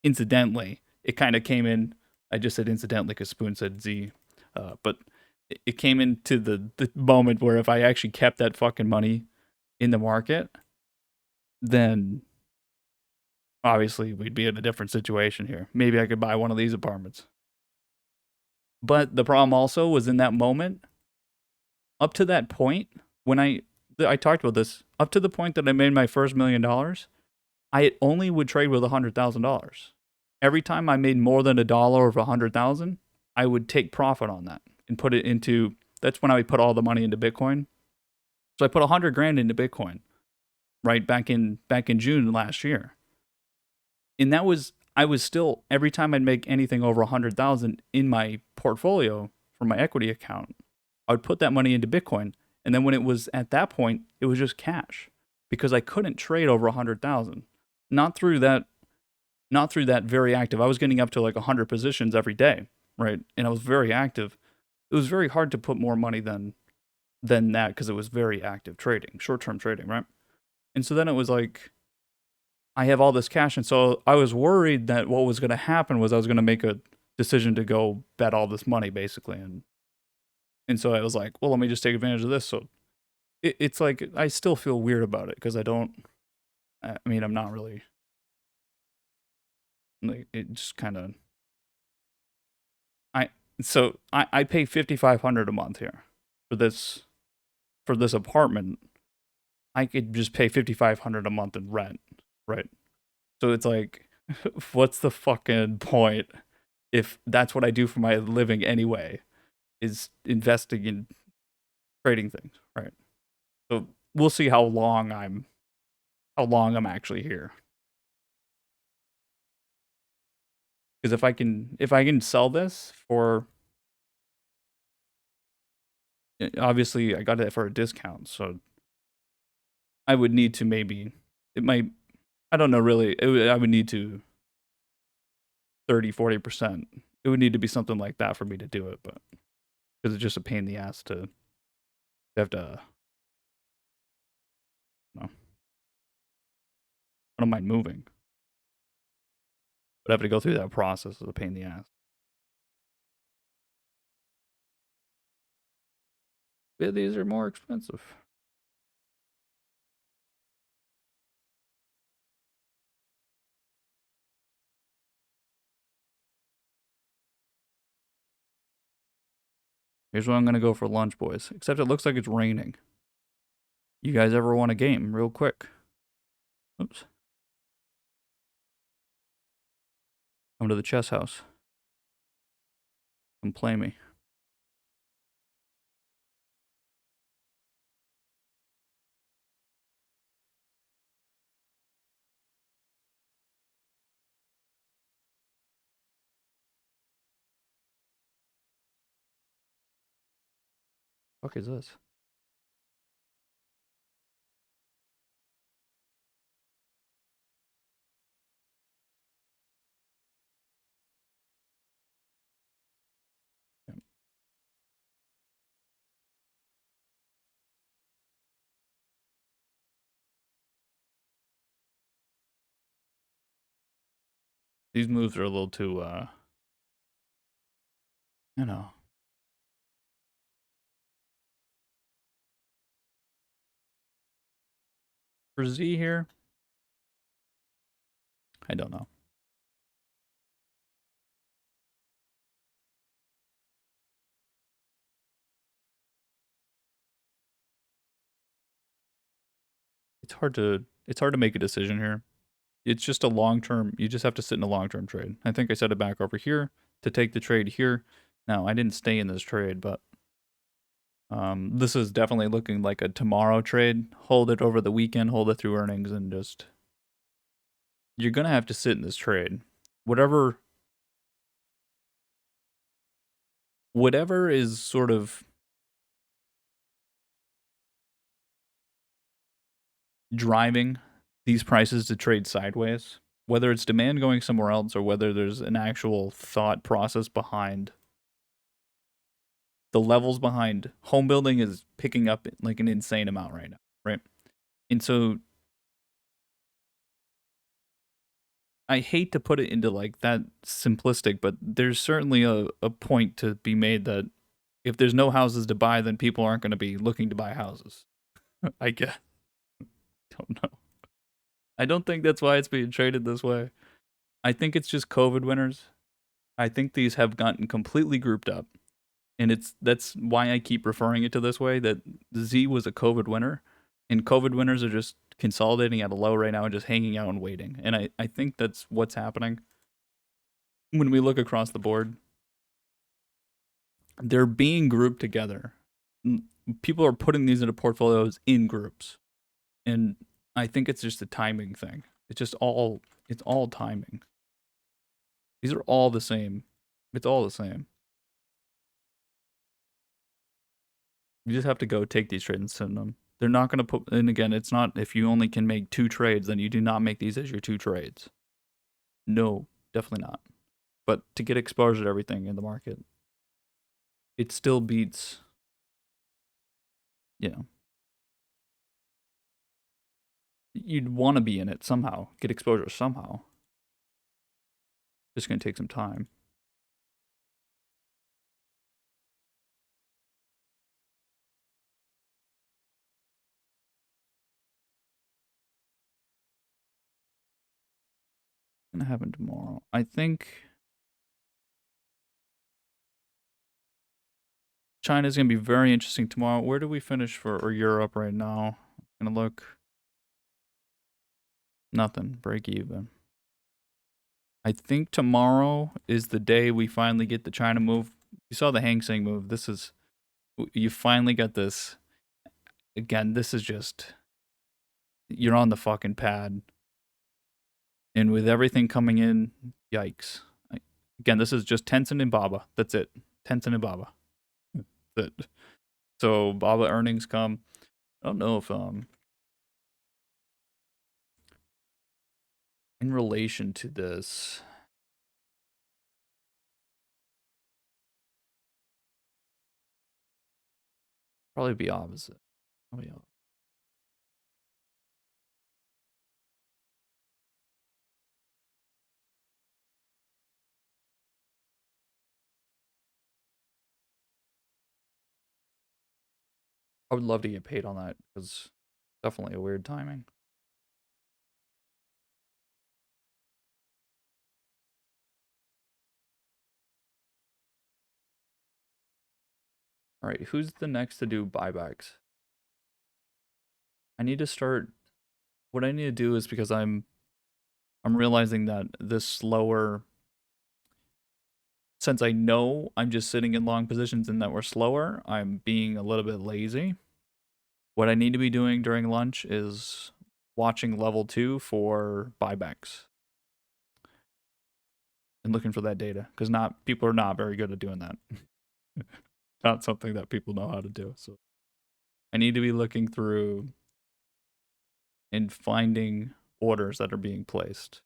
incidentally, it kind of came in. I just said incidentally because Spoon said Z. But it came into the moment where if I actually kept that fucking money in the market, then obviously we'd be in a different situation here. Maybe I could buy one of these apartments. But the problem also was in that moment, up to that point, when I talked about this, up to the point that I made my first $1 million, I only would trade with $100,000. Every time I made more than $1 of 100,000, I would take profit on that and put it into. That's when I would put all the money into Bitcoin. So I put 100 grand into Bitcoin, right back in June last year, and that was I was still every time I'd make anything over 100,000 in my portfolio from my equity account, I would put that money into Bitcoin, and then when it was at that point, it was just cash because I couldn't trade over 100,000. Not through that not through that very active. I was getting up to like 100 positions every day, right? And I was very active. It was very hard to put more money than that because it was very active trading, short-term trading, right? And so then it was like I have all this cash, and so I was worried that what was going to happen was I was going to make a decision to go bet all this money basically, and so I was like, well, let me just take advantage of this. So it's like I still feel weird about it because I don't. I mean, I'm not really like it. Just kind of I I pay 5,500 a month here for this apartment. I could just pay 5,500 a month in rent, right? So it's like, what's the fucking point if that's what I do for my living anyway? Is investing in trading things, right? So we'll see how long I'm actually here. Because if I can sell this for obviously I got it for a discount, so I would need to maybe it might I don't know really I would need to 30-40%. It would need to be something like that for me to do it, but because it's just a pain in the ass to have to no. I don't mind moving, but I have to go through that process is a pain in the ass. Yeah, these are more expensive. Here's where I'm gonna go for lunch, boys. Except it looks like it's raining. You guys ever want a game real quick? Oops. Come to the chess house. Come play me. Fuck is this? These moves are a little too you know. For Z here, I don't know. It's hard to make a decision here. It's just a long term. You just have to sit in a long term trade. I think I set it back over here to take the trade here. Now I didn't stay in this trade, but this is definitely looking like a tomorrow trade. Hold it over the weekend, hold it through earnings, and just you're gonna have to sit in this trade. Whatever is sort of driving these prices to trade sideways, whether it's demand going somewhere else or whether there's an actual thought process behind the levels behind home building is picking up like an insane amount right now, right? And so I hate to put it into like that simplistic, but there's certainly a point to be made that if there's no houses to buy, then people aren't going to be looking to buy houses. I guess. Don't know. I don't think that's why it's being traded this way. I think it's just COVID winners. I think these have gotten completely grouped up. And that's why I keep referring it to this way, that Z was a COVID winner, and COVID winners are just consolidating at a low right now and just hanging out and waiting. And I think that's what's happening. When we look across the board, they're being grouped together. People are putting these into portfolios in groups. And I think it's just a timing thing. It's all timing. These are all the same. It's all the same. You just have to go take these trades and send them. They're not going to put, and again, it's not, if you only can make 2 trades, then you do not make these as your 2 trades. No, definitely not. But to get exposure to everything in the market, it still beats, you'd want to be in it somehow, get exposure somehow. Just going to take some time. Gonna happen tomorrow. I think China's gonna be very interesting tomorrow. Where do we finish for Europe right now? I'm gonna look. Nothing. Break even. I think tomorrow is the day we finally get the China move. You saw the Hang Seng move. This is, you finally got this. Again, this is just, you're on the fucking pad. And with everything coming in, yikes. Again, this is just Tencent and Baba. That's it. Tencent and Baba. That's it. So Baba earnings come. I don't know if in relation to this, probably be opposite. Probably opposite. I would love to get paid on that because definitely a weird timing. All right, who's the next to do buybacks? I need to start. What I need to do is, because I'm realizing that this slower, since I know I'm just sitting in long positions and that we're slower, I'm being a little bit lazy. What I need to be doing during lunch is watching level 2 for buybacks and looking for that data, because people are not very good at doing that. Not something that people know how to do. So I need to be looking through and finding orders that are being placed.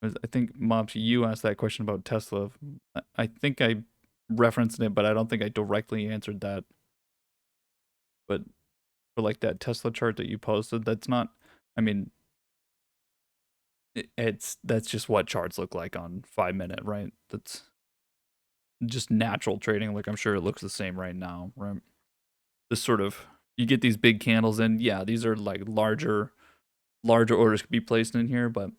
I think, Mobs, you asked that question about Tesla. I think I referenced it, but I don't think I directly answered that. But for like that Tesla chart that you posted, that's not, I mean, that's just what charts look like on 5-minute, right? That's just natural trading. Like, I'm sure it looks the same right now, right? This sort of, you get these big candles in. Yeah, these are like larger orders could be placed in here, but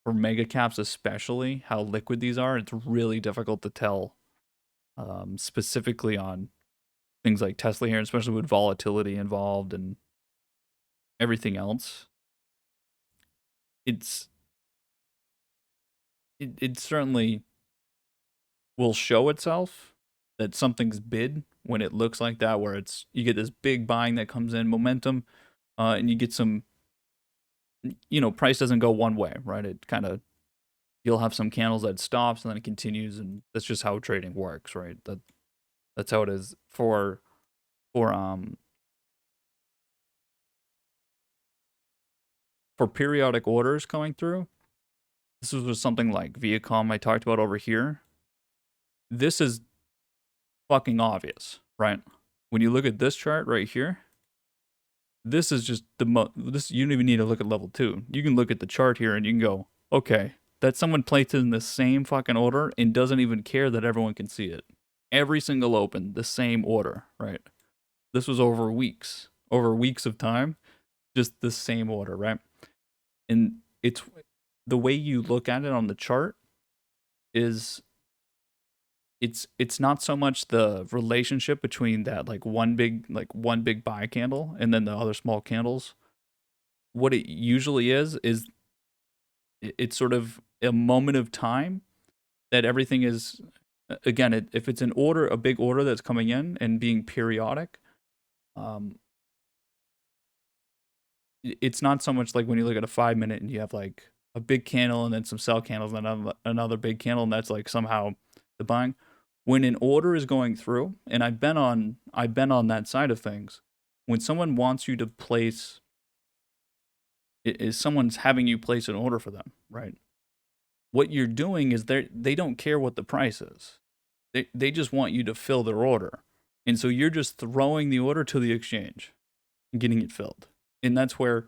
for mega caps especially, how liquid these are, it's really difficult to tell, specifically on things like Tesla here, especially with volatility involved and everything else. It certainly will show itself that something's bid when it looks like that, where it's, you get this big buying that comes in, momentum, and you get some, price doesn't go one way, right? It kind of, you'll have some candles that stops and then it continues, and that's just how trading works, right? That's how it is for periodic orders coming through. This was something like Viacom I talked about over here. This is fucking obvious, right? When you look at this chart right here, this is just this, you don't even need to look at level 2. You can look at the chart here and you can go, okay, that someone placed in the same fucking order and doesn't even care that everyone can see it. Every single open, the same order, right? This was over weeks of time, just the same order, right? And it's the way you look at it on the chart is it's not so much the relationship between that one big buy candle and then the other small candles. What it usually is it's sort of a moment of time that everything is again if it's an order, a big order that's coming in and being periodic. um it's not so much like when you look at a 5 minute and you have like a big candle and then some sell candles and another big candle, and that's like somehow the buying. When an order is going through, and I've been on that side of things, when someone wants you to place, is someone's having you place an order for them, right? What you're doing is they don't care what the price is. They just want you to fill their order. And so you're just throwing the order to the exchange and getting it filled. And that's where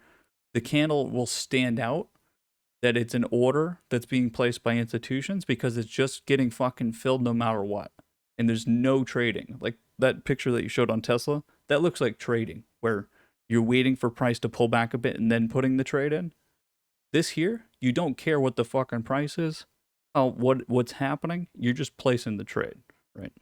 the candle will stand out, that it's an order that's being placed by institutions, because it's just getting fucking filled no matter what. And there's no trading. Like that picture that you showed on Tesla, that looks like trading, where you're waiting for price to pull back a bit and then putting the trade in. This here, you don't care what the fucking price is, what's happening. You're just placing the trade, right?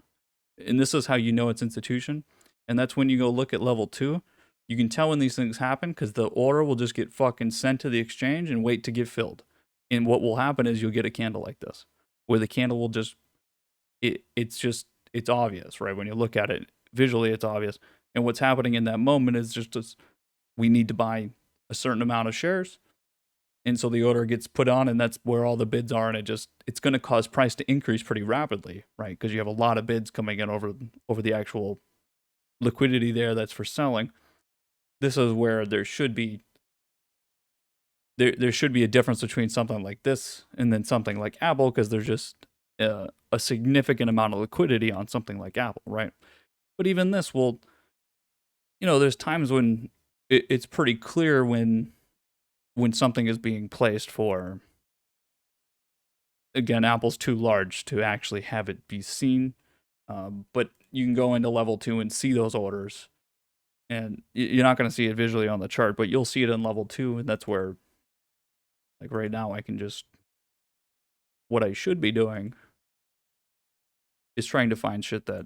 And this is how you know it's institution. And that's when you go look at level 2. You can tell when these things happen because the order will just get fucking sent to the exchange and wait to get filled. And what will happen is you'll get a candle like this, where the candle will just, it's obvious, right? When you look at it visually, it's obvious. And what's happening in that moment is just we need to buy a certain amount of shares. And so the order gets put on, and that's where all the bids are. And it's going to cause price to increase pretty rapidly, right? Because you have a lot of bids coming in over the actual liquidity there that's for selling. This is where there should be a difference between something like this and then something like Apple, because there's just a significant amount of liquidity on something like Apple, right? But even this will, there's times when it's pretty clear when something is being placed for, again, Apple's too large to actually have it be seen. But you can go into level 2 and see those orders. And you're not going to see it visually on the chart, but you'll see it in level 2. And that's where, like right now, I can just, what I should be doing is trying to find shit that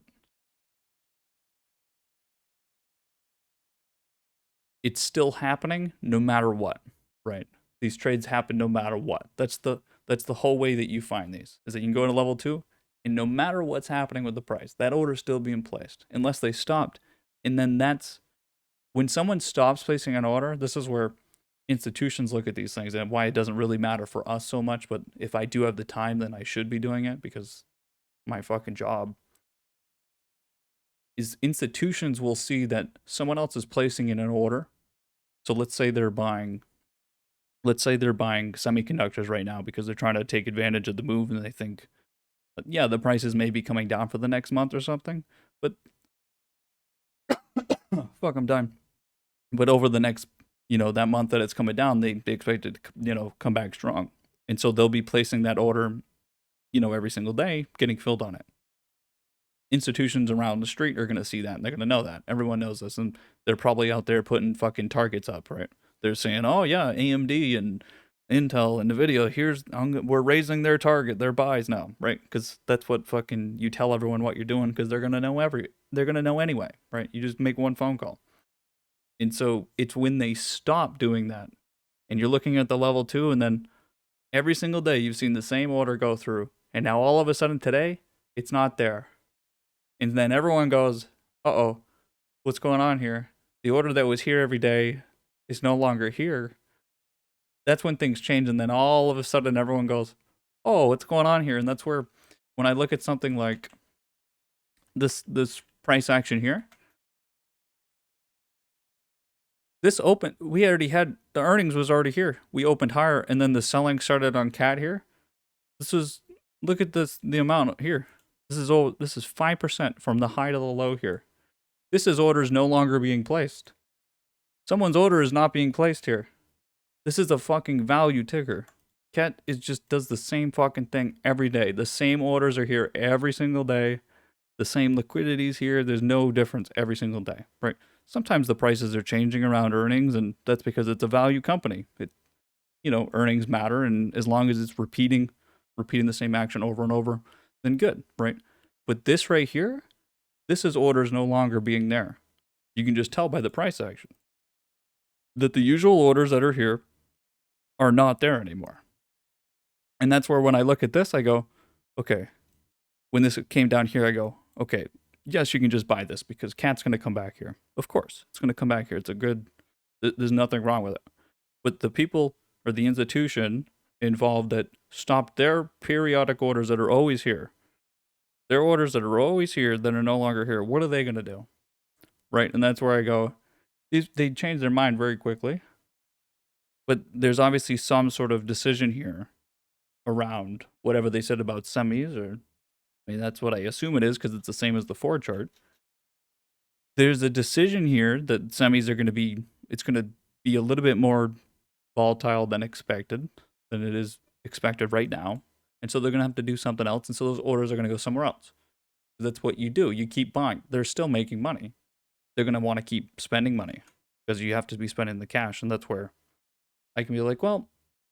it's still happening no matter what, right? These trades happen no matter what. That's the whole way that you find these, is that you can go to level 2, and no matter what's happening with the price, that order's still being placed unless they stopped. And then that's when someone stops placing an order. This is where institutions look at these things and why it doesn't really matter for us so much. But if I do have the time, then I should be doing it, because my fucking job is institutions will see that someone else is placing in an order. So let's say they're buying semiconductors right now because they're trying to take advantage of the move, and they think, yeah, the prices may be coming down for the next month or something. But fuck, I'm done. But over the next, that month that it's coming down, they expect it to, come back strong. And so they'll be placing that order, every single day, getting filled on it. Institutions around the street are going to see that, and they're going to know that. Everyone knows this, and they're probably out there putting fucking targets up, right? They're saying, oh yeah, AMD and Intel and NVIDIA, we're raising their target, their buys now, right? Because that's what fucking, you tell everyone what you're doing, because they're going to know anyway, right? You just make one phone call. And so it's when they stop doing that, and you're looking at the level 2, and then every single day you've seen the same order go through, and now all of a sudden today, it's not there. And then everyone goes, uh-oh, what's going on here? The order that was here every day is no longer here. That's when things change, and then all of a sudden everyone goes, oh, what's going on here? And that's where, when I look at something like this price action here, this open, we already had, the earnings was already here. We opened higher, and then the selling started on CAT here. Look at this, the amount here. This is 5% from the high to the low here. This is orders no longer being placed. Someone's order is not being placed here. This is a fucking value ticker. Cat is just does the same fucking thing every day. The same orders are here every single day. The same liquidity's here. There's no difference every single day, right? Sometimes the prices are changing around earnings, and that's because it's a value company. Earnings matter, and as long as it's repeating the same action over and over, then good, right? But this right here, this is orders no longer being there. You can just tell by the price action that the usual orders that are here are not there anymore. And that's where when I look at this, I go, okay. When this came down here, I go, okay, yes, you can just buy this because Cat's going to come back here. Of course, it's going to come back here. There's nothing wrong with it. But the people or the institution involved that stopped their periodic orders that are always here, their orders that are always here that are no longer here, what are they going to do? Right? And that's where I go, they change their mind very quickly. But there's obviously some sort of decision here around whatever they said about semis, or I mean, that's what I assume it is because it's the same as the Ford chart. There's a decision here that semis are going to be, it's going to be a little bit more volatile than expected, than it is expected right now. And so they're going to have to do something else. And so those orders are going to go somewhere else. That's what you do. You keep buying. They're still making money. They're going to want to keep spending money because you have to be spending the cash. And that's where I can be like, well,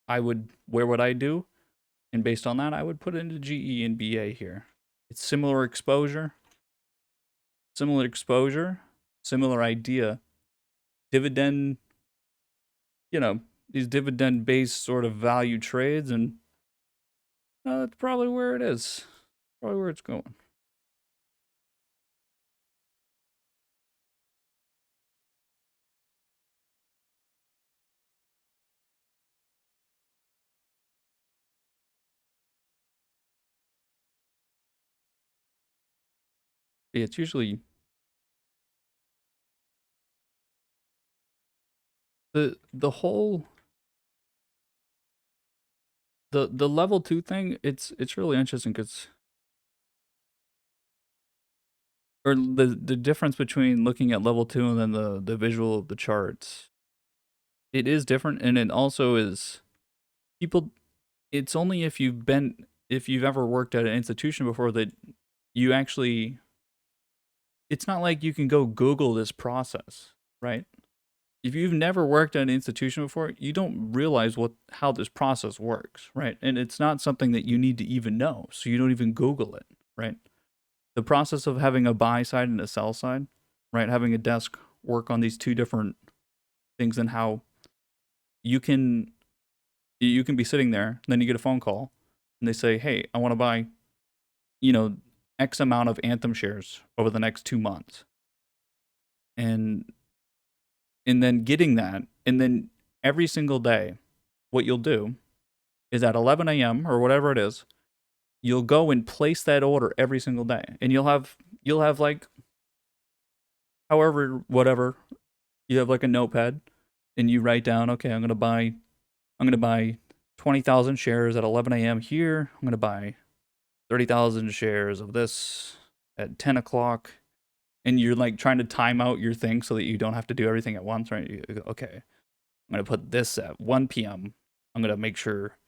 where would I do? And based on that, I would put it into GE and BA here. It's similar exposure, similar idea. Dividend, these dividend-based sort of value trades, and that's probably where it is. Probably where it's going. It's usually the whole the level 2 thing. It's really interesting because, or the difference between looking at level 2 and then the visual of the charts, it is different, and it also is people. It's only if you've ever worked at an institution before that you actually. It's not like you can go Google this process, right? If you've never worked at an institution before, you don't realize how this process works, right? And it's not something that you need to even know, so you don't even Google it, right? The process of having a buy side and a sell side, right? Having a desk work on these two different things, and how you can be sitting there, and then you get a phone call, and they say, "Hey, I want to buy, X amount of Anthem shares over the next 2 months," and then getting that, and then every single day, what you'll do is at 11 a.m. or whatever it is, you'll go and place that order every single day, and you'll have like, however, whatever, you have like a notepad, and you write down, okay, I'm gonna buy 20,000 shares at 11 a.m. here. I'm gonna buy 30,000 shares of this at 10 o'clock. And you're like trying to time out your thing so that you don't have to do everything at once, right? You go, okay, I'm going to put this at 1 p.m. I'm going to make sure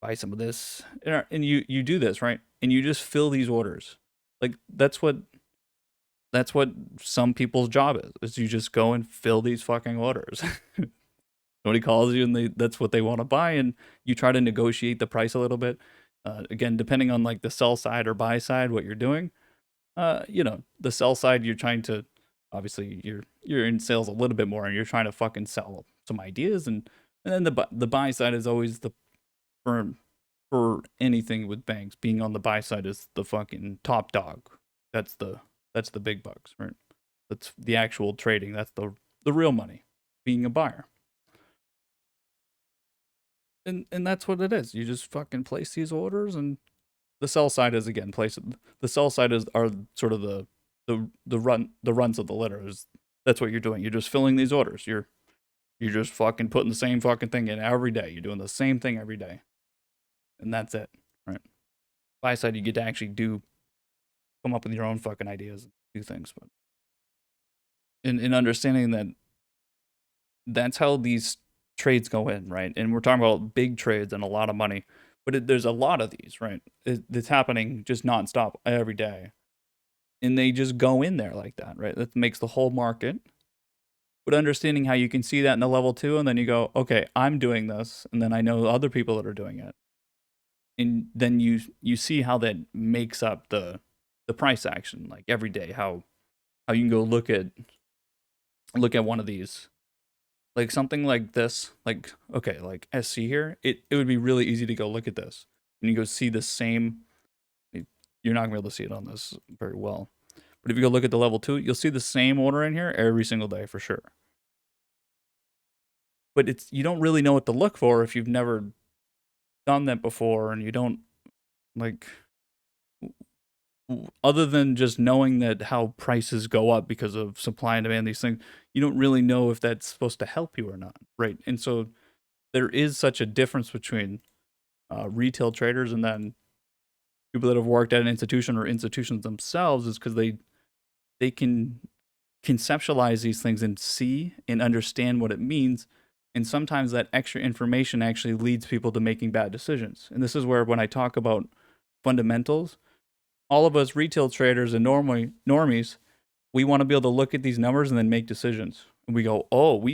buy some of this. And you do this, right? And you just fill these orders. Like that's what some people's job is you just go and fill these fucking orders. Somebody calls you and that's what they want to buy, and you try to negotiate the price a little bit. Again, depending on like the sell side or buy side, what you're doing. The sell side, you're trying to, obviously you're in sales a little bit more, and you're trying to fucking sell some ideas, and then the buy side is always for anything with banks. Being on the buy side is the fucking top dog. That's the big bucks, right? That's the actual trading. That's the real money. Being a buyer. And that's what it is. You just fucking place these orders, and the sell side is again place. The sell side are sort of the runs of the litter. That's what you're doing. You're just filling these orders. You're just fucking putting the same fucking thing in every day. You're doing the same thing every day, and that's it, right? Buy side, you get to actually come up with your own fucking ideas and do things, but in understanding that that's how these trades go in, right? And we're talking about big trades and a lot of money, but there's a lot of these, right? It's happening just nonstop every day, and they just go in there like that, right? That makes the whole market. But understanding how you can see that in the level two, and then you go, okay, I'm doing this, and then I know other people that are doing it, and then you see how that makes up the price action, like every day, how you can go look at one of these, like something like this, like okay, like SC here, it would be really easy to go look at this, and you go see the same. You're not gonna be able to see it on this very well, but if you go look at the level two, you'll see the same order in here every single day for sure. But you don't really know what to look for if you've never done that before, and you don't like, other than just knowing that how prices go up because of supply and demand, these things, you don't really know if that's supposed to help you or not, right? And so there is such a difference between retail traders and then people that have worked at an institution or institutions themselves, is because they can conceptualize these things and see and understand what it means. And sometimes that extra information actually leads people to making bad decisions. And this is where, when I talk about fundamentals, all of us retail traders and normies, we want to be able to look at these numbers and then make decisions. And we go, oh,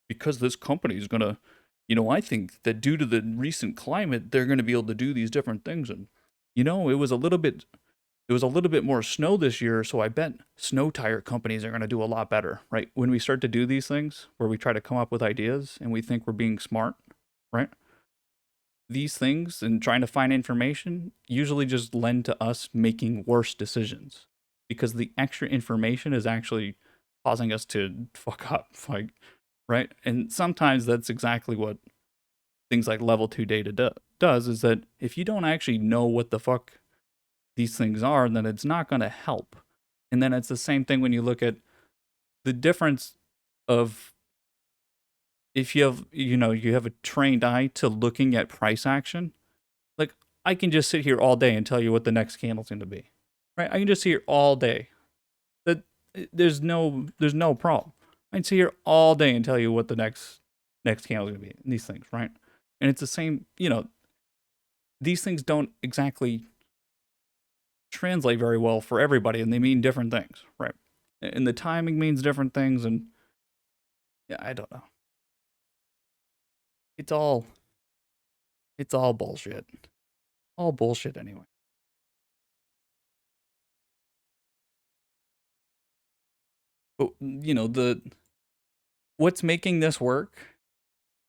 because this company is going to, I think that due to the recent climate, they're going to be able to do these different things. And, it was a little bit more snow this year, so I bet snow tire companies are going to do a lot better, right? When we start to do these things where we try to come up with ideas and we think we're being smart, right? These things and trying to find information usually just lend to us making worse decisions, because the extra information is actually causing us to fuck up, like, right? And sometimes that's exactly what things like level 2 data does, is that if you don't actually know what the fuck these things are, then it's not going to help. And then it's the same thing when you look at the difference of, if you have a trained eye to looking at price action. Like, I can just sit here all day and tell you what the next candle's going to be, right? I can just sit here all day. That there's no problem. I can sit here all day and tell you what the next candle's going to be. These things, right? And it's the same. These things don't exactly translate very well for everybody, and they mean different things, right? And the timing means different things, and yeah, I don't know. It's all bullshit. All bullshit anyway. But what's making this work?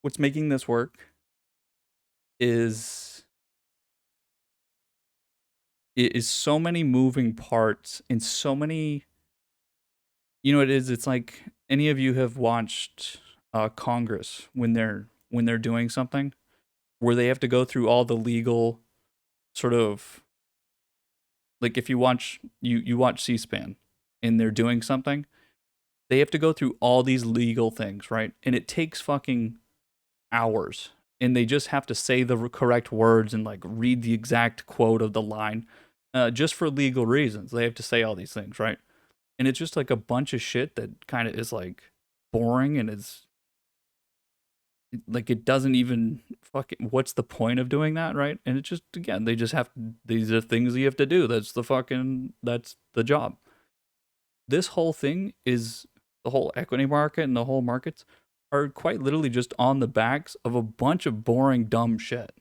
What's making this work is so many moving parts and so many. It is. It's like, any of you have watched Congress when they're doing something where they have to go through all the legal sort of, like, if you watch C-SPAN and they're doing something, they have to go through all these legal things, right? And it takes fucking hours, and they just have to say the correct words and like read the exact quote of the line, just for legal reasons. They have to say all these things, right? And it's just like a bunch of shit that kind of is like boring, and is like, it doesn't even fucking, what's the point of doing that, right? And it's just, again, they just have, these are things you have to do. That's the job. This whole thing is, the whole equity market and the whole markets are quite literally just on the backs of a bunch of boring, dumb shit.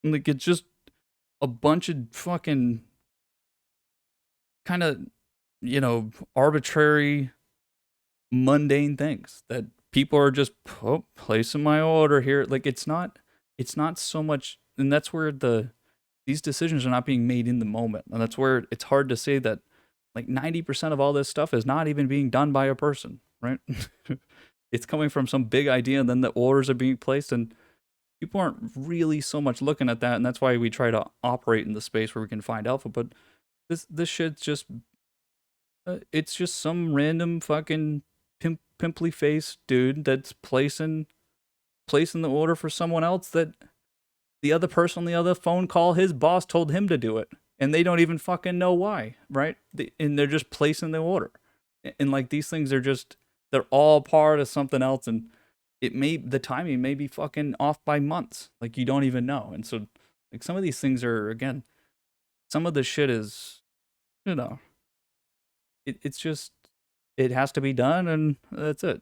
Like, it's just a bunch of fucking kind of, arbitrary, mundane things that people are just placing my order here. Like, it's not so much, and that's where these decisions are not being made in the moment. And that's where it's hard to say that, like, 90% of all this stuff is not even being done by a person, right? It's coming from some big idea, and then the orders are being placed, and people aren't really so much looking at that. And that's why we try to operate in the space where we can find alpha. But this shit's just, it's just some random fucking pimply faced dude that's placing the order for someone else, that the other person on the other phone call, his boss told him to do it, and they don't even fucking know why, right? And they're just placing the order. And like, these things are just, they're all part of something else. And the timing may be fucking off by months. Like you don't even know. And so like some of these things are, again, some of the shit is, you know, it's just it has to be done and that's it.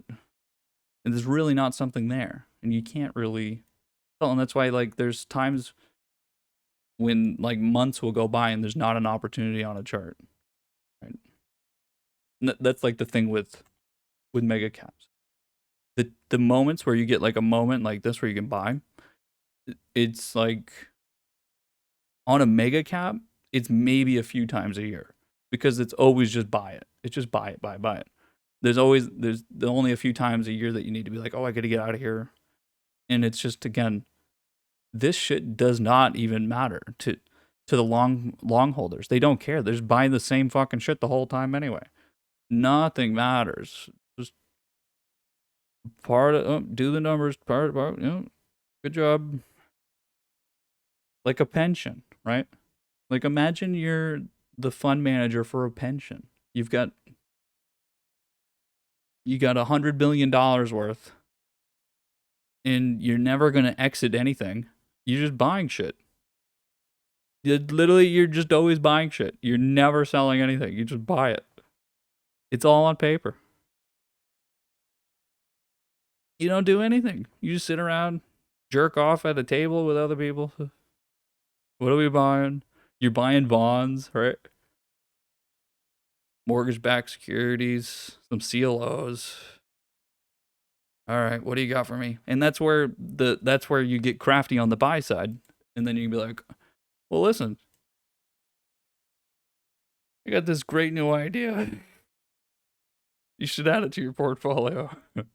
And there's really not something there. And you can't really tell. And that's why like there's times when like months will go by and there's not an opportunity on a chart. Right. That's like the thing with mega caps. The moments where you get like a moment like this where you can buy, it's like on a mega cap, it's maybe a few times a year because it's always just buy it. It's just buy it, buy it. There's only a few times a year that you need to be like, oh, I got to get out of here, and it's just again, this shit does not even matter to the long holders. They don't care. They're just buying the same fucking shit the whole time anyway. Nothing matters. Just do the numbers. Good job. Like a pension, right? Like imagine you're the fund manager for a pension. You got $100 billion worth, and you're never gonna exit anything. You're just buying shit. You're just always buying shit. You're never selling anything. You just buy it. It's all on paper. You don't do anything. You just sit around, jerk off at a table with other people. What are we buying? You're buying bonds, right? Mortgage-backed securities, some CLOs. All right, what do you got for me? And that's where you get crafty on the buy side, and then you can be like, well, listen, I got this great new idea. You should add it to your portfolio. All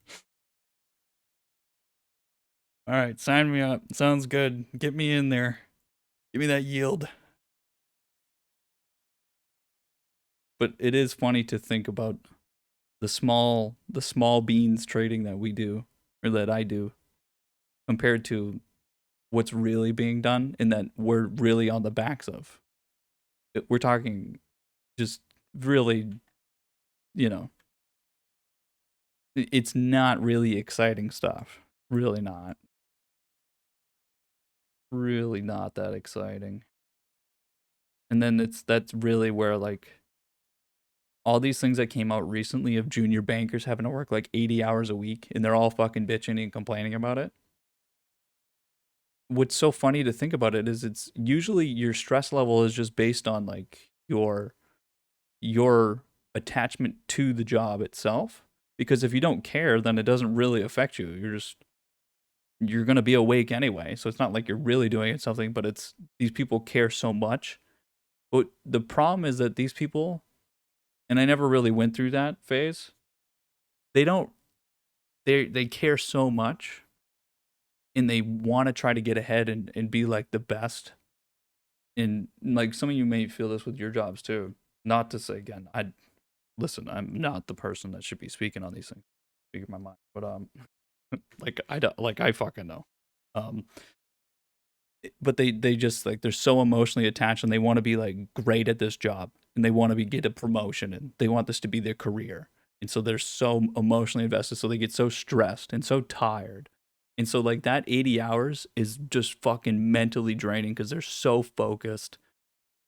right, sign me up. Sounds good. Get me in there. Give me that yield. But it is funny to think about the small beans trading that we do or that I do compared to what's really being done and that we're really on the backs of. We're talking just really, you know, it's not really exciting stuff. Really not. Really not that exciting. And then that's really where like all these things that came out recently of junior bankers having to work like 80 hours a week and they're all fucking bitching and complaining about it. What's so funny to think about it is it's usually your stress level is just based on like your attachment to the job itself, because if you don't care then it doesn't really affect you. You're going to be awake anyway, so it's not like you're really doing something, but it's these people care so much. But the problem is that these people, and I never really went through that phase, they don't they care so much and they want to try to get ahead and be like the best. And like some of you may feel this with your jobs too. Not to say again, listen, I'm not the person that should be speaking on these things. Speaking my mind. But like I don't like I fucking know. Um but they just like they're so emotionally attached and they want to be like great at this job and they want to be get a promotion and they want this to be their career. And so they're so emotionally invested, so they get so stressed and so tired. And so like that 80 hours is just fucking mentally draining because they're so focused.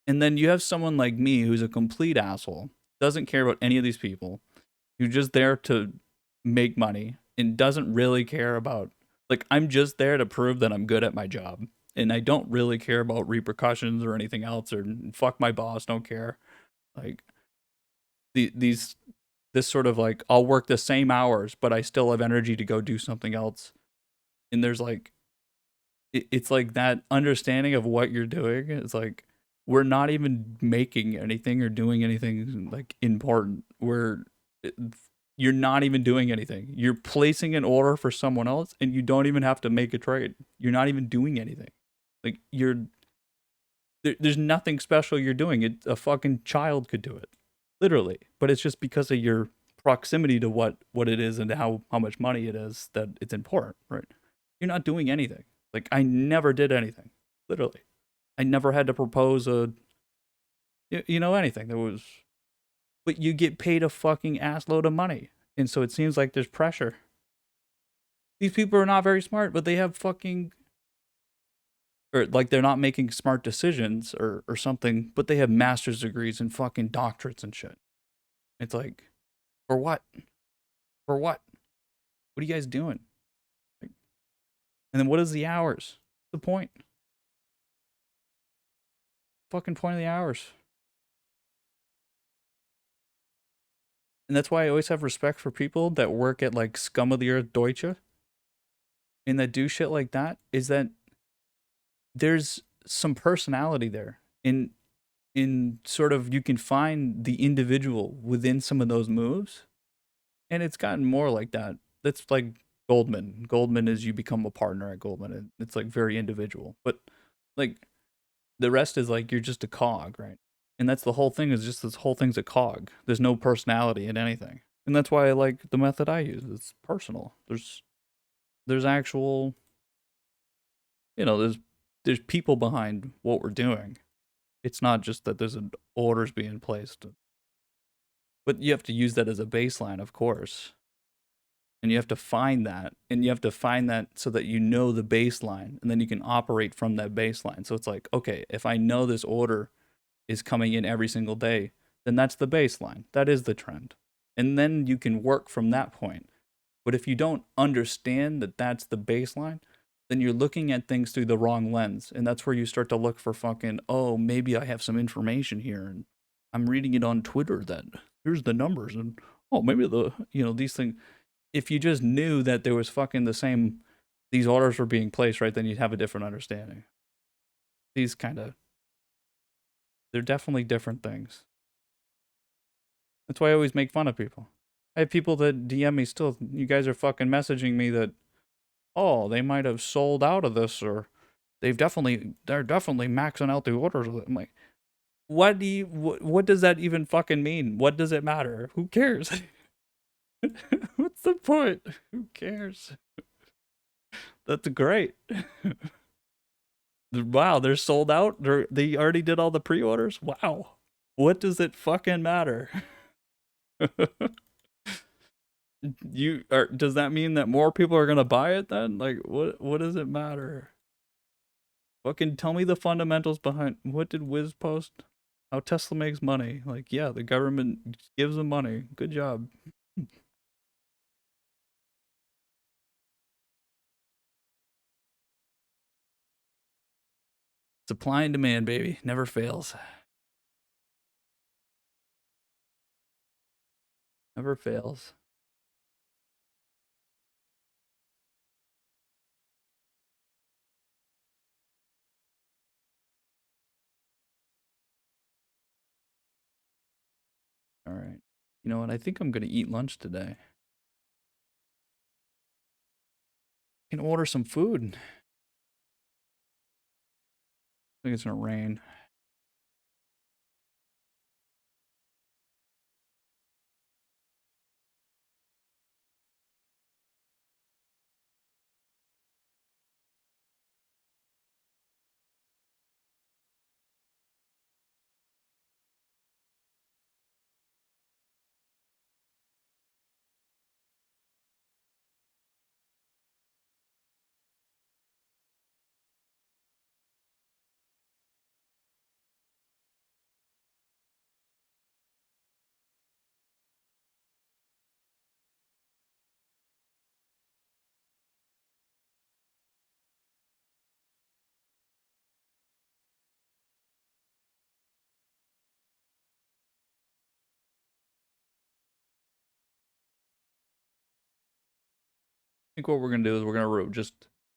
And then you have someone like me who's a complete asshole, doesn't care about any of these people, who's just there to make money and doesn't really care about, like, I'm just there to prove that I'm good at my job. And I don't really care about repercussions or anything else, or fuck my boss, don't care. Like, these, this sort of like, I'll work the same hours, but I still have energy to go do something else. And there's like, it's like that understanding of what you're doing. It's like, we're not even making anything or doing anything like important. You're not even doing anything. You're placing an order for someone else and you don't even have to make a trade. You're not even doing anything. Like there's nothing special you're doing. A fucking child could do it. Literally. But it's just because of your proximity to what it is and how much money it is that it's important, right? You're not doing anything. Like I never did anything. Literally. I never had to propose anything. There was, but you get paid a fucking assload of money. And so it seems like there's pressure. These people are not very smart, but they have fucking, or like they're not making smart decisions or something, but they have master's degrees and fucking doctorates and shit. It's like, for what? For what? What are you guys doing? Like, and then what is the hours? The point? Fucking point of the hours. And that's why I always have respect for people that work at like scum of the earth Deutsche and that do shit like that, is that there's some personality there. In sort of, you can find the individual within some of those moves, and it's gotten more like that. That's like Goldman. Goldman is, you become a partner at Goldman, and it's like very individual. But like the rest is like you're just a cog, right? And that's the whole thing, is just this whole thing's a cog. There's no personality in anything. And that's why I like the method I use. It's personal. There's actual, there's people behind what we're doing. It's not just that there's an orders being placed. But you have to use that as a baseline, of course. And you have to find that. And you have to find that so that you know the baseline. And then you can operate from that baseline. So it's like, okay, if I know this order is coming in every single day, then that's the baseline. That is the trend. And then you can work from that point. But if you don't understand that that's the baseline, then you're looking at things through the wrong lens. And that's where you start to look for fucking, oh, maybe I have some information here. And I'm reading it on Twitter that here's the numbers. And oh, maybe these things. If you just knew that there was fucking the same, these orders were being placed, right, then you'd have a different understanding. These kind of, they're definitely different things. That's why I always make fun of people. I have people that DM me still. You guys are fucking messaging me that, oh, they might have sold out of this, or they're definitely maxing out the orders. I'm like, what does that even fucking mean? What does it matter? Who cares? What's the point? Who cares? That's great. Wow, they're sold out. They already did all the pre-orders. Wow. What does it fucking matter? Does that mean that more people are gonna buy it then? Like, what does it matter? Fucking tell me the fundamentals behind, what did Wiz post? How Tesla makes money. Like, yeah, the government gives them money. Good job. Supply and demand, baby. Never fails. Never fails. All right. You know what? I think I'm gonna eat lunch today. I can order some food. I think it's gonna rain. I think what we're gonna do is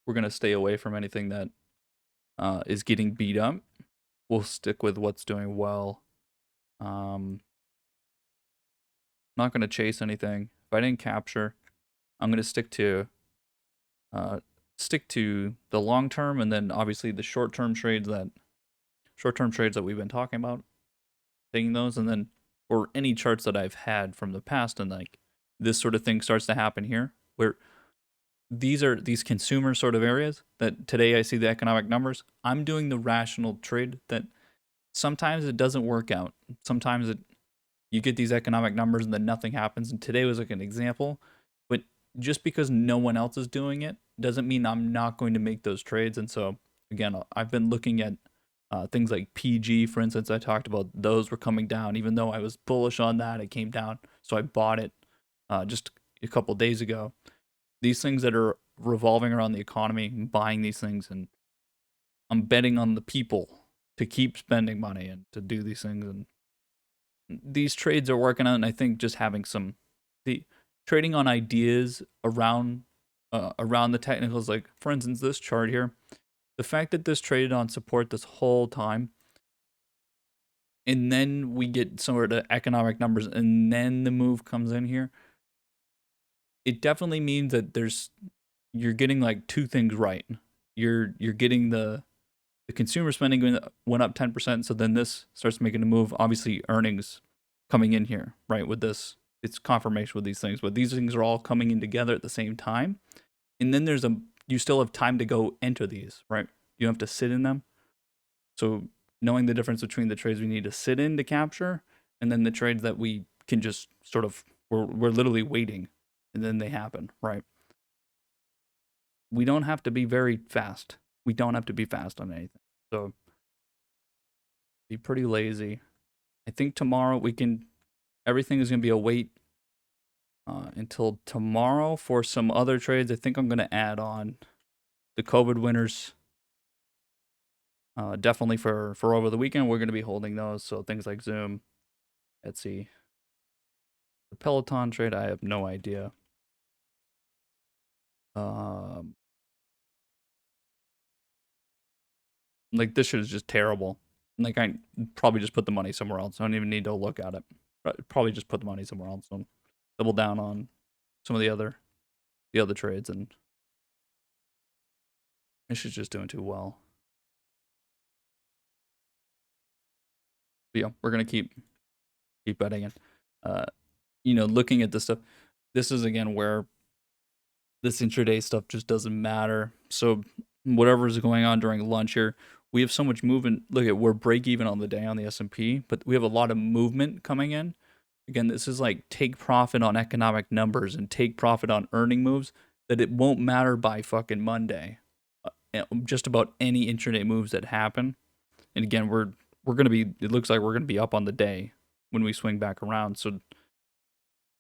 we're gonna stay away from anything that is getting beat up. We'll stick with what's doing well. Not gonna chase anything. If I didn't capture, I'm gonna uh stick to the long term, and then obviously the short term trades that we've been talking about, taking those, and then or any charts that I've had from the past, and like this sort of thing starts to happen here, where these consumer sort of areas that today I see the economic numbers. I'm doing the rational trade that sometimes it doesn't work out. Sometimes you get these economic numbers and then nothing happens. And today was like an example. But just because no one else is doing it doesn't mean I'm not going to make those trades. And so again, I've been looking at things like PG, for instance. I talked about those were coming down, even though I was bullish on that. It came down, so I bought it just a couple days ago. These things that are revolving around the economy, buying these things, and I'm betting on the people to keep spending money and to do these things. And these trades are working out. And I think just having the trading on ideas around the technicals, like for instance, this chart here, the fact that this traded on support this whole time, and then we get sort of economic numbers, and then the move comes in here, it definitely means that you're getting like two things right. You're getting the consumer spending went up 10%, so then this starts making a move. Obviously, earnings coming in here, right? With this, it's confirmation with these things, but these things are all coming in together at the same time. And then you still have time to go enter these, right? You don't have to sit in them. So knowing the difference between the trades we need to sit in to capture, and then the trades that we can just sort of we're literally waiting, and then they happen, right? We don't have to be very fast. We don't have to be fast on anything. So be pretty lazy. I think tomorrow everything is gonna be a wait until tomorrow for some other trades. I think I'm gonna add on the COVID winners. Definitely for over the weekend, we're gonna be holding those. So things like Zoom, Etsy, the Peloton trade, I have no idea. Like this shit is just terrible. Like I probably just put the money somewhere else. I don't even need to look at it. Probably just put the money somewhere else and double down on some of the other trades, and this shit's just doing too well. But yeah, we're gonna keep betting it. Looking at this stuff, this is again where this intraday stuff just doesn't matter. So whatever is going on during lunch here, we have so much movement. Look at we're break even on the day on the S&P, but we have a lot of movement coming in. Again, this is like take profit on economic numbers and take profit on earning moves that it won't matter by fucking Monday. Just about any intraday moves that happen. And again, we're going to be, it looks like we're going to be up on the day when we swing back around. So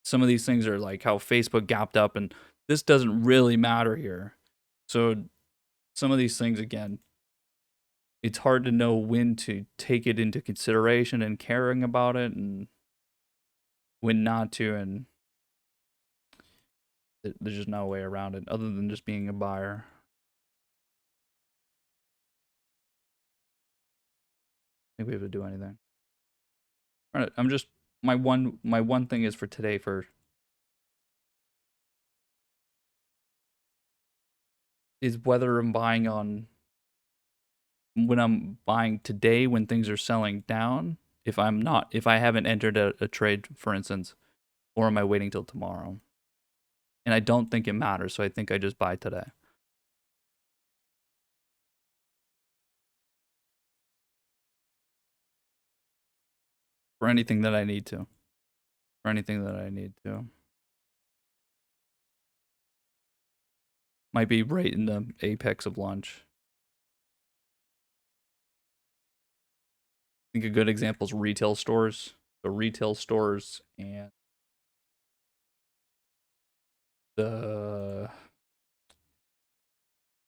some of these things are like how Facebook gapped up, and this doesn't really matter here. So some of these things, again, it's hard to know when to take it into consideration and caring about it and when not to. And there's just no way around it other than just being a buyer. I think we have to do anything. All right, I'm just my one thing is for today is whether I'm buying on when I'm buying today when things are selling down, if I haven't entered a trade, for instance, or am I waiting till tomorrow? And I don't think it matters, so I think I just buy today. For anything that I need to. For anything that I need to. Might be right in the apex of lunch. I think a good example is retail stores. The retail stores and the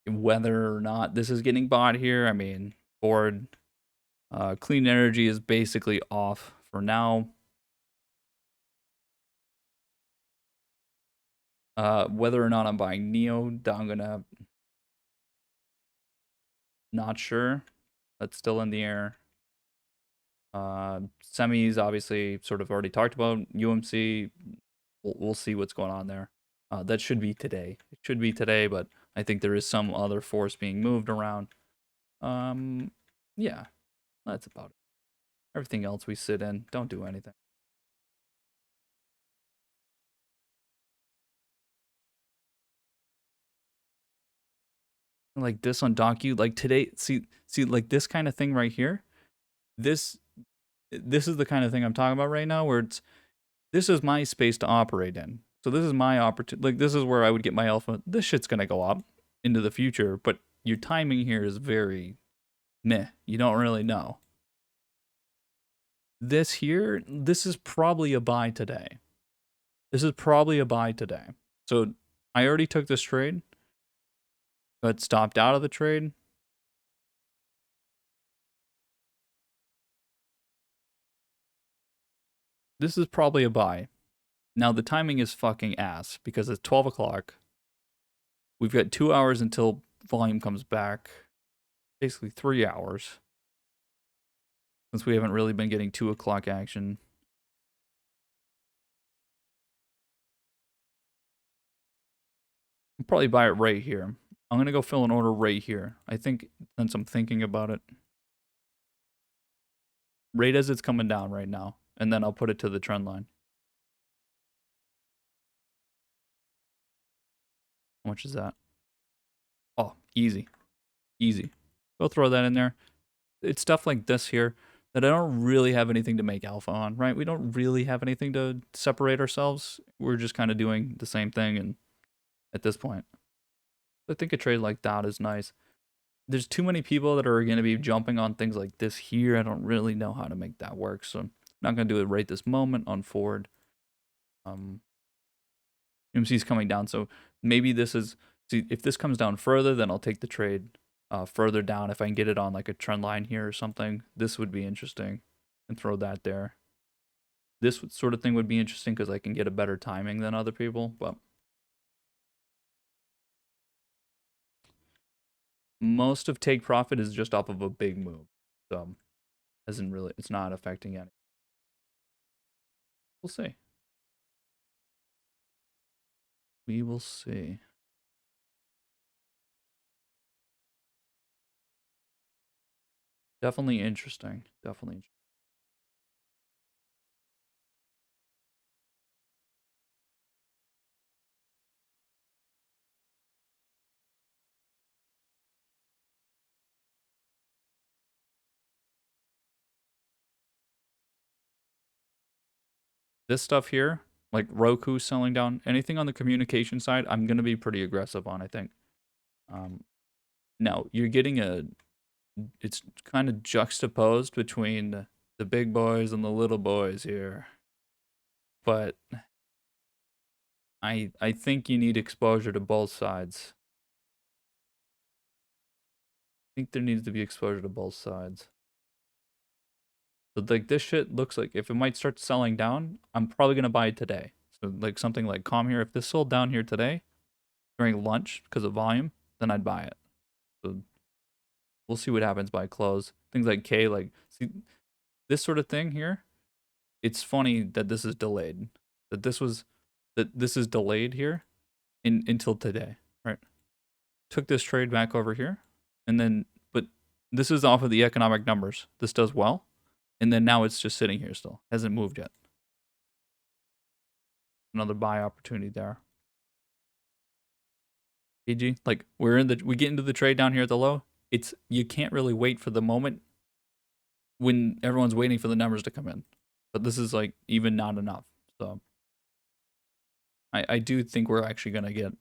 whether or not this is getting bought here. I mean, Ford, clean energy is basically off for now. Whether or not I'm buying Neo, I'm gonna not sure. That's still in the air. Semis obviously sort of already talked about. UMC, we'll see what's going on there. That should be today. It should be today, but I think there is some other force being moved around. Yeah, that's about it. Everything else we sit in, don't do anything. Like this on Docu, like today, see, like this kind of thing right here. This is the kind of thing I'm talking about right now, where this is my space to operate in. So this is my opportunity. Like, this is where I would get my alpha. This shit's gonna go up into the future, but your timing here is very meh. You don't really know. This here, this is probably a buy today. This is probably a buy today. So I already took this trade, but stopped out of the trade. This is probably a buy. Now the timing is fucking ass because it's 12 o'clock. We've got 2 hours until volume comes back. Basically 3 hours. Since we haven't really been getting 2 o'clock action. I'll probably buy it right here. I'm going to go fill an order right here. I think, since I'm thinking about it. Right as it's coming down right now. And then I'll put it to the trend line. How much is that? Oh, easy. Easy. Go throw that in there. It's stuff like this here that I don't really have anything to make alpha on, right? We don't really have anything to separate ourselves. We're just kind of doing the same thing, and at this point, I think a trade like that is nice. There's too many people that are going to be jumping on things like this here. I don't really know how to make that work, so I'm not going to do it right this moment on Ford. MC's coming down, so maybe this is... See, if this comes down further, then I'll take the trade further down. If I can get it on like a trend line here or something, this would be interesting, and throw that there. This sort of thing would be interesting because I can get a better timing than other people, but most of take profit is just off of a big move, so isn't really, it's not affecting any. We'll see. We will see. Definitely interesting. Definitely interesting. This stuff here, like Roku selling down, anything on the communication side, I'm going to be pretty aggressive on, I think. Now, you're getting it's kind of juxtaposed between the big boys and the little boys here. But I think you need exposure to both sides. I think there needs to be exposure to both sides. But like this shit looks like if it might start selling down, I'm probably gonna buy it today. So like something like Calm here, if this sold down here today during lunch because of volume, then I'd buy it. So we'll see what happens by close. Things like K, like see this sort of thing here. It's funny that this is delayed. That this is delayed here until today, right? Took this trade back over here, and then but this is off of the economic numbers. This does well, and then now it's just sitting here still, hasn't moved yet. Another buy opportunity there. AG, like we get into the trade down here at the low. It's you can't really wait for the moment when everyone's waiting for the numbers to come in, but this is like even not enough. So I do think we're actually gonna get.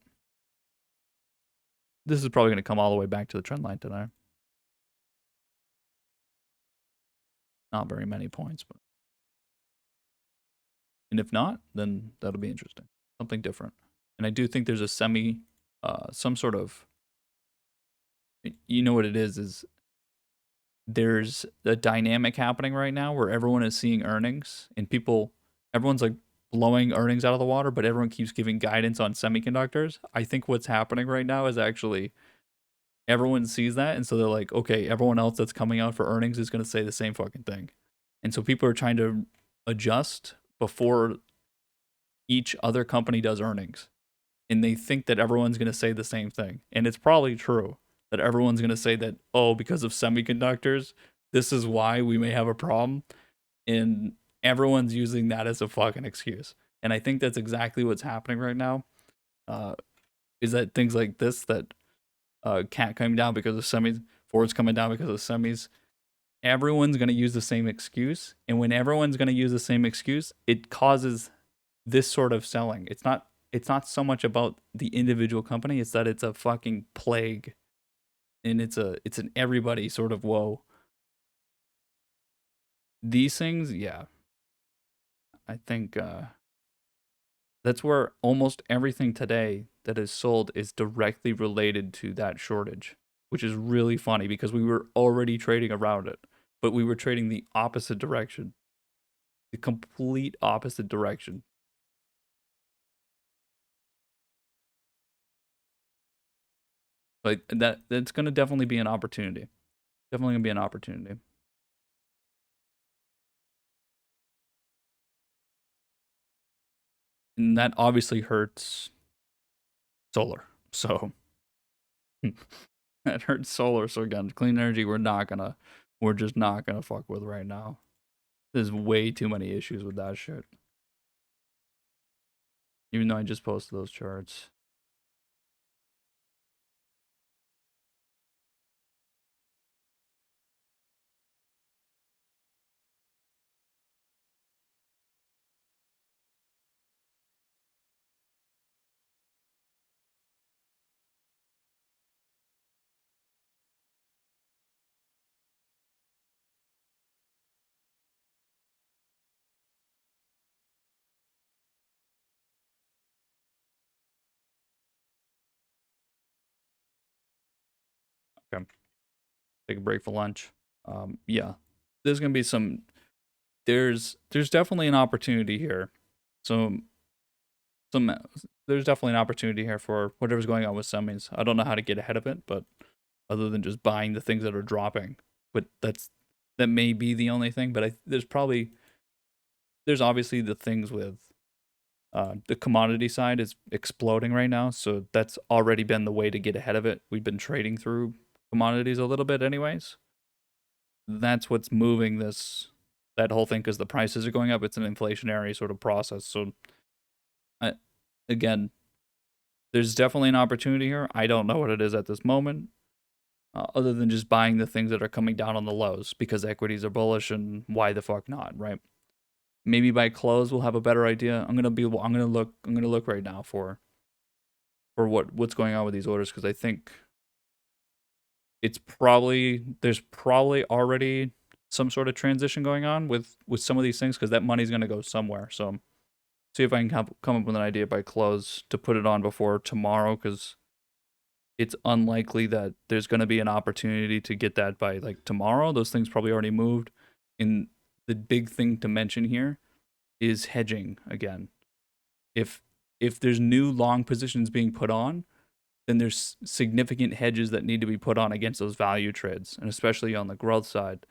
This is probably gonna come all the way back to the trend line today. Not very many points, but and if not, then that'll be interesting. Something different. And I do think there's a some sort of, you know what it is there's a dynamic happening right now where everyone is seeing earnings and everyone's like blowing earnings out of the water, but everyone keeps giving guidance on semiconductors. I think what's happening right now is actually everyone sees that, and so they're like, okay, everyone else that's coming out for earnings is going to say the same fucking thing. And so people are trying to adjust before each other company does earnings. And they think that everyone's going to say the same thing. And it's probably true that everyone's going to say that, oh, because of semiconductors, this is why we may have a problem. And everyone's using that as a fucking excuse. And I think that's exactly what's happening right now. Is that things like this, that Cat coming down because of semis, Ford's coming down because of semis. Everyone's going to use the same excuse. And when everyone's going to use the same excuse, it causes this sort of selling. It's not it's not so much about the individual company, it's that it's a fucking plague, and it's an everybody sort of woe. These things, yeah, I think that's where almost everything today that is sold is directly related to that shortage, which is really funny because we were already trading around it, but we were trading the opposite direction, the complete opposite direction. Like that's going to definitely be an opportunity. Definitely going to be an opportunity. And that obviously hurts solar. So that hurts solar. So again, clean energy we're just not gonna fuck with right now. There's way too many issues with that shit. Even though I just posted those charts. Okay. Take a break for lunch. Yeah. There's gonna be some there's definitely an opportunity here. So some there's definitely an opportunity here for whatever's going on with semis. I don't know how to get ahead of it, but other than just buying the things that are dropping. But that may be the only thing. But there's obviously the things with the commodity side is exploding right now, so that's already been the way to get ahead of it. We've been trading through commodities a little bit, anyways. That's what's moving that whole thing because the prices are going up. It's an inflationary sort of process. So, I, again, there's definitely an opportunity here. I don't know what it is at this moment, other than just buying the things that are coming down on the lows because equities are bullish and why the fuck not, right? Maybe by close we'll have a better idea. I'm gonna look right now for what's going on with these orders because I think there's probably already some sort of transition going on with some of these things because that money's gonna go somewhere. So see if I can come up with an idea by close to put it on before tomorrow because it's unlikely that there's going to be an opportunity to get that by like tomorrow. Those things probably already moved. And the big thing to mention here is hedging again. If if there's new long positions being put on, then there's significant hedges that need to be put on against those value trades, and especially on the growth side.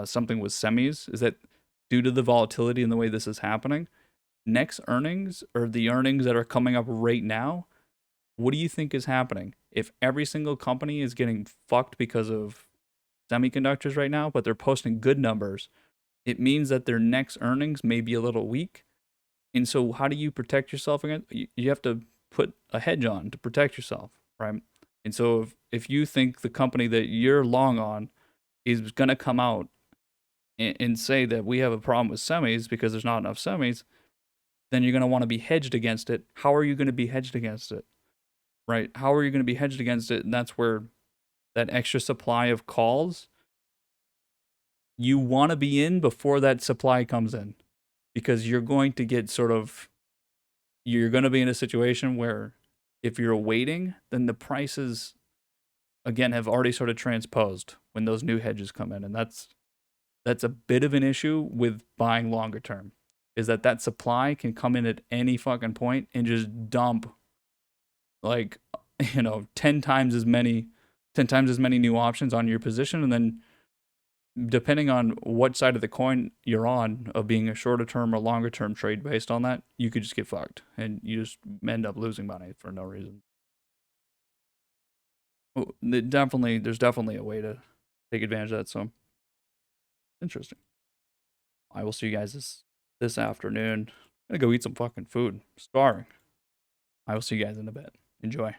Something with semis is that due to the volatility and the way this is happening, next earnings or the earnings that are coming up right now, what do you think is happening? If every single company is getting fucked because of semiconductors right now, but they're posting good numbers, it means that their next earnings may be a little weak. And so, how do you protect yourself against? You have to put a hedge on to protect yourself, right? And so, if you think the company that you're long on is going to come out and say that we have a problem with semis because there's not enough semis, then you're going to want to be hedged against it. How are you going to be hedged against it? Right? How are you going to be hedged against it? And that's where that extra supply of calls, you want to be in before that supply comes in because you're going to get you're going to be in a situation where if you're waiting, then the prices again have already sort of transposed when those new hedges come in. And that's a bit of an issue with buying longer term is that supply can come in at any fucking point and just dump like 10 times as many new options on your position, and then depending on what side of the coin you're on of being a shorter term or longer term trade based on that, you could just get fucked and you just end up losing money for no reason. There's definitely a way to take advantage of that. So interesting. I will see you guys this afternoon. I'm gonna go eat some fucking food. I'm starving. I will see you guys in a bit. Enjoy.